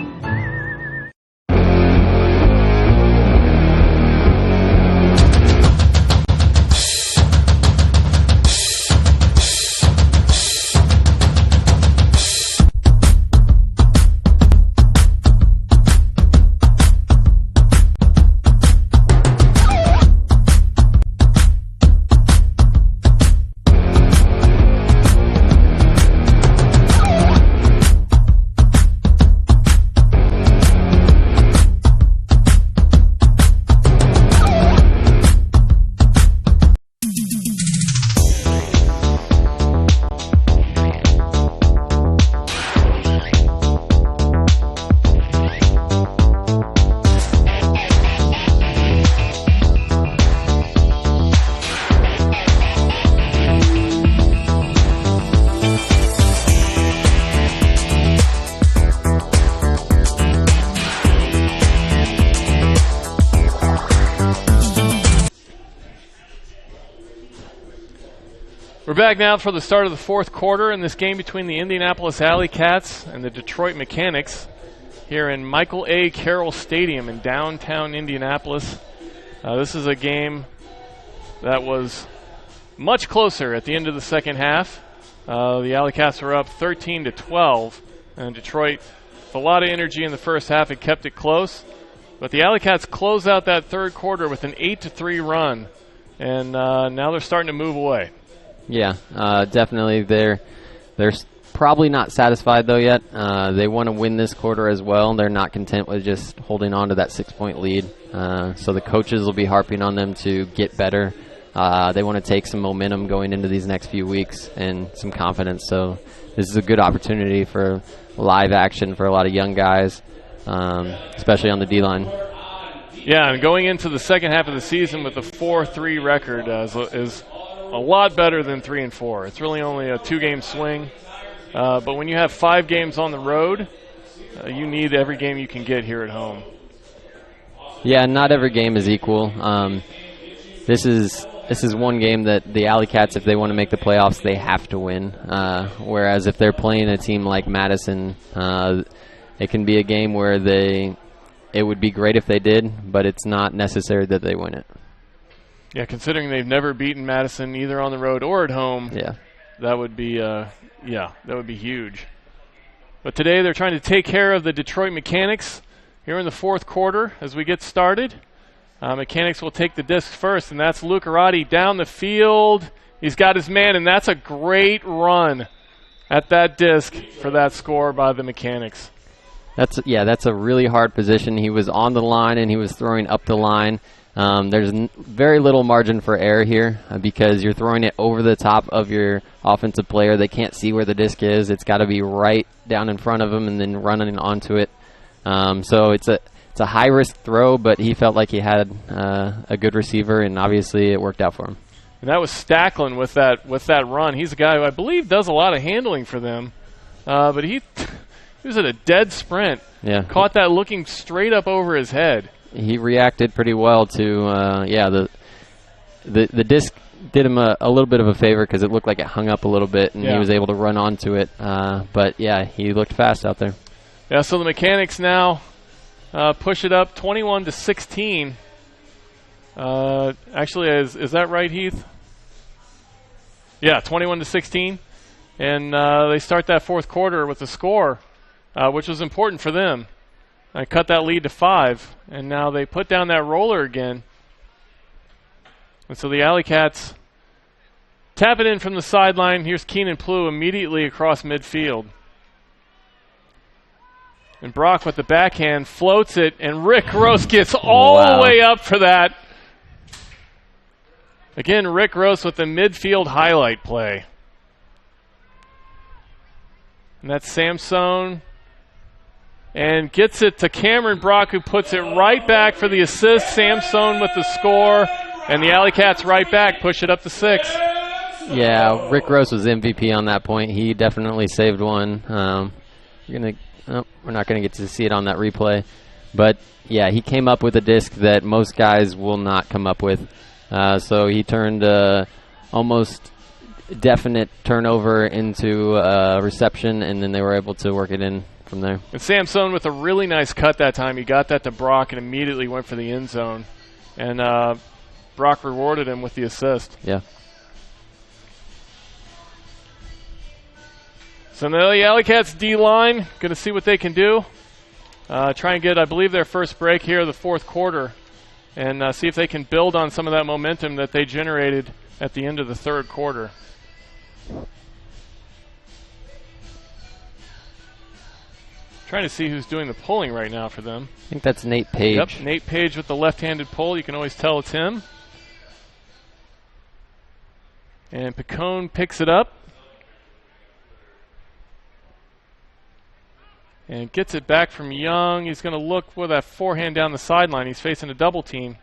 We're back now for the start of the fourth quarter in this game between the Indianapolis AlleyCats and the Detroit Mechanix here in Michael A. Carroll Stadium in downtown Indianapolis. This is a game that was much closer at the end of the second half. The AlleyCats were up 13-12, and Detroit, with a lot of energy in the first half, had kept it close. But the AlleyCats close out that third quarter with an 8-3 run, and now they're starting to move away. Yeah, definitely. They're probably not satisfied though yet. They want to win this quarter as well. They're not content with just holding on to that 6-point lead. So the coaches will be harping on them to get better. They want to take some momentum going into these next few weeks and some confidence. So this is a good opportunity for live action for a lot of young guys, especially on the D-line. Yeah, and going into the second half of the season with a 4-3 record is a lot better than 3-4. It's really only a 2-game swing. But when you have 5 games on the road, you need every game you can get here at home. Yeah, not every game is equal. This is one game that the AlleyCats, if they want to make the playoffs, they have to win. Whereas if they're playing a team like Madison, it can be a game where it would be great if they did, but it's not necessary that they win it. Yeah, considering they've never beaten Madison either on the road or at home, that would be huge. But today they're trying to take care of the Detroit Mechanix here in the fourth quarter as we get started. Mechanix will take the disc first, and that's Lucarati down the field. He's got his man, and that's a great run at that disc for that score by the Mechanix. That's a really hard position. He was on the line, and he was throwing up the line. There's very little margin for error here because you're throwing it over the top of your offensive player. They can't see where the disc is. It's got to be right down in front of them and then running onto it. So it's a high-risk throw, but he felt like he had a good receiver, and obviously it worked out for him. And that was Stacklin with that run. He's a guy who I believe does a lot of handling for them, but he was at a dead sprint. Yeah. Caught that looking straight up over his head. He reacted pretty well to the disc did him a little bit of a favor because it looked like it hung up a little bit, and he was able to run onto it. But yeah, he looked fast out there. Yeah, so the Mechanix now push it up 21-16. Actually, is that right, Heath? Yeah, 21-16. And they start that fourth quarter with a score, which was important for them. I cut that lead to 5, and now they put down that roller again. And so the AlleyCats tap it in from the sideline. Here's Keenan Plew immediately across midfield. And Brock with the backhand floats it, and Rick Gross gets all the way up for that. Again, Rick Gross with the midfield highlight play. And that's Samson. And gets it to Cameron Brock, who puts it right back for the assist. Samson with the score. And the AlleyCats right back, push it up to 6. Yeah, Rick Gross was MVP on that point. He definitely saved one. We're not going to get to see it on that replay. But, yeah, he came up with a disc that most guys will not come up with. So he turned almost definite turnover into reception, and then they were able to work it in from there. And Samson with a really nice cut that time. He got that to Brock and immediately went for the end zone. And Brock rewarded him with the assist. Yeah. So now the AlleyCats D-line, going to see what they can do. Try and get, I believe, their first break here of the fourth quarter. And see if they can build on some of that momentum that they generated at the end of the third quarter. Trying to see who's doing the pulling right now for them. I think that's Nate Page. Yep, Nate Page with the left-handed pull. You can always tell it's him. And Picone picks it up. And gets it back from Young. He's going to look with that forehand down the sideline. He's facing a double team.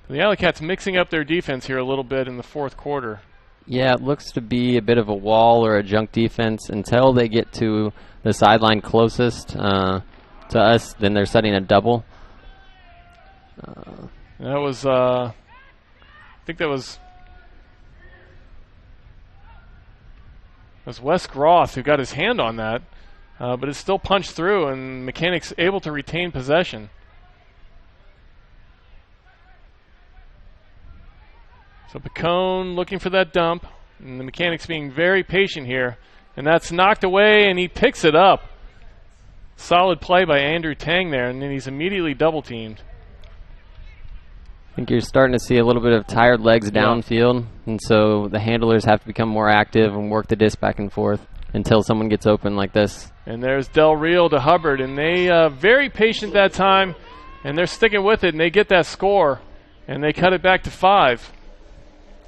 The AlleyCats mixing up their defense here a little bit in the fourth quarter. Yeah, it looks to be a bit of a wall or a junk defense until they get to the sideline closest to us. Then they're setting a double. That was, I think that was Wes Groth who got his hand on that, but it's still punched through, and Mechanix able to retain possession. So Picone looking for that dump, and the Mechanix being very patient here, and that's knocked away, and he picks it up. Solid play by Andrew Tang there, and then he's immediately double teamed. I think you're starting to see a little bit of tired legs downfield, and so the handlers have to become more active and work the disc back and forth until someone gets open like this. And there's Del Real to Hubbard, and they very patient that time, and they're sticking with it, and they get that score, and they cut it back to 5.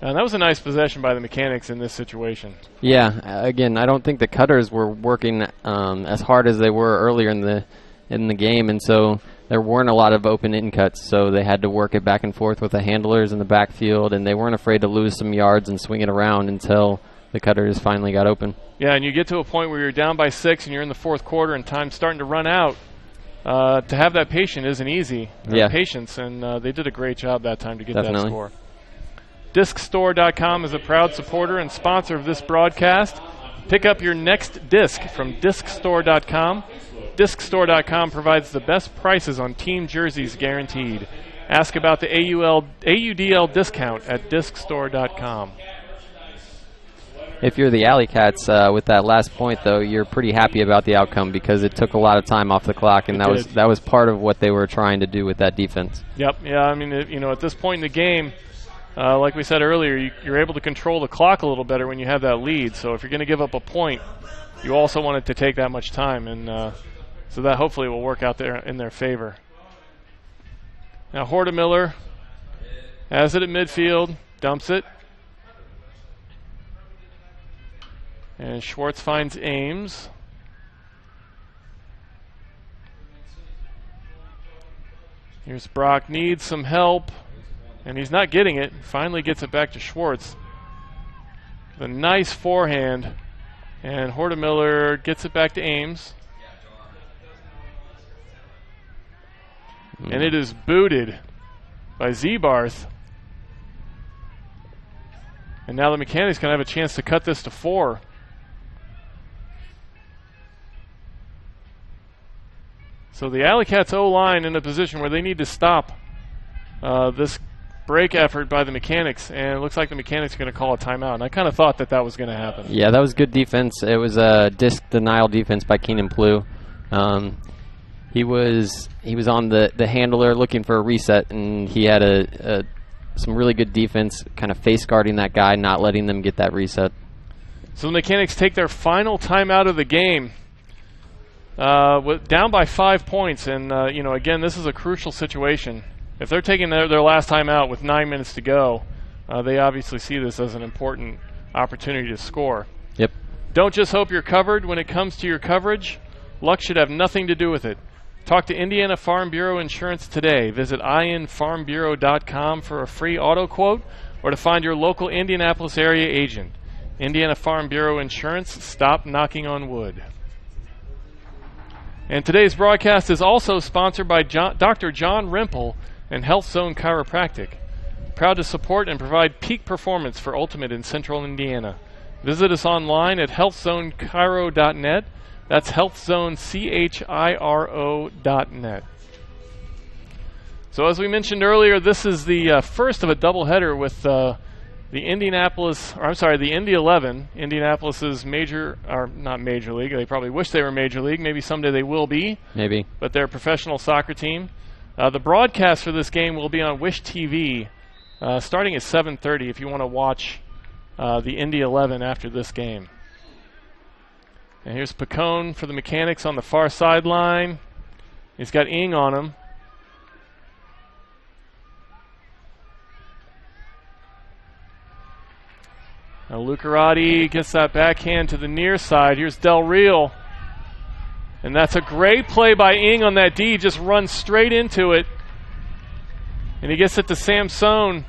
And that was a nice possession by the Mechanix in this situation. Yeah, again, I don't think the cutters were working as hard as they were earlier in the game, and so there weren't a lot of open in cuts, so they had to work it back and forth with the handlers in the backfield, and they weren't afraid to lose some yards and swing it around until the cutters finally got open. Yeah, and you get to a point where you're down by 6 and you're in the fourth quarter and time's starting to run out. To have that patience isn't easy. Patience, and they did a great job that time to get that score. DiscStore.com is a proud supporter and sponsor of this broadcast. Pick up your next disc from DiscStore.com. DiscStore.com provides the best prices on team jerseys guaranteed. Ask about the AUDL discount at DiscStore.com. If you're the AlleyCats, with that last point, though, you're pretty happy about the outcome because it took a lot of time off the clock, and that was part of what they were trying to do with that defense. Yep. Yeah. I mean, at this point in the game, like we said earlier, you're able to control the clock a little better when you have that lead. So if you're going to give up a point, you also want it to take that much time, and so that hopefully will work out there in their favor. Now Hortemiller has it at midfield, dumps it. And Schwartz finds Ames. Here's Brock, needs some help, and he's not getting it. Finally gets it back to Schwartz. The nice forehand, and Hortemiller gets it back to Ames. And it is booted by Zebarth. And now the Mechanix going to have a chance to cut this to 4. So the AlleyCats O-line in a position where they need to stop this break effort by the Mechanix, and it looks like the Mechanix are going to call a timeout. And I kind of thought that was going to happen. Yeah, that was good defense. It was a disc denial defense by Keenan Plew. He was on the handler looking for a reset, and he had some really good defense, kind of face guarding that guy, not letting them get that reset. So the Mechanix take their final timeout of the game, down by 5 points, and again, this is a crucial situation. If they're taking their last timeout with 9 minutes to go, they obviously see this as an important opportunity to score. Yep. Don't just hope you're covered. When it comes to your coverage, luck should have nothing to do with it. Talk to Indiana Farm Bureau Insurance today. Visit infarmbureau.com for a free auto quote or to find your local Indianapolis area agent. Indiana Farm Bureau Insurance, stop knocking on wood. And today's broadcast is also sponsored by Dr. John Rimple and Health Zone Chiropractic. Proud to support and provide peak performance for Ultimate in Central Indiana. Visit us online at healthzonechiro.net. That's healthzonechiro.net. So as we mentioned earlier, this is the first of a doubleheader with the Indy 11, Indianapolis's not major league. They probably wish they were major league. Maybe someday they will be. Maybe. But they're a professional soccer team. The broadcast for this game will be on Wish TV starting at 7:30 if you want to watch the Indy 11 after this game. And here's Picone for the Mechanix on the far sideline. He's got Ing on him. Now Lucarati gets that backhand to the near side. Here's Del Real. And that's a great play by Ing on that D. Just runs straight into it. And he gets it to Samson.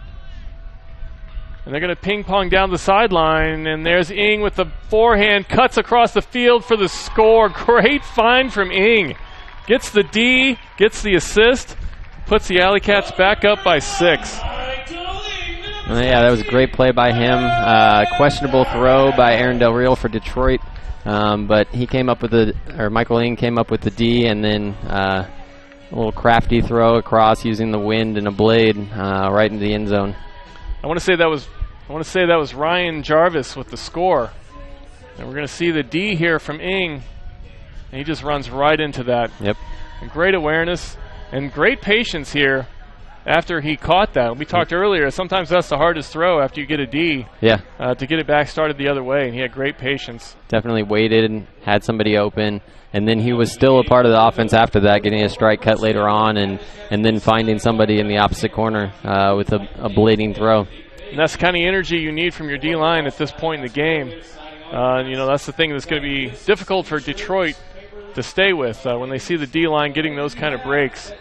And they're going to ping pong down the sideline. And there's Ing with the forehand. Cuts across the field for the score. Great find from Ing. Gets the D. Gets the assist. Puts the AlleyCats back up by 6. Yeah, that was a great play by him. Questionable throw by Aaron Del Real for Detroit. But he came up with Michael Ing came up with the D, and then a little crafty throw across using the wind and a blade right into the end zone. I want to say that was Ryan Jarvis with the score, and we're going to see the D here from Ing, and he just runs right into that. Yep. And great awareness and great patience here. After he caught that, we talked earlier, sometimes that's the hardest throw after you get a D. Yeah. To get it back started the other way, and he had great patience. Definitely waited and had somebody open, and then he was still a part of the offense after that, getting a strike cut later on, and then finding somebody in the opposite corner with a blading throw. And that's the kind of energy you need from your D-line at this point in the game. That's the thing that's going to be difficult for Detroit to stay with when they see the D-line getting those kind of breaks.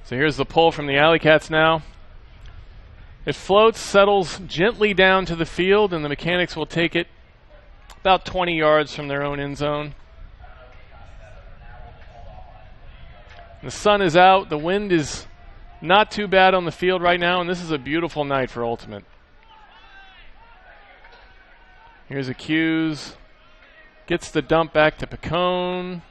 So here's the pull from the AlleyCats now. It floats, settles gently down to the field, and the Mechanix will take it about 20 yards from their own end zone. The sun is out. The wind is not too bad on the field right now, and this is a beautiful night for Ultimate. Here's Accuse. Gets the dump back to Picone.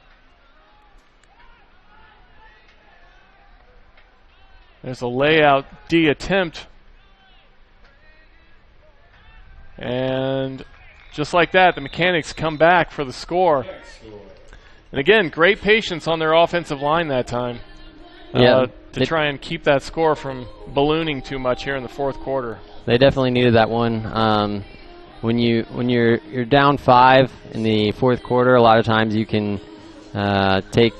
There's a layout D attempt. And just like that, the Mechanix come back for the score. And again, great patience on their offensive line that time to try and keep that score from ballooning too much here in the fourth quarter. They definitely needed that one. When you're down 5 in the fourth quarter, a lot of times you can take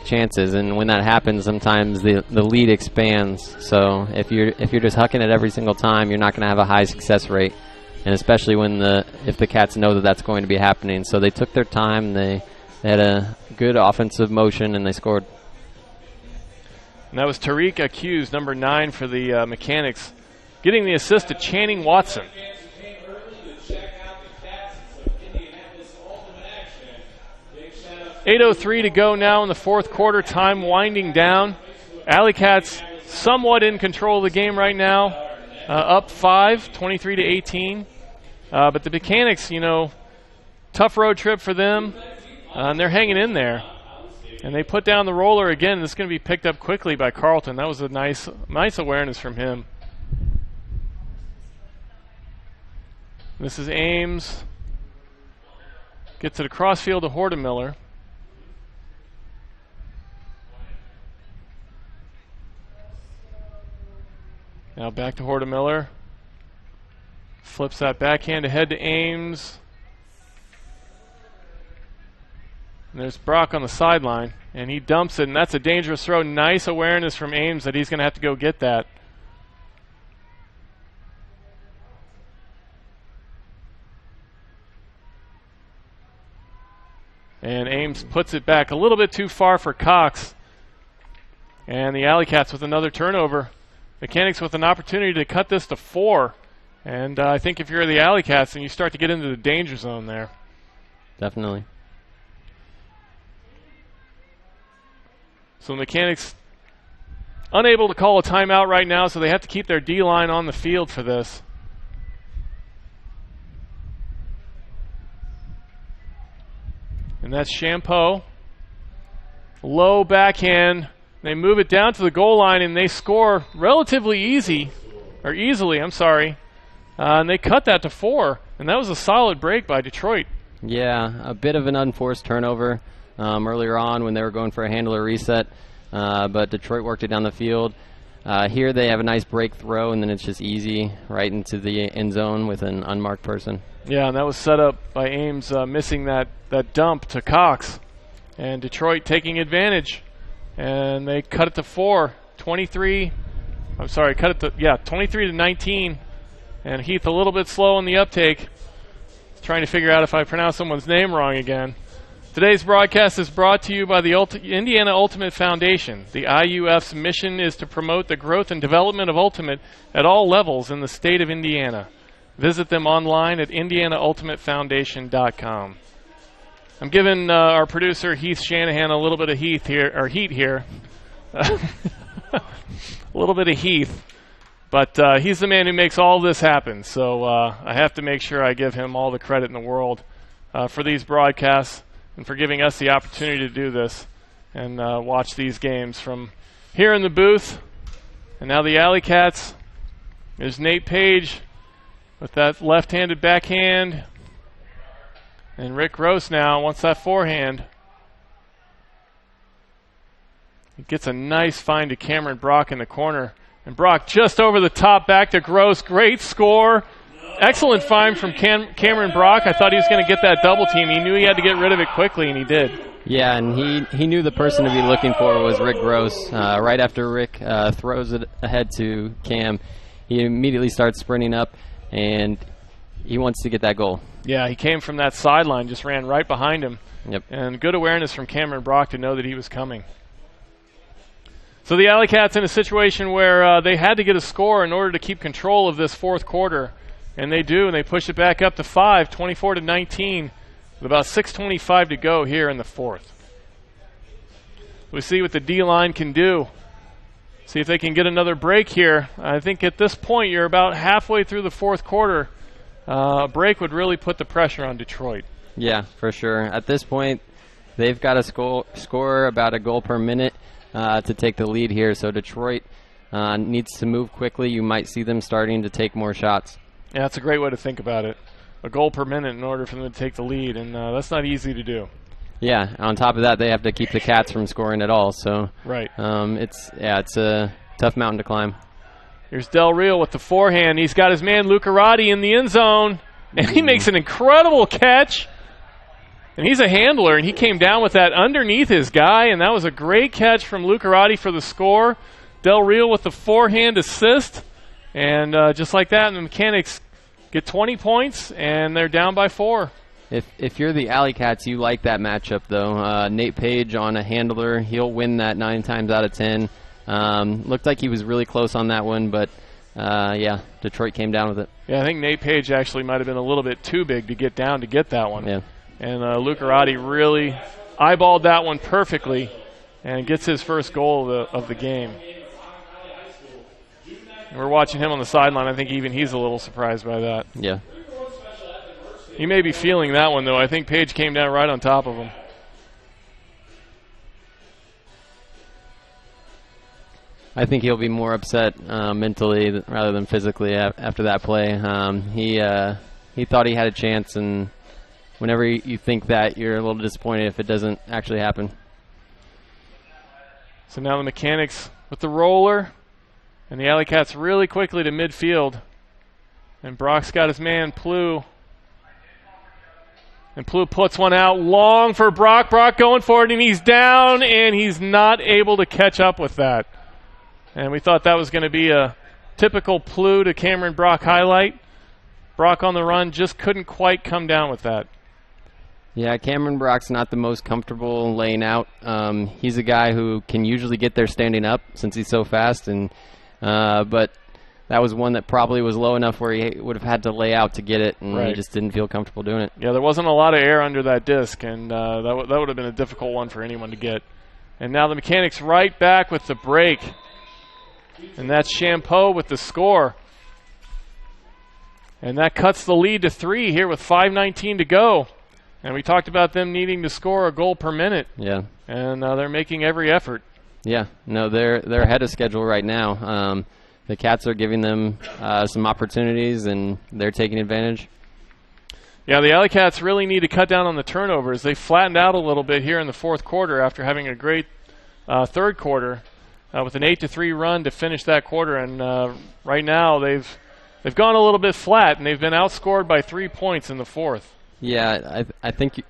chances, and when that happens, sometimes the lead expands. So if you're just hucking it every single time, you're not going to have a high success rate, and especially if the Cats know that that's going to be happening. So they took their time. They had a good offensive motion, and they scored. And that was Tariq Accuse, number 9 for the Mechanix, getting the assist to Channing Watson. 8:03 to go now in the fourth quarter. Time winding down. AlleyCats somewhat in control of the game right now, up 5, 23-18. But the Mechanix, tough road trip for them, and they're hanging in there. And they put down the roller again. This is going to be picked up quickly by Carlton. That was a nice awareness from him. This is Ames. Gets it across field to Hortemiller. Now back to Hortemiller. Flips that backhand ahead to Ames. And there's Brock on the sideline, and he dumps it, and that's a dangerous throw. Nice awareness from Ames that he's going to have to go get that. And Ames puts it back a little bit too far for Cox. And the AlleyCats with another turnover. Mechanix with an opportunity to cut this to 4. And I think if you're the AlleyCats, then you start to get into the danger zone there. Definitely. So Mechanix unable to call a timeout right now, so they have to keep their D-line on the field for this. And that's Champeau. Low backhand. They move it down to the goal line, and they score relatively easily. And they cut that to 4. And that was a solid break by Detroit. Yeah, a bit of an unforced turnover earlier on when they were going for a handler reset. But Detroit worked it down the field. Here they have a nice break throw, and then it's just easy right into the end zone with an unmarked person. Yeah, and that was set up by Ames missing that dump to Cox. And Detroit taking advantage. And they cut it to 4. 23 to 19. And Heath a little bit slow on the uptake. Trying to figure out if I pronounce someone's name wrong again. Today's broadcast is brought to you by the Indiana Ultimate Foundation. The IUF's mission is to promote the growth and development of Ultimate at all levels in the state of Indiana. Visit them online at indianaultimatefoundation.com. I'm giving our producer Heath Shanahan a little bit of heat here. A little bit of Heath. But he's the man who makes all this happen. So I have to make sure I give him all the credit in the world for these broadcasts and for giving us the opportunity to do this and watch these games from here in the booth. And now the AlleyCats. There's Nate Page with that left-handed backhand. And Rick Gross now wants that forehand. He gets a nice find to Cameron Brock in the corner. And Brock just over the top, back to Gross. Great score. Excellent find from Cameron Brock. I thought he was going to get that double team. He knew he had to get rid of it quickly, and he did. Yeah, and he knew the person to be looking for was Rick Gross. Right after Rick throws it ahead to Cam, he immediately starts sprinting up, and he wants to get that goal. Yeah, he came from that sideline, just ran right behind him. Yep. And good awareness from Cameron Brock to know that he was coming. So the AlleyCats in a situation where they had to get a score in order to keep control of this fourth quarter. And they do, and they push it back up to 5, 24 to 19, with about 6:25 to go here in the fourth. We see what the D-line can do. See if they can get another break here. I think at this point you're about halfway through the fourth quarter. A break would really put the pressure on Detroit. Yeah, for sure. At this point, they've got to score about a goal per minute to take the lead here. So Detroit needs to move quickly. You might see them starting to take more shots. Yeah, that's a great way to think about it. A goal per minute in order for them to take the lead, and that's not easy to do. Yeah, on top of that, they have to keep the Cats from scoring at all. So right. It's a tough mountain to climb. Here's Del Real with the forehand. He's got his man Lucarati in the end zone, and he makes an incredible catch. And he's a handler, and he came down with that underneath his guy, and that was a great catch from Lucarati for the score. Del Real with the forehand assist, and just like that, the Mechanix get 20 points, and they're down by 4. If you're the AlleyCats, you like that matchup, though. Nate Page on a handler, he'll win that 9 times out of 10. Looked like he was really close on that one, but yeah, Detroit came down with it. Yeah, I think Nate Page actually might have been a little bit too big to get down to get that one. Yeah. And Lucarati really eyeballed that one perfectly and gets his first goal of the game. And we're watching him on the sideline. I think even he's a little surprised by that. Yeah. He may be feeling that one, though. I think Page came down right on top of him. I think he'll be more upset mentally rather than physically after that play. He thought he had a chance, and whenever you think that, you're a little disappointed if it doesn't actually happen. So now the Mechanix with the roller, and the AlleyCats really quickly to midfield. And Brock's got his man, Plew. And Plew puts one out long for Brock. Brock going for it, and he's down, and he's not able to catch up with that. And we thought that was going to be a typical Plew to Cameron Brock highlight. Brock on the run just couldn't quite come down with that. Yeah, Cameron Brock's not the most comfortable laying out. He's a guy who can usually get there standing up since he's so fast, and but that was one that probably was low enough where he would have had to lay out to get it, and he just didn't feel comfortable doing it. Yeah, there wasn't a lot of air under that disc, and that would have been a difficult one for anyone to get. And now the Mechanix right back with the break. And that's Champeau with the score. And that cuts the lead to 3 here with 5:19 to go. And we talked about them needing to score a goal per minute. Yeah. And they're making every effort. Yeah. No, they're ahead of schedule right now. The Cats are giving them some opportunities, and they're taking advantage. Yeah, the AlleyCats really need to cut down on the turnovers. They flattened out a little bit here in the fourth quarter after having a great third quarter. With an 8-3 run to finish that quarter, and right now they've gone a little bit flat, and they've been outscored by 3 points in the fourth. Yeah, I think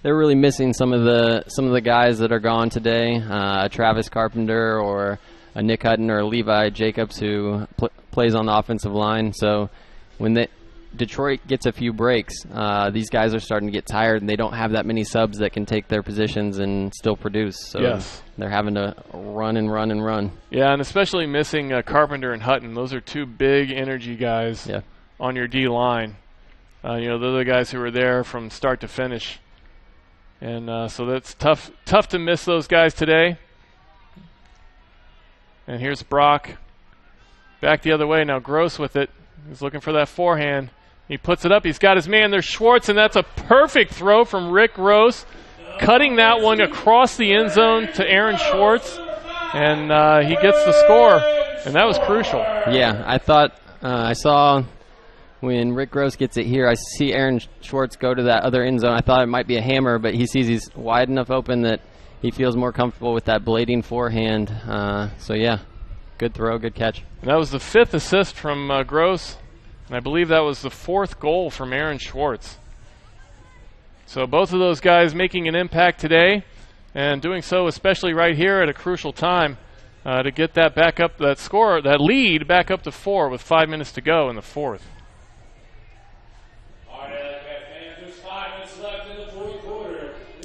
they're really missing some of the guys that are gone today. Travis Carpenter or a Nick Hutton or Levi Jacobs who plays on the offensive line. So when Detroit gets a few breaks, these guys are starting to get tired, and they don't have that many subs that can take their positions and still produce. So they're having to run and run and run. Yeah, and especially missing Carpenter and Hutton. Those are two big energy guys on your D-line. They're the guys who were there from start to finish. And so that's tough to miss those guys today. And here's Brock. Back the other way now. Gross with it. He's looking for that forehand. He puts it up. He's got his man. There's Schwartz, and that's a perfect throw from Rick Gross, cutting that one across the end zone to Aaron Schwartz, and he gets the score, and that was crucial. Yeah, I thought I saw when Rick Gross gets it here, I see Aaron Schwartz go to that other end zone. I thought it might be a hammer, but he sees he's wide enough open that he feels more comfortable with that blading forehand. So, yeah, good throw, good catch. And that was the 5th assist from Gross. And I believe that was the 4th goal from Aaron Schwartz. So both of those guys making an impact today, and doing so especially right here at a crucial time to get that back up, that score, that lead back up to 4 with 5 minutes to go in the fourth.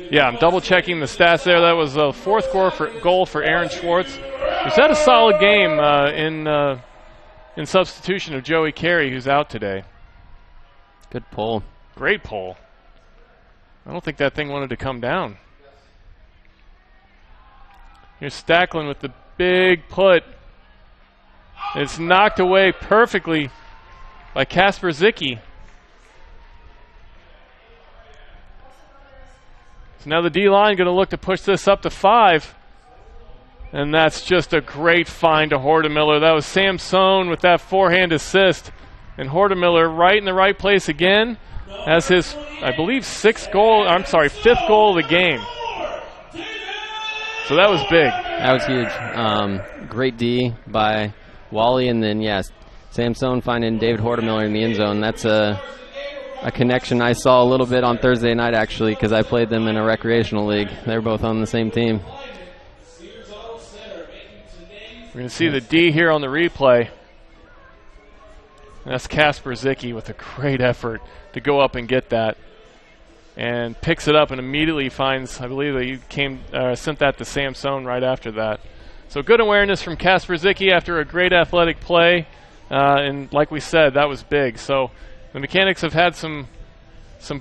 Yeah, I'm double checking the stats there. That was the 4th goal for Aaron Schwartz. He's had a solid game in substitution of Joey Carey, who's out today. Good pull. Great pull. I don't think that thing wanted to come down. Here's Stacklin with the big put. It's knocked away perfectly by Kasper Zicki. So now the D-line going to look to push this up to 5. And that's just a great find to Hortemiller. That was Samson with that forehand assist. And Hortemiller right in the right place again as his, I believe, 5th goal of the game. So that was big. That was huge. Great D by Wally, and then, yes, Samson finding David Hortemiller in the end zone. That's a connection I saw a little bit on Thursday night, actually, because I played them in a recreational league. They're both on the same team. We're going to see the D here on the replay. That's Kasper Zicki with a great effort to go up and get that. And picks it up and immediately finds, I believe he sent that to Samson right after that. So good awareness from Kasper Zicki after a great athletic play. And like we said, that was big. So the Mechanix have had some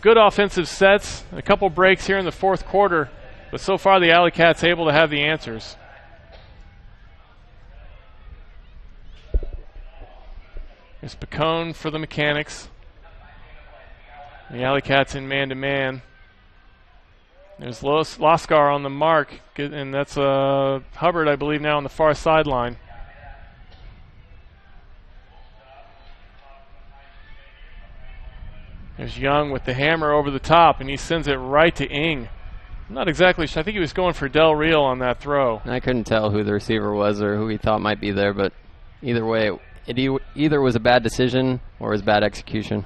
good offensive sets, a couple breaks here in the fourth quarter. But so far the AlleyCats able to have the answers. Here's Picone for the Mechanix. The AlleyCats in man-to-man. There's Loskar on the mark, and that's Hubbard, I believe, now on the far sideline. There's Young with the hammer over the top, and he sends it right to Ing. I'm not exactly sure. I think he was going for Del Real on that throw. I couldn't tell who the receiver was or who he thought might be there, but either way, it either was a bad decision or was bad execution.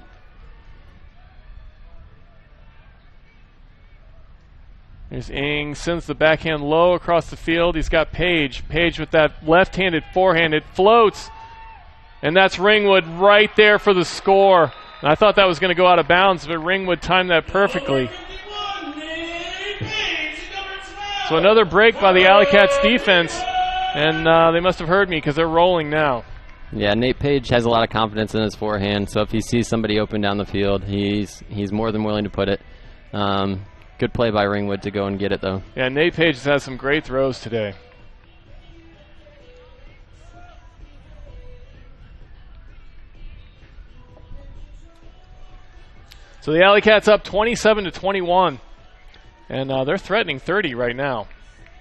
There's Ing, sends the backhand low across the field. He's got Page. Page with that left-handed forehand. It floats, and that's Ringwood right there for the score. And I thought that was going to go out of bounds, but Ringwood timed that perfectly. So another break by the AlleyCats defense, and they must have heard me because they're rolling now. Yeah, Nate Page has a lot of confidence in his forehand, so if he sees somebody open down the field, he's more than willing to put it. Good play by Ringwood to go and get it, though. Yeah, Nate Page has had some great throws today. So the AlleyCats up 27-21. And they're threatening 30 right now.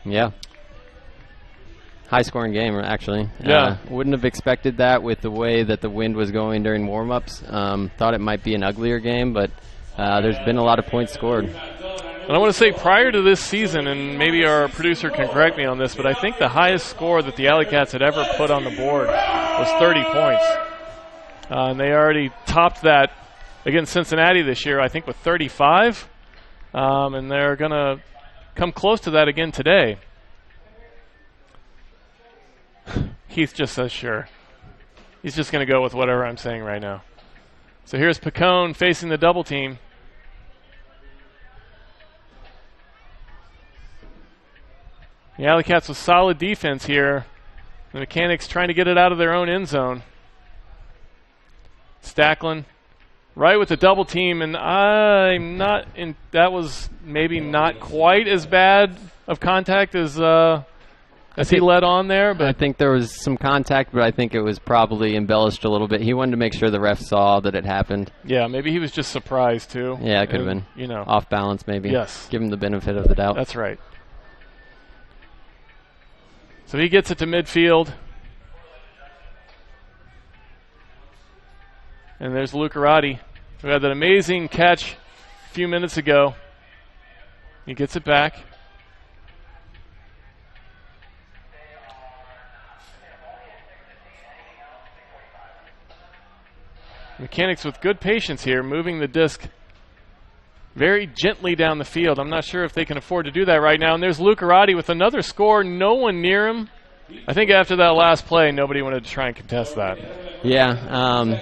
Yeah. High-scoring game, actually. Yeah. Wouldn't have expected that with the way that the wind was going during warm-ups. Thought it might be an uglier game, but there's been a lot of points scored. And I want to say prior to this season, and maybe our producer can correct me on this, but I think the highest score that the AlleyCats had ever put on the board was 30 points. And they already topped that against Cincinnati this year, I think, with 35. And they're going to come close to that again today. Heath just says sure. He's just going to go with whatever I'm saying right now. So here's Picone facing the double team. The AlleyCats with solid defense here. The Mechanix trying to get it out of their own end zone. Stacklin right with the double team, and I'm not in. That was maybe not quite as bad of contact as he led on there. But I think there was some contact, but I think it was probably embellished a little bit. He wanted to make sure the ref saw that it happened. Yeah, maybe he was just surprised too. Yeah, it could have been. You know, off balance maybe. Yes, give him the benefit of the doubt. That's right. So he gets it to midfield. And there's Lucarati, who had that amazing catch a few minutes ago. He gets it back. Mechanix with good patience here, moving the disc very gently down the field. I'm not sure if they can afford to do that right now. And there's Lucarati with another score, no one near him. I think after that last play, nobody wanted to try and contest that. Yeah,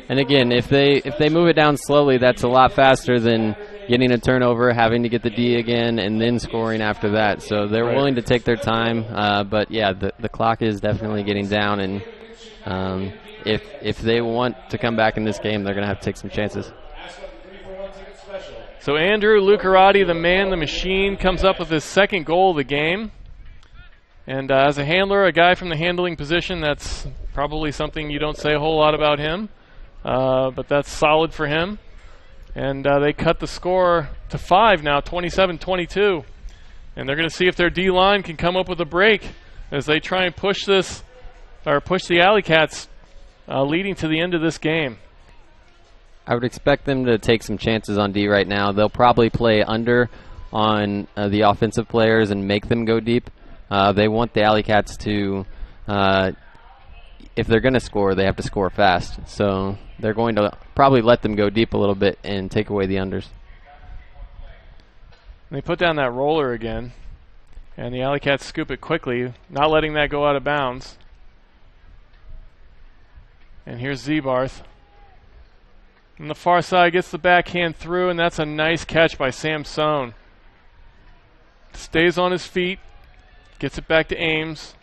and again, if they move it down slowly, that's a lot faster than getting a turnover, having to get the D again, and then scoring after that. So they're willing to take their time. But yeah, the clock is definitely getting down, and if they want to come back in this game, they're going to have to take some chances. So Andrew Lucarati, the man, the machine, comes up with his second goal of the game. And as a handler, a guy from the handling position, that's probably something you don't say a whole lot about him. But that's solid for him. And they cut the score to 5 now, 27-22. And they're going to see if their D-line can come up with a break as they try and push this, or push the AlleyCats leading to the end of this game. I would expect them to take some chances on D right now. They'll probably play under on the offensive players and make them go deep. They want the AlleyCats to, if they're going to score, they have to score fast. So they're going to probably let them go deep a little bit and take away the unders. They put down that roller again, and the AlleyCats scoop it quickly, not letting that go out of bounds. And here's Zebarth. On the far side, gets the backhand through, and that's a nice catch by Samson. Stays on his feet, gets it back to Ames.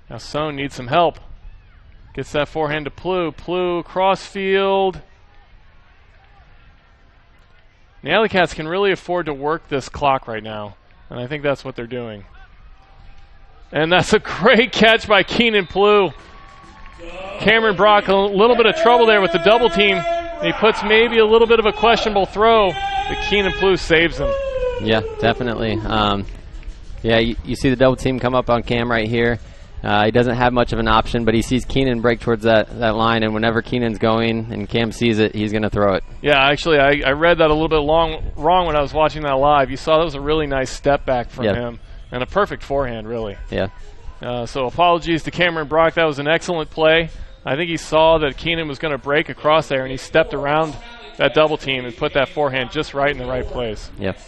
Now Sohn needs some help. Gets that forehand to Plew. Plew crossfield. The AlleyCats can really afford to work this clock right now, and I think that's what they're doing. And that's a great catch by Keenan Plew. Cameron Brock a little bit of trouble there with the double team. And he puts maybe a little bit of a questionable throw, but Keenan Plouffe saves him. Yeah, definitely. Yeah, you see the double team come up on Cam right here. He doesn't have much of an option, but he sees Keenan break towards that line, and whenever Keenan's going and Cam sees it, he's going to throw it. Yeah, actually, I read that a little bit wrong when I was watching that live. You saw that was a really nice step back from him, and a perfect forehand, really. Yeah. So apologies to Cameron Brock. That was an excellent play. I think he saw that Keenan was going to break across there, and he stepped around that double team and put that forehand just right in the right place. Yep.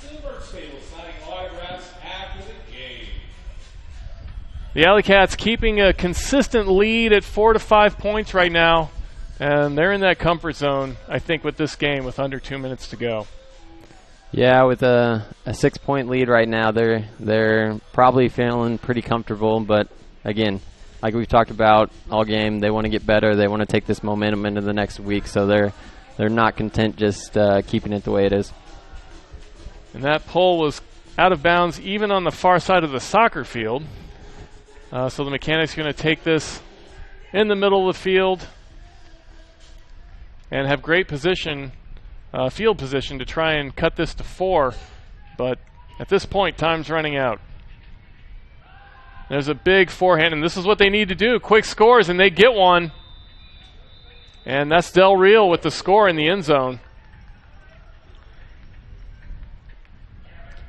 The AlleyCats keeping a consistent lead at 4 to 5 points right now, and they're in that comfort zone, I think, with this game with under 2 minutes to go. Yeah, with a 6-point lead right now, they're probably feeling pretty comfortable. But again, like we've talked about all game, they want to get better. They want to take this momentum into the next week, so they're not content just keeping it the way it is. And that pole was out of bounds even on the far side of the soccer field. So the Mechanix are going to take this in the middle of the field and have great position, field position, to try and cut this to 4. But at this point, time's running out. There's a big forehand, and this is what they need to do. Quick scores, and they get one. And that's Del Real with the score in the end zone.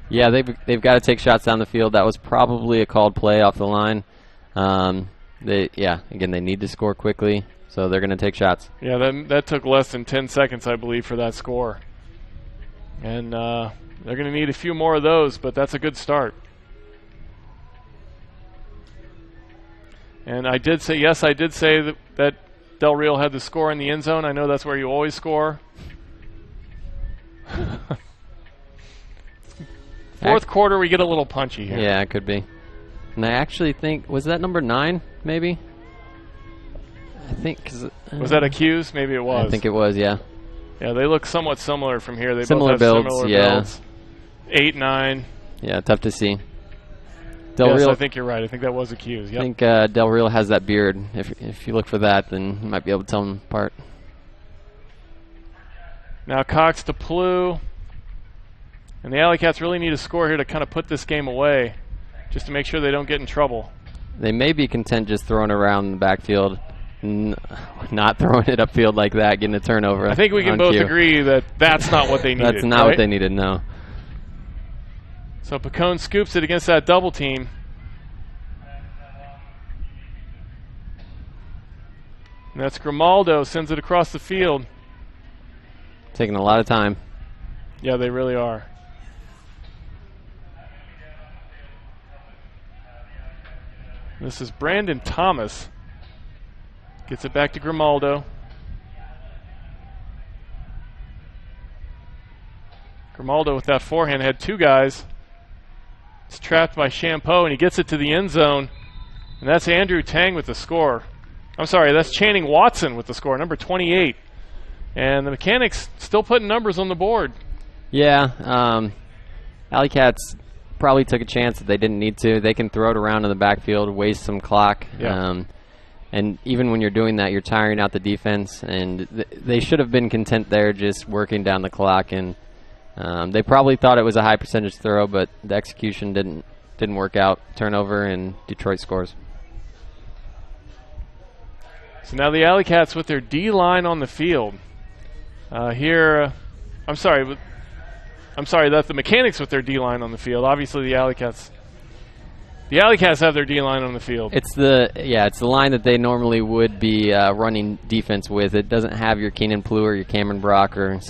Yeah, they've got to take shots down the field. That was probably a called play off the line. Again, they need to score quickly, so they're going to take shots. Yeah, that took less than 10 seconds, I believe, for that score. And they're going to need a few more of those, but that's a good start. And I did say that Del Real had the score in the end zone. I know that's where you always score. Fourth quarter, we get a little punchy here. Yeah, it could be. And I actually think, was that number 9, maybe? I think. Was that a Q's? Maybe it was. I think it was, yeah. Yeah, they look somewhat similar from here. They similar both have builds, similar builds. 8, 9. Yeah, tough to see. Yes, I think you're right. I think that was a Q's. Yep. I think Del Real has that beard. If you look for that, then you might be able to tell them apart. Now Cox to Plouffe. And the AlleyCats really need a score here to kind of put this game away, just to make sure they don't get in trouble. They may be content just throwing it around the backfield, not throwing it upfield like that, getting a turnover. I think we can both agree that that's not what they needed. That's not what they needed, no. So Picone scoops it against that double team. And that's Grimaldo, sends it across the field. Taking a lot of time. Yeah, they really are. This is Brandon Thomas. Gets it back to Grimaldo. Grimaldo with that forehand had 2 guys. It's trapped by Champeau, and he gets it to the end zone. And that's Andrew Tang with the score. I'm sorry, that's Channing Watson with the score, number 28. And the Mechanix still putting numbers on the board. Yeah, AlleyCats probably took a chance that they didn't need to. They can throw it around in the backfield, waste some clock. Yeah. And even when you're doing that, you're tiring out the defense. And they should have been content there just working down the clock. And they probably thought it was a high percentage throw, but the execution didn't work out. Turnover, and Detroit scores. So now the AlleyCats with their D-line on the field. I'm sorry, that's the Mechanix with their D-line on the field. Obviously the AlleyCats have their D-line on the field. It's the line that they normally would be running defense with. It doesn't have your Keenan Plouffe or your Cameron Brock or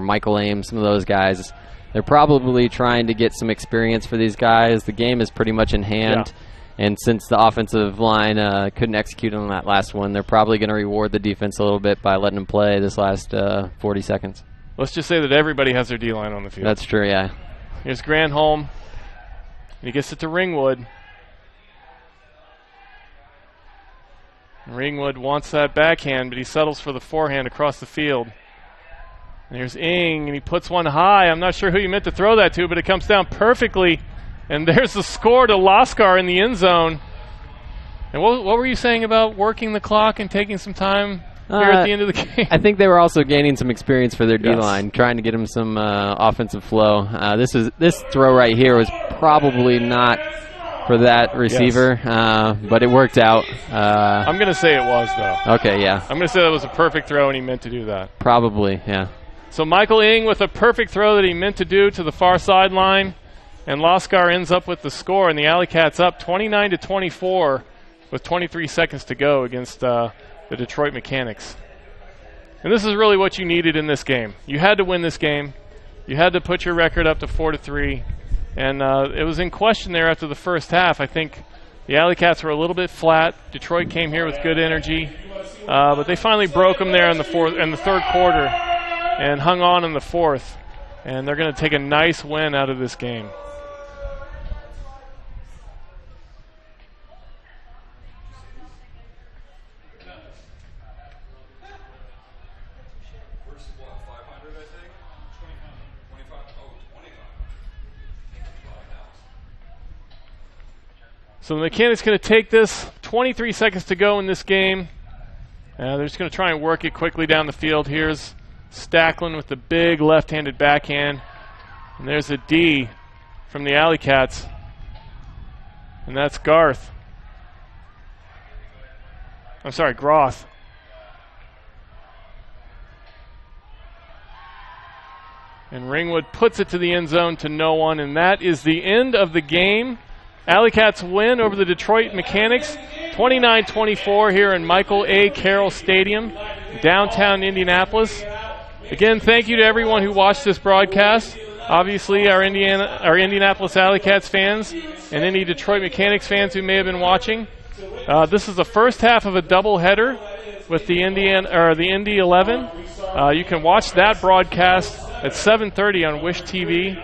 Michael Ames, some of those guys. They're probably trying to get some experience for these guys. The game is pretty much in hand. Yeah. And since the offensive line couldn't execute on that last one, they're probably going to reward the defense a little bit by letting them play this last 40 seconds. Let's just say that everybody has their D-line on the field. That's true, yeah. Here's Granholm. He gets it to Ringwood. Ringwood wants that backhand, but he settles for the forehand across the field. And here's Ing, and he puts one high. I'm not sure who he meant to throw that to, but it comes down perfectly. And there's the score to Lascar in the end zone. And what were you saying about working the clock and taking some time here at the end of the game? I think they were also gaining some experience for their D-line, trying to get them some offensive flow. This throw right here was probably not for that receiver, but it worked out. I'm going to say it was, though. Okay, yeah. I'm going to say that was a perfect throw, and he meant to do that. Probably, yeah. So Michael Ing with a perfect throw that he meant to do to the far sideline, and Lascar ends up with the score, and the AlleyCats up 29-24 with 23 seconds to go against the Detroit Mechanix. And this is really what you needed in this game. You had to win this game. You had to put your record up to 4-3. And it was in question there after the first half. I think the AlleyCats were a little bit flat. Detroit came here with good energy. But they finally broke them there in the third quarter and hung on in the fourth. And they're going to take a nice win out of this game. So the Mechanix going to take this. 23 seconds to go in this game. They're just going to try and work it quickly down the field. Here's Stacklin with the big left-handed backhand. And there's a D from the AlleyCats. And that's Groth. And Ringwood puts it to the end zone to no one. And that is the end of the game. AlleyCats win over the Detroit Mechanix 29-24 here in Michael A. Carroll Stadium, downtown Indianapolis. Again, thank you to everyone who watched this broadcast. Obviously, our Indianapolis AlleyCats fans and any Detroit Mechanix fans who may have been watching. This is the first half of a doubleheader with the Indy 11. You can watch that broadcast at 7:30 on Wish TV.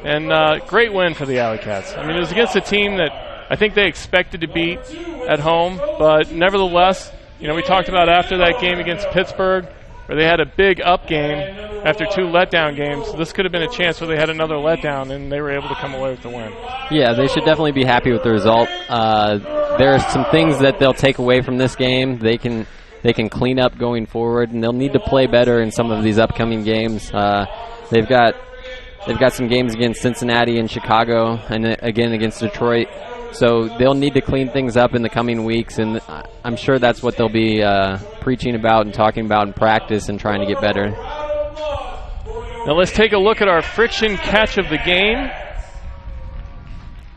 And great win for the AlleyCats. I mean, it was against a team that I think they expected to beat at home, but nevertheless, we talked about after that game against Pittsburgh where they had a big up game after 2 letdown games. This could have been a chance where they had another letdown, and they were able to come away with the win. Yeah, they should definitely be happy with the result. There are some things that they'll take away from this game. They can clean up going forward, and they'll need to play better in some of these upcoming games. They've got some games against Cincinnati and Chicago, and again against Detroit. So they'll need to clean things up in the coming weeks, and I'm sure that's what they'll be preaching about and talking about in practice and trying to get better. Now let's take a look at our friction catch of the game.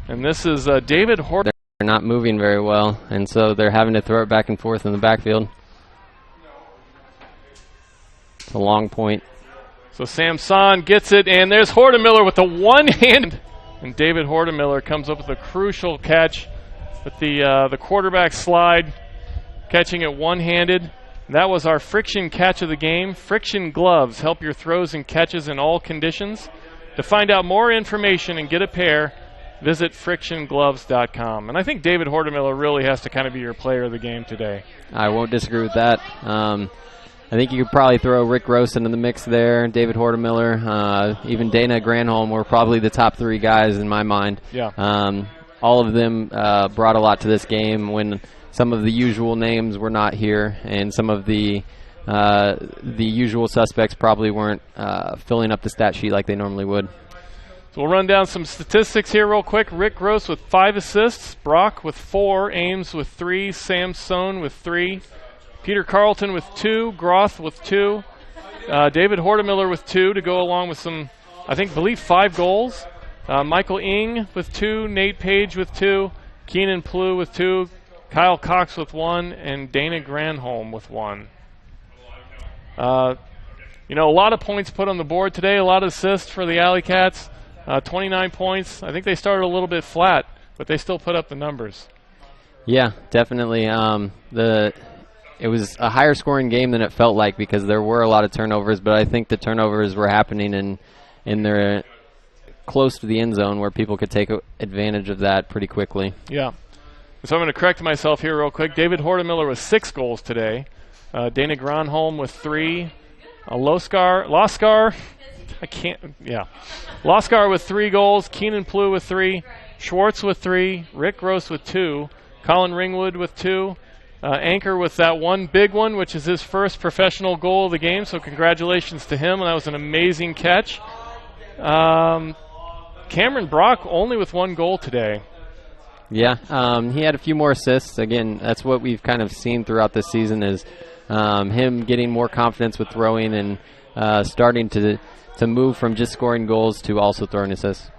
And this is David Horton. They're not moving very well, and so they're having to throw it back and forth in the backfield. It's a long point. So Samson gets it, and there's Hortemiller with the one-hand. And David Hortemiller comes up with a crucial catch with the quarterback slide, catching it one-handed. That was our friction catch of the game. Friction gloves help your throws and catches in all conditions. To find out more information and get a pair, visit frictiongloves.com. And I think David Hortemiller really has to kind of be your player of the game today. I won't disagree with that. I think you could probably throw Rick Gross into the mix there, David Hortemiller, even Dana Granholm were probably the top 3 guys in my mind. Yeah. All of them brought a lot to this game when some of the usual names were not here, and some of the usual suspects probably weren't filling up the stat sheet like they normally would. So we'll run down some statistics here real quick. Rick Gross with 5 assists, Brock with 4, Ames with 3, Samson with 3, Peter Carlton with 2, Groth with 2, David Hortemiller with 2 to go along with some, believe 5 goals. Michael Ing with 2, Nate Page with 2, Keenan Plew with 2, Kyle Cox with 1, and Dana Granholm with 1. A lot of points put on the board today, a lot of assists for the AlleyCats, 29 points. I think they started a little bit flat, but they still put up the numbers. Yeah, definitely. It was a higher scoring game than it felt like because there were a lot of turnovers, but I think the turnovers were happening in their close to the end zone where people could take advantage of that pretty quickly. Yeah. So I'm going to correct myself here real quick. David Hortemiller with 6 goals today. Dana Granholm with 3. Lascar with 3 goals. Keenan Plew with 3. Schwartz with 3. Rick Gross with 2. Colin Ringwood with 2. Anchor with that one big one, which is his first professional goal of the game, so congratulations to him. That was an amazing catch. Cameron Brock only with 1 goal today. Yeah, he had a few more assists. Again, that's what we've kind of seen throughout this season is him getting more confidence with throwing and starting to move from just scoring goals to also throwing assists.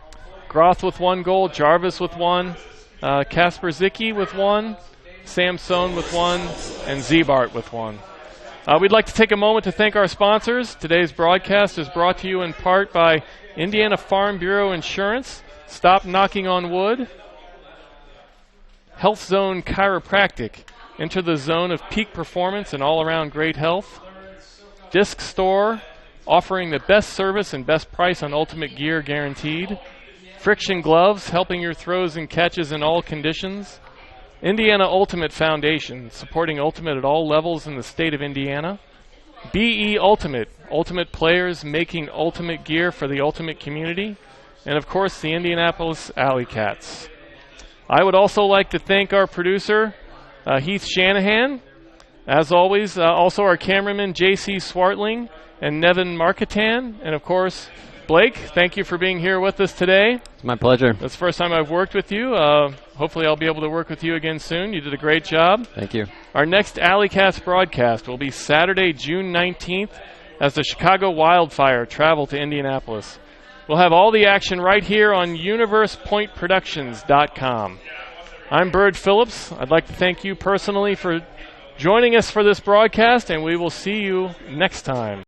Groth with 1 goal, Jarvis with 1, Kasper Zicki with 1, Samson with 1, and Zebart with 1. We'd like to take a moment to thank our sponsors. Today's broadcast is brought to you in part by Indiana Farm Bureau Insurance, Stop Knocking on Wood, Health Zone Chiropractic, enter the zone of peak performance and all-around great health, Disc Store, offering the best service and best price on ultimate gear guaranteed, Friction Gloves, helping your throws and catches in all conditions, Indiana Ultimate Foundation, supporting Ultimate at all levels in the state of Indiana. BE Ultimate, Ultimate players making ultimate gear for the ultimate community. And of course, the Indianapolis AlleyCats. I would also like to thank our producer, Heath Shanahan. As always, also our cameraman, J.C. Swartling and Nevin Marketan. And of course, Blake, thank you for being here with us today. It's my pleasure. That's the first time I've worked with you. Hopefully I'll be able to work with you again soon. You did a great job. Thank you. Our next AlleyCats broadcast will be Saturday, June 19th, as the Chicago Wildfire travel to Indianapolis. We'll have all the action right here on UniversePointProductions.com. I'm Bird Phillips. I'd like to thank you personally for joining us for this broadcast, and we will see you next time.